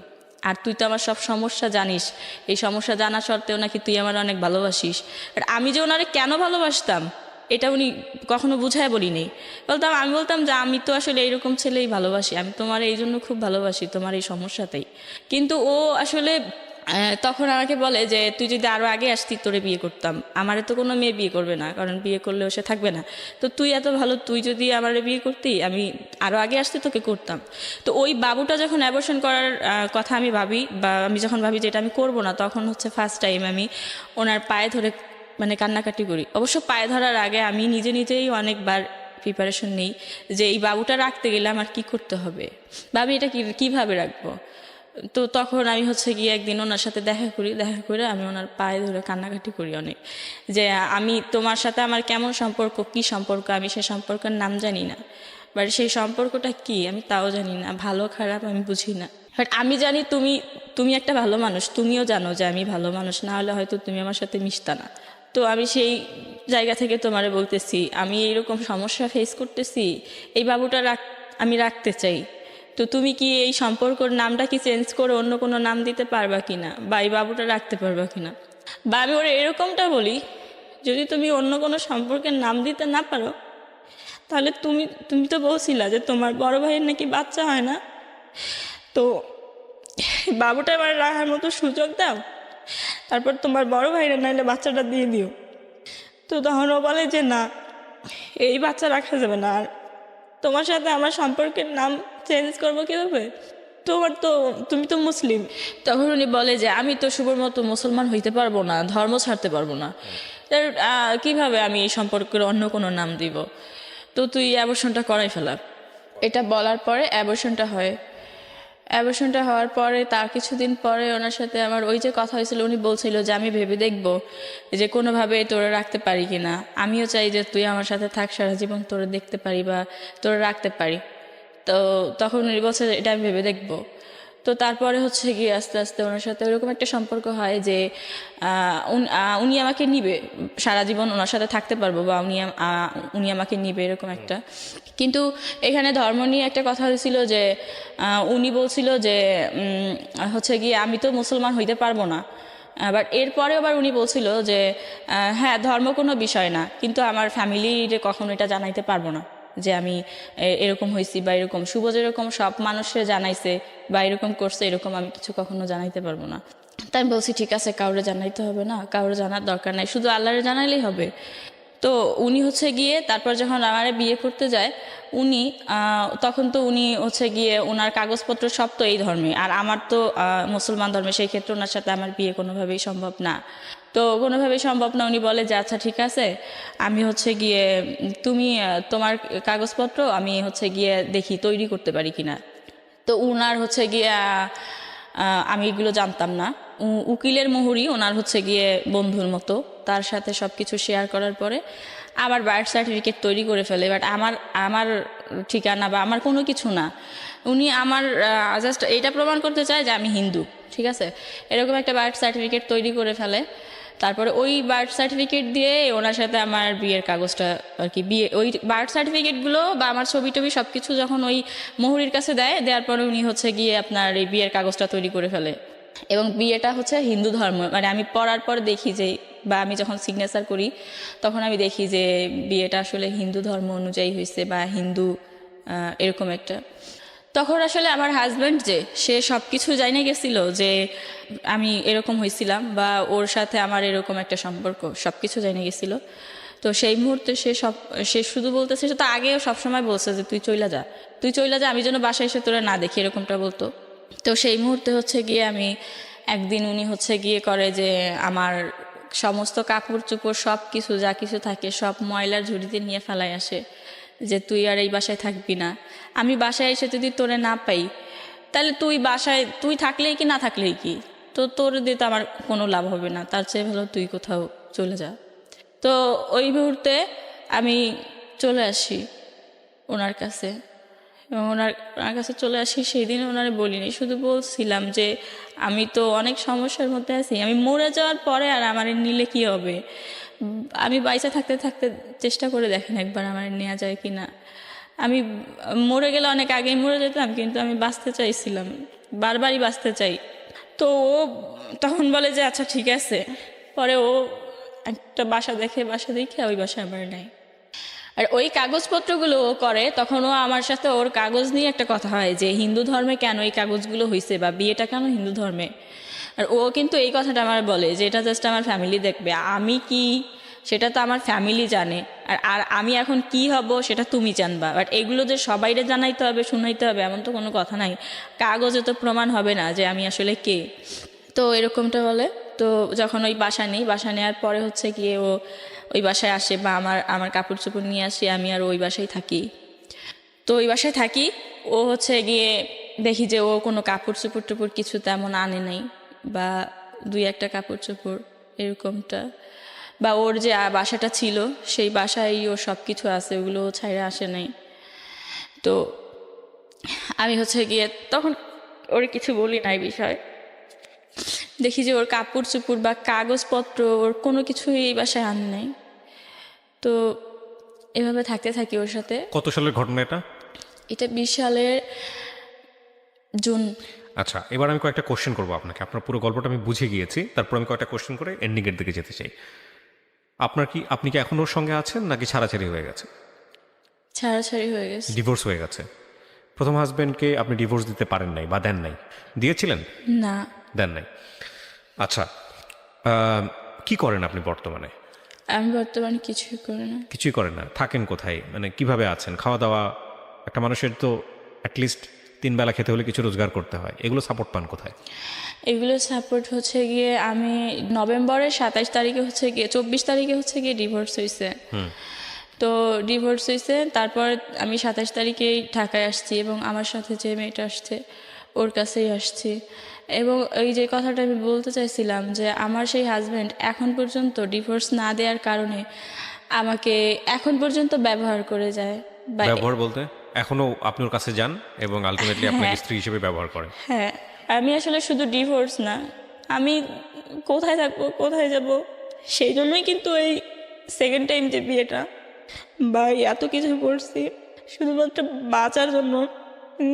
আর তুই তো আমার সব সমস্যা জানিস, এই সমস্যা জানা সত্ত্বেও নাকি তুই আমার অনেক ভালোবাসিস। আর আমি যে ওনারে কেন ভালোবাসতাম এটা উনি কখনো বুঝায় বলিনি। আমি বলতাম যে আমি তো আসলে এইরকম ছেলেই ভালোবাসি, আমি তোমার এই জন্য খুব ভালোবাসি, তোমার এই সমস্যাতেই। কিন্তু ও আসলে তখন আমাকে বলে যে তুই যদি আরও আগে আসতি তোরে বিয়ে করতাম। আমারে তো কোনো মেয়ে বিয়ে করবে না, কারণ বিয়ে করলেও সে থাকবে না। তো তুই এত ভালো, তুই যদি আমারে বিয়ে করতি, আমি আরও আগে আসতে তোকে করতাম। তো ওই বাবুটা যখন অ্যাবর্শন করার কথা আমি ভাবি, বা আমি যখন ভাবি যে এটা আমি করবো না, তখন হচ্ছে ফার্স্ট টাইম আমি ওনার পায়ে ধরে মানে কান্নাকাটি করি। অবশ্য পায়ে ধরার আগে আমি নিজে নিজেই অনেকবার প্রিপারেশন নিই যে এই বাবুটা রাখতে গেলে আমার কি করতে হবে, ভাবি এটা কীভাবে রাখবো। তো তখন আমি হচ্ছে গিয়ে একদিন ওনার সাথে দেখা করি, দেখা করে আমি ওনার পায়ে ধরে কান্নাকাটি করি অনেক, যে আমি তোমার সাথে আমার কেমন সম্পর্ক, কি সম্পর্ক, আমি সেই সম্পর্কের নাম জানি না, বাট সেই সম্পর্কটা কি আমি তাও জানি না, ভালো খারাপ আমি বুঝি না। বাট আমি জানি তুমি তুমি একটা ভালো মানুষ, তুমিও জানো যে আমি ভালো মানুষ, না হলে হয়তো তুমি আমার সাথে মিশতা না। তো আমি সেই জায়গা থেকে তোমারে বলতেছি, আমি এইরকম সমস্যা ফেস করতেছি, এই বাবুটা আমি রাখতে চাই। তো তুমি কি এই সম্পর্কর নামটা কি চেঞ্জ করে অন্য কোনো নাম দিতে পারবা কিনা, বা এই বাবুটা রাখতে পারবা কিনা। বা আমি ওরা এরকমটা বলি, যদি তুমি অন্য কোনো সম্পর্কের নাম দিতে না পারো, তাহলে তুমি তুমি তো বলছিলা যে তোমার বড় ভাইয়ের নাকি বাচ্চা হয় না, তো বাবুটা এবার রাখার মতো সুযোগ দাও, তারপর তোমার বড় ভাইরা নাইলে বাচ্চাটা দিয়ে দিও। তো তখন ও বলে যে না, এই বাচ্চা রাখা যাবে না, আর তোমার সাথে আমার সম্পর্কের নাম চেঞ্জ করবো কীভাবে, তুমি তো মুসলিম। তখন উনি বলে যে আমি তো শুভর মতো মুসলমান হইতে পারবো না, ধর্ম ছাড়তে পারবো না, কিভাবে আমি এই সম্পর্কের অন্য কোনো নাম দিব, তো তুই অ্যাবর্শনটা করাই ফেলা। এটা বলার পরে অ্যাবর্শনটা হয়। অ্যাবর্শনটা হওয়ার পরে তার কিছুদিন পরে ওনার সাথে আমার ওই যে কথা হয়েছিল, উনি বলছিল যে আমি ভেবে দেখবো যে কোনোভাবে তোরা রাখতে পারি কিনা, আমিও চাই যে তুই আমার সাথে থাক সারা জীবন, তোরা দেখতে পারি বা তোরা রাখতে পারি। তো তখন উনি বলছে এটা আমি ভেবে দেখবো। তো তারপরে হচ্ছে গিয়ে আস্তে আস্তে ওনার সাথে ওরকম একটা সম্পর্ক হয় যে উনি আমাকে নিবে, সারা জীবন ওনার সাথে থাকতে পারবো, বা উনি আমাকে নিবে, এরকম একটা। কিন্তু এখানে ধর্ম নিয়ে একটা কথা হয়েছিল যে উনি বলছিল যে হচ্ছে গিয়ে আমি তো মুসলমান হইতে পারবো না, বাট এরপরে আবার উনি বলছিল যে হ্যাঁ ধর্ম কোনো বিষয় না, কিন্তু আমার ফ্যামিলিরে কখনো এটা জানাইতে পারবো না যে আমি এরকম হয়েছি, বা এরকম শুভ যেরকম সব মানুষের জানাইছে বা এরকম করছে, এরকম আমি কিছু কখনো জানাইতে পারবো না। তাই আমি বলছি ঠিক আছে, কাউরে জানাইতে হবে না, কাউরে জানার দরকার নাই, শুধু আল্লাহরে জানাইলেই হবে। তো উনি হচ্ছে গিয়ে তারপর যখন আমারে বিয়ে করতে যায়, উনি তখন তো উনি হচ্ছে গিয়ে ওনার কাগজপত্র সব তো এই ধর্মে, আর আমার তো মুসলমান ধর্মে, সেই ক্ষেত্রে ওনার সাথে আমার বিয়ে কোনোভাবেই সম্ভব না। তো কোনোভাবেই সম্ভব না। উনি বলে যে আচ্ছা ঠিক আছে, আমি হচ্ছে গিয়ে তুমি তোমার কাগজপত্র আমি হচ্ছে গিয়ে দেখি তৈরি করতে পারি কিনা। তো উনার হচ্ছে গিয়ে আমি এগুলো জানতাম না, উকিলের মুহুরি ওনার হচ্ছে গিয়ে বন্ধুর মতো, তার সাথে সব কিছু শেয়ার করার পরে আমার বার্থ সার্টিফিকেট তৈরি করে ফেলে। বাট আমার ঠিকানা বা আমার কোনো কিছু না, উনি আমার জাস্ট এইটা প্রমাণ করতে চায় যে আমি হিন্দু, ঠিক আছে, এরকম একটা বার্থ সার্টিফিকেট তৈরি করে ফেলে। তারপরে ওই বার্থ সার্টিফিকেট দিয়ে ওনার সাথে আমার বিয়ের কাগজটা আর কি, বিয়ে ওই বার্থ সার্টিফিকেটগুলো বা আমার ছবি টবি সব কিছু যখন ওই মুহুরির কাছে দেওয়ার পরে উনি হচ্ছে গিয়ে আপনার এই বিয়ের কাগজটা তৈরি করে ফেলে। এবং বিয়েটা হচ্ছে হিন্দু ধর্ম, মানে আমি পড়ার পর দেখি যে, বা আমি যখন সিগনেচার করি তখন আমি দেখি যে বিয়েটা আসলে হিন্দু ধর্ম অনুযায়ী হয়েছে, বা হিন্দু এরকম একটা। তখন আসলে আমার হাজব্যান্ড যে সে সব কিছু জানিয়ে গেছিল যে আমি এরকম হয়েছিলাম, বা ওর সাথে আমার এরকম একটা সম্পর্ক, সব কিছু জানিয়ে গেছিল। তো সেই মুহূর্তে সে শুধু বলতেছে, সে তো আগেও সবসময় বলছে যে তুই চইলা যা, তুই চইলা যা, আমি যেন বাসায় এসে তোরা না দেখি, এরকমটা বলতো। তো সেই মুহূর্তে হচ্ছে গিয়ে আমি একদিন উনি হচ্ছে গিয়ে করে যে আমার সমস্ত কাপড় চোপড় সব কিছু যা কিছু থাকে সব ময়লার ঝুড়িতে নিয়ে ফেলাই আসে, যে তুই আর এই বাসায় থাকবি না। আমি বাসায় এসে যদি তোরে না পাই, তাহলে তুই বাসায় তুই থাকলেই কি না থাকলেই কি, তো তোর দিয়ে তো আমার কোনো লাভ হবে না, তার চেয়ে ভালো তুই কোথাও চলে যা। তো ওই মুহূর্তে আমি চলে আসি ওনার কাছে, এবং ওনার কাছে চলে আসি। সেই দিন ওনারে বলিনি, শুধু বলছিলাম যে আমি তো অনেক সমস্যার মধ্যে আছি, আমি মরে যাওয়ার পরে আর আমার নিলে কি হবে, আমি বাইচা থাকতে থাকতে চেষ্টা করে দেখেন একবার আমার নেওয়া যায় কি না। আমি মরে গেলে অনেক আগেই মরে যেতাম, কিন্তু আমি বাঁচতে চাইছিলাম, বারবারই বাঁচতে চাই। তো ও তখন বলে যে আচ্ছা ঠিক আছে। পরে ও একটা বাসা দেখে ওই বাসা আমার নেয়। আর ওই কাগজপত্রগুলো ও করে, তখন ও আমার সাথে ওর কাগজ নিয়ে একটা কথা হয় যে হিন্দু ধর্মে কেন এই কাগজগুলো হয়েছে, বা বিয়েটা কেন হিন্দু ধর্মে। আর ও কিন্তু এই কথাটা আমার বলে যে এটা জাস্ট আমার ফ্যামিলি দেখবে, আমি কি সেটা তো আমার ফ্যামিলি জানে, আর আমি এখন কি হব সেটা তুমি জানবা। বাট এগুলো যে সবাইরে জানাইতে হবে, শুনাইতে হবে, এমন তো কোনো কথা নাই, কাগজে তো প্রমাণ হবে না যে আমি আসলে কে। তো এরকমটা বলে। তো যখন ওই বাসা নেই, বাসা নেওয়ার পরে হচ্ছে গিয়ে ও ওই বাসায় আসে, বা আমার কাপড় চোপড় নিয়ে আসি, আমি আর ওই বাসায় থাকি। তো ওই বাসায় থাকি, ও হচ্ছে গিয়ে দেখি যে ও কোনো কাপড় চোপড় টোপড় কিছু তেমন আনে নাই, বা দুই একটা কাপড় চোপড় এরকমটা, বা ওর যে বাসাটা ছিল সেই বাসায় ওর সব কিছু আছে, ওগুলো ও ছাইড়ে আসে নাই। তো আমি হচ্ছে গিয়ে তখন ওর কিছু বলি না এই বিষয়ে। দেখি যে ওর কাপড় চোপড় বা কাগজপত্র ওর কোনো কিছুই এই বাসায় আন নাই। তো এভাবে থাকতে থাকি ওর সাথে।
কত সালের ঘটনা এটা?
এটা 20 সালের জুন।
আচ্ছা, এবার আমি কয়েকটা কোশ্চেন করবো আপনাকে। আপনার পুরো গল্পটা আমি বুঝে গিয়েছি, তারপর আমি কয়েকটা কোশ্চেন করে এন্ডিংয়ের দিকে যেতে চাই। আপনি কি এখন ওর সঙ্গে আছেন, নাকি ছাড়াছাড়ি হয়ে গেছে?
ছাড়াছাড়ি হয়ে গেছে।
ডিভোর্স হয়ে গেছে। প্রথম হাজবেন্ডকে আপনি ডিভোর্স দিতে পারেন নাই বা দেন নাই? দিয়েছিলেন?
না।
দেন নাই। আচ্ছা, কি করেন আপনি বর্তমানে?
আমি বর্তমানে কিছুই করি না।
কিছুই করেন না? থাকেন কোথায়, মানে কিভাবে আছেন? খাওয়া দাওয়া, একটা মানুষের তো অ্যাটলিস্ট 3 বেলা খেতে হলে কিছু রোজগার করতে হয়, এগুলো সাপোর্ট পান কোথায়?
এগুলো সাপোর্ট হচ্ছে গিয়ে আমি নভেম্বরের 27 তারিখে হচ্ছে গিয়ে 24 তারিখে হচ্ছে গিয়ে ডিভোর্স হয়েছে। তো ডিভোর্স হয়েছে, তারপর আমি 27 তারিখেই ঢাকায় আসছি, এবং আমার সাথে যে মেয়েটা আসছে ওর কাছেই আসছি। এবং এই যে কথাটা আমি বলতে চাইছিলাম যে আমার সেই হাজব্যান্ড এখন পর্যন্ত ডিভোর্স না দেওয়ার কারণে আমাকে এখন পর্যন্ত ব্যবহার করে যায়। বা
ব্যবহার বলতে এখনো আপনি ওর কাছে যান এবং আলটিমেটলি আপনাকে
হ্যাঁ।
স্ত্রী হিসেবে ব্যবহার করেন?
হ্যাঁ, আমি আসলে শুধু ডিভোর্স না, আমি কোথায় থাকবো, কোথায় যাব, সেই জন্যই কিন্তু এই সেকেন্ড টাইম যে বিয়েটা বা এত কিছু করছি শুধুমাত্র বাঁচার জন্য,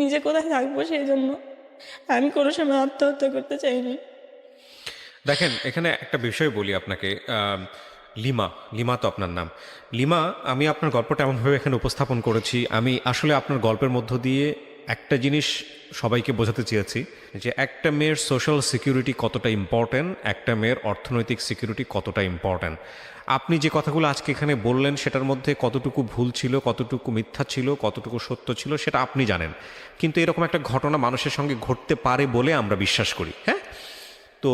নিজে কোথায় থাকবো সেই জন্য। আমি কোনো সময় আত্মহত্যা করতে চাইনি।
দেখেন, এখানে একটা বিষয় বলি আপনাকে। লিমা তো আপনার নাম। লিমা, আমি আপনার গল্পটা এমনভাবে এখানে উপস্থাপন করেছি, আমি আসলে আপনার গল্পের মধ্য দিয়ে একটা জিনিস সবাইকে বোঝাতে চেয়েছি, যে একটা মেয়ের সোশ্যাল সিকিউরিটি কতটা ইম্পর্ট্যান্ট, একটা মেয়ের অর্থনৈতিক সিকিউরিটি কতটা ইম্পর্ট্যান্ট। আপনি যে কথাগুলো আজকে এখানে বললেন সেটার মধ্যে কতটুকু ভুল ছিল, কতটুকু মিথ্যা ছিল, কতটুকু সত্য ছিল, সেটা আপনি জানেন। কিন্তু এরকম একটা ঘটনা মানুষের সঙ্গে ঘটতে পারে বলে আমরা বিশ্বাস করি। হ্যাঁ, তো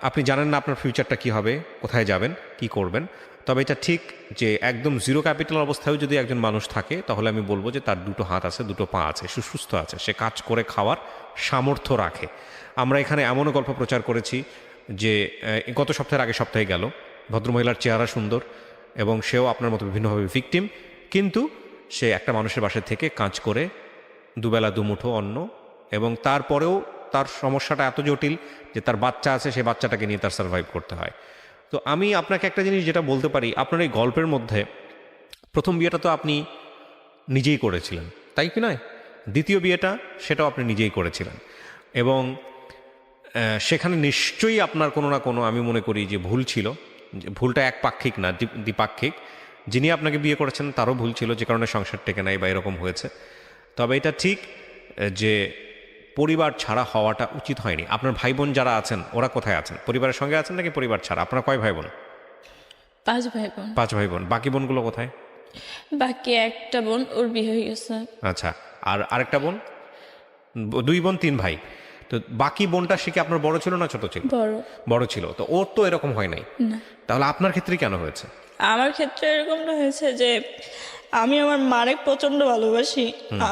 আপনি জানেন না আপনার ফিউচারটা কী হবে, কোথায় যাবেন, কি করবেন। তবে এটা ঠিক যে একদম জিরো ক্যাপিটাল অবস্থায়ও যদি একজন মানুষ থাকে, তাহলে আমি বলবো যে তার দুটো হাত আছে, দুটো পা আছে, সুস্থ আছে, সে কাজ করে খাওয়ার সামর্থ্য রাখে। আমরা এখানে এমনও গল্প প্রচার করেছি যে গত সপ্তাহে গেল, ভদ্রমহিলার চেহারা সুন্দর এবং সেও আপনার মতো বিভিন্নভাবে ভিকটিম, কিন্তু সে একটা মানুষের বাসায় থেকে কাজ করে দুবেলা দুমুঠো অন্ন, এবং তারপরেও তার সমস্যাটা এত জটিল যে তার বাচ্চা আছে, সে বাচ্চাটাকে নিয়ে তার সার্ভাইভ করতে হয়। তো আমি আপনাকে একটা জিনিস যেটা বলতে পারি, আপনার এই গল্পের মধ্যে প্রথম বিয়েটা তো আপনি নিজেই করেছিলেন, তাই কি নয়? দ্বিতীয় বিয়েটা সেটাও আপনি নিজেই করেছিলেন, এবং সেখানে নিশ্চয়ই আপনার কোনো না কোনো, আমি মনে করি যে ভুল ছিল। ভুলটা একপাক্ষিক না, দ্বিপাক্ষিক। যিনি আপনাকে বিয়ে করেছেন তারও ভুল ছিল, যে কারণে সংসার টেকে নাই বা এরকম হয়েছে। তবে এটা ঠিক যে পরিবার ছাড়া হওয়াটা উচিত হয়নি। আপনার ভাই বোন যারা আছেন ওরা কোথায় আছেন? পরিবারের সঙ্গে আছেন নাকি পরিবার ছাড়া? আপনার কয় ভাই বোন?
5 ভাই বোন।
5 ভাই বোন। বাকি বোনগুলো কোথায়?
বাকি একটা বোন, ওর বিয়ে হয়ে গেছে।
আচ্ছা, আর আরেকটা বোন? 2 বোন 3 ভাই। তো বাকি বোনটা সে কি আপনার বড় ছিল না ছোট ছিল? বড় ছিল। তো ওর তো এরকম হয় নাই, তাহলে আপনার ক্ষেত্রে কেন হয়েছে?
আমার ক্ষেত্রে এরকমটা হয়েছে যে আমি আমার মারে প্রচন্ড ভালোবাসি,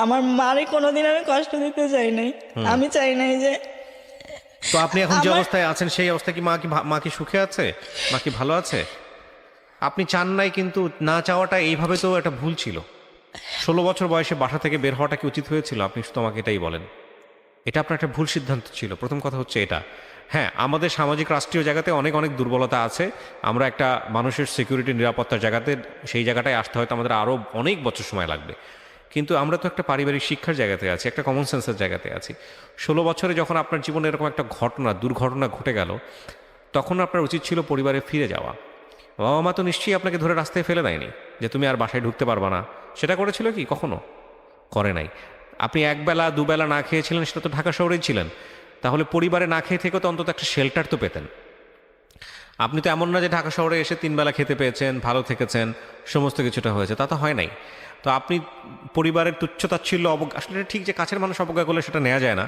আমার মারে কোনোদিন আমি কষ্ট দিতে চাই নাই। আমি চাই নাই যে
তো আপনি এখন যে
আমার
অবস্থায় আছেন সেই অবস্থায় কি মা কি সুখে আছে, মা কি ভালো আছে? আপনি চান নাই, কিন্তু না চাওয়াটা এইভাবে তো একটা ভুল ছিল। 16 বছর বয়সে বাসা থেকে বের হওয়াটা কি উচিত হয়েছিল? আপনি শুধু আমাকে এটাই বলেন। এটা আপনার একটা ভুল সিদ্ধান্ত ছিল, প্রথম কথা হচ্ছে এটা। হ্যাঁ, আমাদের সামাজিক রাষ্ট্রীয় জায়গাতে অনেক অনেক দুর্বলতা আছে। আমরা একটা মানুষের সিকিউরিটি নিরাপত্তার জায়গাতে, সেই জায়গাটায় আসতে হয়তো আমাদের আরও অনেক বছর সময় লাগবে। কিন্তু আমরা তো একটা পারিবারিক শিক্ষার জায়গাতে আছি, একটা কমন সেন্সের জায়গাতে আছি। 16 বছরে যখন আপনার জীবনে এরকম একটা দুর্ঘটনা ঘটে গেল, তখন আপনার উচিত ছিল পরিবারে ফিরে যাওয়া। বাবা মা তো নিশ্চয়ই আপনাকে ধরে রাস্তায় ফেলে দেয়নি যে তুমি আর বাসায় ঢুকতে পারবা না। সেটা করেছিল কি কখনো? করে নাই। আপনি একবেলা দুবেলা না খেয়েছিলেন, সেটা তো ঢাকা শহরেই ছিলেন। তাহলে পরিবারে না খেয়ে থেকে তো অন্তত একটা শেল্টার তো পেতেন। আপনি তো এমন না যে ঢাকা শহরে এসে 3 বেলা খেতে পেয়েছেন, ভালো থেকেছেন, সমস্ত কিছুটা হয়েছে, তা তো হয় নাই। তো আপনি পরিবারের তুচ্ছতাচ্ছিল্য আসলে এটা ঠিক যে কাছের মানুষ অবজ্ঞা করলে সেটা নেওয়া যায় না,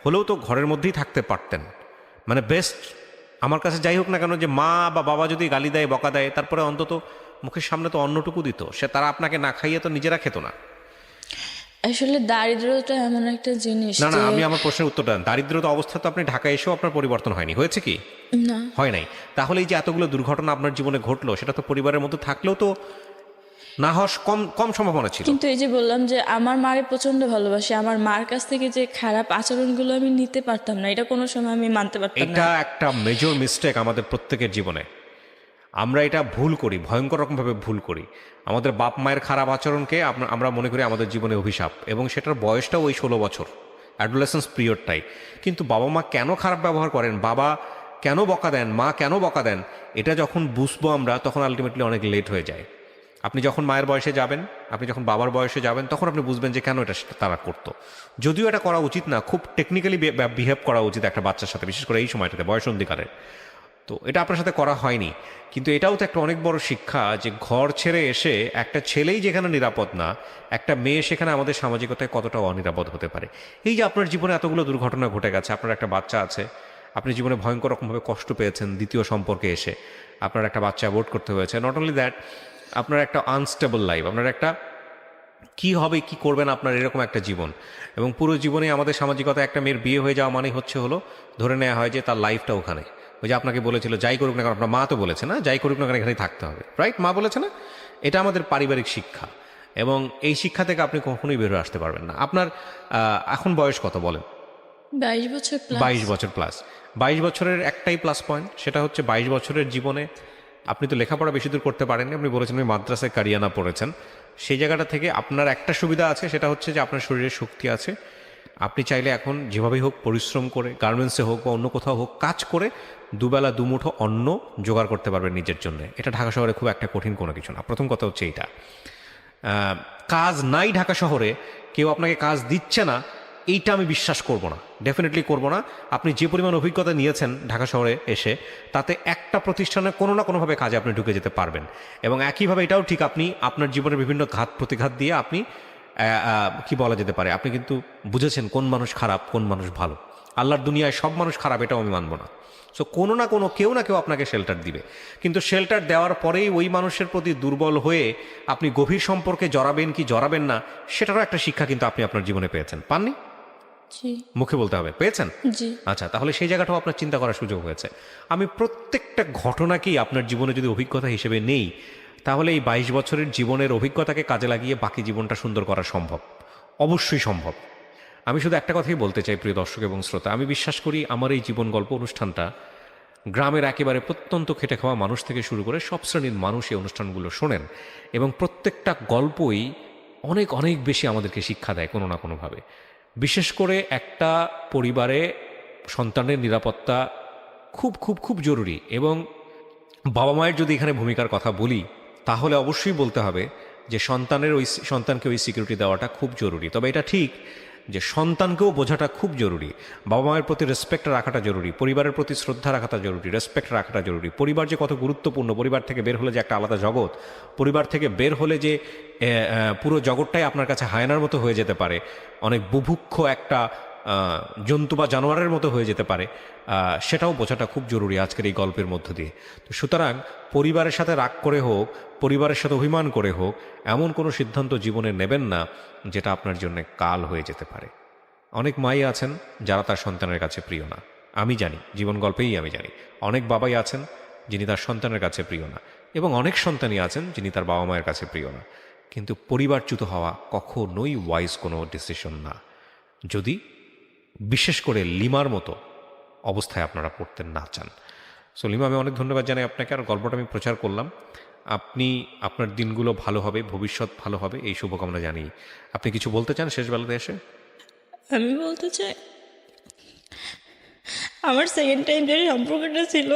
হলেও তো ঘরের মধ্যেই থাকতে পারতেন। মানে বেস্ট আমার কাছে যাই হোক না কেন, যে মা বা বাবা যদি গালি দেয়, বকা দেয়, তারপরে অন্তত মুখের সামনে তো অন্নটুকু দিত, সে তারা আপনাকে না খাইয়ে তো নিজেরা খেত না।
আসলে দারিদ্রতা এমন একটা জিনিস
না না,
যে
আমি আমার প্রশ্নের উত্তরটা দেন। দারিদ্রতা অবস্থা তো আপনি ঢাকায় এসেও আপনার পরিবর্তন হয়নি, হয়েছে কি?
না।
হয় নাই। তাহলে এই যে এতগুলো দুর্ঘটনা আপনার জীবনে ঘটলো, সেটা তো পরিবারের মধ্যে থাকলেও তো না হওয়ার কম কম সম্ভাবনা ছিল।
কিন্তু এই যে বললাম যে আমার মারে প্রচন্ড ভালোবাসি, আমার মার কাছ থেকে যে খারাপ আচরণগুলো আমি নিতে পারতাম না, এটা কোনো সময় আমি মানতে পারতাম না।
এটা একটা মেজর মিস্টেক আমাদের প্রত্যেকের জীবনে। আমরা এটা ভুল করি, ভয়ঙ্কর রকমভাবে ভুল করি। আমাদের বাপ মায়ের খারাপ আচরণকে আমরা মনে করি আমাদের জীবনে অভিশাপ, এবং সেটার বয়সটাও ওই 16 বছর, অ্যাডোলেসেন্স পিরিয়ডটাই। কিন্তু বাবা মা কেন খারাপ ব্যবহার করেন, বাবা কেন বকা দেন, মা কেন বকা দেন, এটা যখন বুঝবো আমরা, তখন আলটিমেটলি অনেক লেট হয়ে যায়। আপনি যখন মায়ের বয়সে যাবেন, আপনি যখন বাবার বয়সে যাবেন, তখন আপনি বুঝবেন যে কেন এটা তারা করতো। যদিও এটা করা উচিত না, খুব টেকনিক্যালি বিহেভ করা উচিত একটা বাচ্চার সাথে, বিশেষ করে এই সময়টাতে, বয়সন্ধিকালে। তো এটা আপনার সাথে করা হয়নি। কিন্তু এটাও তো একটা অনেক বড় শিক্ষা যে ঘর ছেড়ে এসে একটা ছেলেই যেখানে নিরাপদ না, একটা মেয়ে সেখানে আমাদের সামাজিকতায় কতটা অনিরাপদ হতে পারে। এই যে আপনার জীবনে এতগুলো দুর্ঘটনা ঘটে গেছে, আপনার একটা বাচ্চা আছে, আপনি জীবনে ভয়ঙ্কর রকমভাবে কষ্ট পেয়েছেন দ্বিতীয় সম্পর্কে এসে, আপনার একটা বাচ্চা অ্যাবোর্ট করতে হয়েছে। নট অনলি দ্যাট, আপনার একটা আনস্টেবল লাইফ, আপনার একটা কি হবে কি করবেন আপনার এরকম একটা জীবন, এবং পুরো জীবনে আমাদের সামাজিকতা একটা মেয়ের বিয়ে হয়ে যাওয়া মানে হলো ধরে নেওয়া হয় যে তার লাইফটা ওখানে। ওই যে আপনাকে বলেছিল যাই করুক না কেন, আপনার মা তো বলেছে না যাই করুক না কেন এখানেই থাকতে হবে, রাইট? মা বলেছে না? এটা আমাদের পারিবারিক শিক্ষা, এবং এই শিক্ষা থেকে আপনি কখনোই বের হয়ে আসতে পারবেন না। আপনার এখন বয়স কত বলেন?
22 বছর প্লাস।
22 বছর প্লাস। 22 বছরের একটাই প্লাস পয়েন্ট, সেটা হচ্ছে 22 বছরের জীবনে আপনি তো লেখাপড়া বেশি দূর করতে পারেননি। আপনি বলেছেন আপনি মাদ্রাসায় কারিয়ানা পড়েছেন। সেই জায়গাটা থেকে আপনার একটা সুবিধা আছে, সেটা হচ্ছে যে আপনার শরীরে শক্তি আছে। আপনি চাইলে এখন যেভাবেই হোক পরিশ্রম করে, গার্মেন্টসে হোক বা অন্য কোথাও হোক, কাজ করে দুবেলা দুমুঠো অন্ন জোগাড় করতে পারবেন নিজের জন্য। এটা ঢাকা শহরে খুব একটা কঠিন কোনো কিছু না। প্রথম কথা হচ্ছে এইটা। কাজ নাই ঢাকা শহরে, কেউ আপনাকে কাজ দিচ্ছে না, এইটা আমি বিশ্বাস করব না, ডেফিনেটলি করব না। আপনি যে পরিমাণ অভিজ্ঞতা নিয়েছেন ঢাকা শহরে এসে, তাতে একটা প্রতিষ্ঠানে কোনো না কোনোভাবে কাজে আপনি ঢুকে যেতে পারবেন। এবং একইভাবে এটাও ঠিক, আপনি আপনার জীবনের বিভিন্ন ঘাত প্রতিঘাত দিয়ে আপনি কি বলা যেতে পারে, আপনি কিন্তু বুঝেছেন কোন মানুষ খারাপ, কোন মানুষ ভালো। আল্লাহর দুনিয়ায় সব মানুষ খারাপ, এটাও আমি মানব না। সো কোনো না কোনো কেউ না কেউ আপনাকে শেল্টার দিবে, কিন্তু শেল্টার দেওয়ার পরেই ওই মানুষের প্রতি দুর্বল হয়ে আপনি গভীর সম্পর্কে জড়াবেন কি জড়াবেন না, সেটারও একটা শিক্ষা কিন্তু আপনি আপনার জীবনে পেয়েছেন, পাননি?
জি।
মুখে বলতে হবে পেয়েছেন।
জি।
আচ্ছা, তাহলে সেই জায়গাটাও আপনার চিন্তা করার সুযোগ হয়েছে। আমি প্রত্যেকটা ঘটনাকেই আপনার জীবনে যদি অভিজ্ঞতা হিসেবে নেই, তাহলে এই 22 বছরের জীবনের অভিজ্ঞতাকে কাজে লাগিয়ে বাকি জীবনটা সুন্দর করা সম্ভব, অবশ্যই সম্ভব। আমি শুধু একটা কথাই বলতে চাই প্রিয় দর্শক এবং শ্রোতা, আমি বিশ্বাস করি আমার এই জীবন গল্প অনুষ্ঠানটা গ্রামের একেবারে প্রত্যন্ত খেটে খাওয়া মানুষ থেকে শুরু করে সব শ্রেণীর মানুষ এই অনুষ্ঠানগুলো শোনেন, এবং প্রত্যেকটা গল্পই অনেক অনেক বেশি আমাদেরকে শিক্ষা দেয় কোনো না কোনোভাবে। বিশেষ করে একটা পরিবারে সন্তানের নিরাপত্তা খুব খুব খুব জরুরি, এবং বাবা মায়ের যদি এখানে ভূমিকার কথা বলি, তাহলে অবশ্যই বলতে হবে যে সন্তানকে ওই সিকিউরিটি দেওয়াটা খুব জরুরি। তবে এটা ঠিক যে সন্তানকেও বোঝাটা খুব জরুরি, বাবা মায়ের প্রতি রেসপেক্ট রাখাটা জরুরি, পরিবারের প্রতি শ্রদ্ধা রাখাটা জরুরি, রেসপেক্ট রাখাটা জরুরি। পরিবার যে কত গুরুত্বপূর্ণ, পরিবার থেকে বের হলে যে একটা আলাদা জগৎ, পরিবার থেকে বের হলে যে পুরো জগৎটাই আপনার কাছে হায়নার মতো হয়ে যেতে পারে, অনেক বুভুক্ষ একটা জন্তু বা জানোয়ারের মতো হয়ে যেতে পারে, সেটাও বোঝাটা খুব জরুরি আজকের এই গল্পের মধ্য দিয়ে। তো সুতরাং পরিবারের সাথে রাগ করে হোক, পরিবারের সাথে অভিমান করে হোক, এমন কোনো সিদ্ধান্ত জীবনে নেবেন না যেটা আপনার জন্য কাল হয়ে যেতে পারে। অনেক মাই আছেন যারা তার সন্তানের কাছে প্রিয় না, আমি জানি, জীবন গল্পেই আমি জানি অনেক বাবাই আছেন যিনি তার সন্তানের কাছে প্রিয় না, এবং অনেক সন্তানই আছেন যিনি তার বাবা মায়ের কাছে প্রিয় না। কিন্তু পরিবারচ্যুত হওয়া কখনোই ওয়াইজ কোনো ডিসিশন না, যদি বিশেষ করে লিমার মতো অবস্থায় আপনারা পড়তে না চান। সো লিমা, আমি অনেক ধন্যবাদ জানাই আপনাকে, আর গল্পটা আমি প্রচার করলাম। আপনি আপনার দিনগুলো ভালো হবে, ভবিষ্যৎ ভালো হবে, এই শুভকামনা জানি। আপনি কিছু বলতে চান শেষ বেলাতে এসে?
আমি বলতে চাই, আমার সেকেন্ড টাইম যে সম্পর্কটা ছিল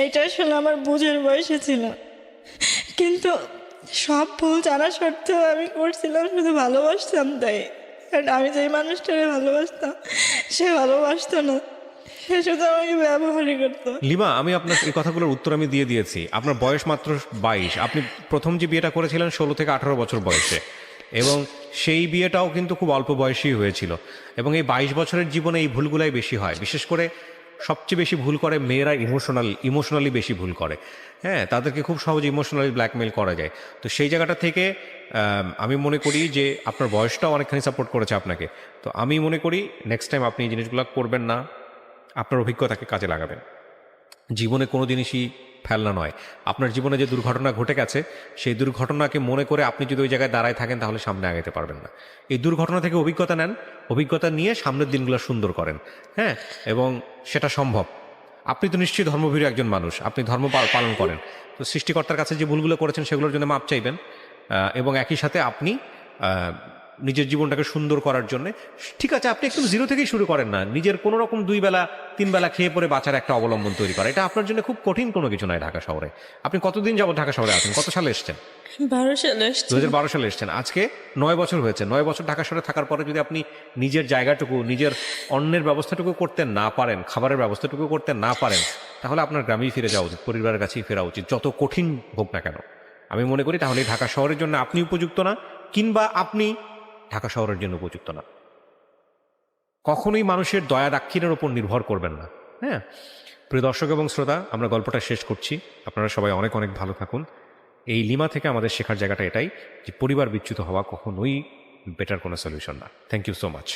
এটা আসলে আমার বুঝের বয়সে ছিল, কিন্তু সব ভুল জানা সত্ত্বেও আমি করছিলাম শুধু ভালোবাসতাম তাই। কারণ আমি যেই মানুষটাকে ভালোবাসতাম সে ভালোবাসতো না, সে শুধু আমাকে ব্যবহারই করতো।
লিমা, আমি আপনার এই কথাগুলোর উত্তর আমি দিয়ে দিয়েছি। আপনার বয়স মাত্র 22। আপনি প্রথম যে বিয়েটা করেছিলেন 16 থেকে 18 বছর বয়সে, এবং সেই বিয়েটাও কিন্তু খুব অল্প বয়সেই হয়েছিল। এবং এই 22 বছরের জীবনে এই ভুলগুলাই বেশি হয়। বিশেষ করে সবচেয়ে বেশি ভুল করে মেয়েরা ইমোশনালি বেশি ভুল করে। হ্যাঁ, তাদেরকে খুব সহজে ইমোশনালি ব্ল্যাকমেল করা যায়। তো সেই জায়গাটা থেকে আমি মনে করি যে আপনার বয়সটাও অনেকখানি সাপোর্ট করেছে আপনাকে। তো আমি মনে করি নেক্সট টাইম আপনি এই জিনিসগুলো করবেন না, আপনার অভিজ্ঞতাকে কাজে লাগাবেন। জীবনে কোনো জিনিসই ফেলনা নয়। আপনার জীবনে যে দুর্ঘটনা ঘটে গেছে, সেই দুর্ঘটনাকে মনে করে আপনি যদি ওই জায়গায় দাঁড়ায় থাকেন তাহলে সামনে আগাতে পারবেন না। এই দুর্ঘটনা থেকে অভিজ্ঞতা নেন, অভিজ্ঞতা নিয়ে সামনের দিনগুলো সুন্দর করেন। হ্যাঁ, এবং সেটা সম্ভব। আপনি তো নিশ্চয়ই ধর্মভীরু একজন মানুষ, আপনি ধর্ম পালন করেন। তো সৃষ্টিকর্তার কাছে যে ভুলগুলো করেছেন সেগুলোর জন্য মাপ চাইবেন, এবং একই সাথে আপনি নিজের জীবনটাকে সুন্দর করার জন্য, ঠিক আছে, আপনি একদম জিরো থেকেই শুরু করেন না। নিজের কোনো রকম 2 বেলা 3 বেলা খেয়ে পরে বাঁচার একটা অবলম্বন তৈরি করা, এটা আপনার জন্য খুব কঠিন কোনো কিছু নয়। ঢাকা শহরে আপনি কতদিন যাবত ঢাকা শহরে আছেন? কত সালে এসছেন?
12 সালে এসেছি।
2012 সালে এসছেন। আজকে 9 বছর হয়েছে। 9 বছর ঢাকা শহরে থাকার পরে যদি আপনি নিজের জায়গাটুকু, নিজের অন্নের ব্যবস্থাটুকু করতে না পারেন, খাবারের ব্যবস্থাটুকু করতে না পারেন, তাহলে আপনার গ্রামেই ফিরে যাওয়া উচিত, পরিবারের কাছেই ফেরা উচিত, যত কঠিন হোক না কেন। আমি মনে করি তাহলে ঢাকা শহরের জন্য আপনি উপযুক্ত না, কিংবা আপনি ঢাকা শহরের জন্য উপযুক্ত না। কখনোই মানুষের দয়া দাক্ষিণের উপর নির্ভর করবেন না। হ্যাঁ, প্রিয় দর্শক এবং শ্রোতা, আমরা গল্পটা শেষ করছি। আপনারা সবাই অনেক অনেক ভালো থাকুন। এই লিমা থেকে আমাদের শেখার জায়গাটা এটাই যে পরিবার বিচ্যুত হওয়া কখনোই বেটার কোনো সলিউশন না। Thank you so much.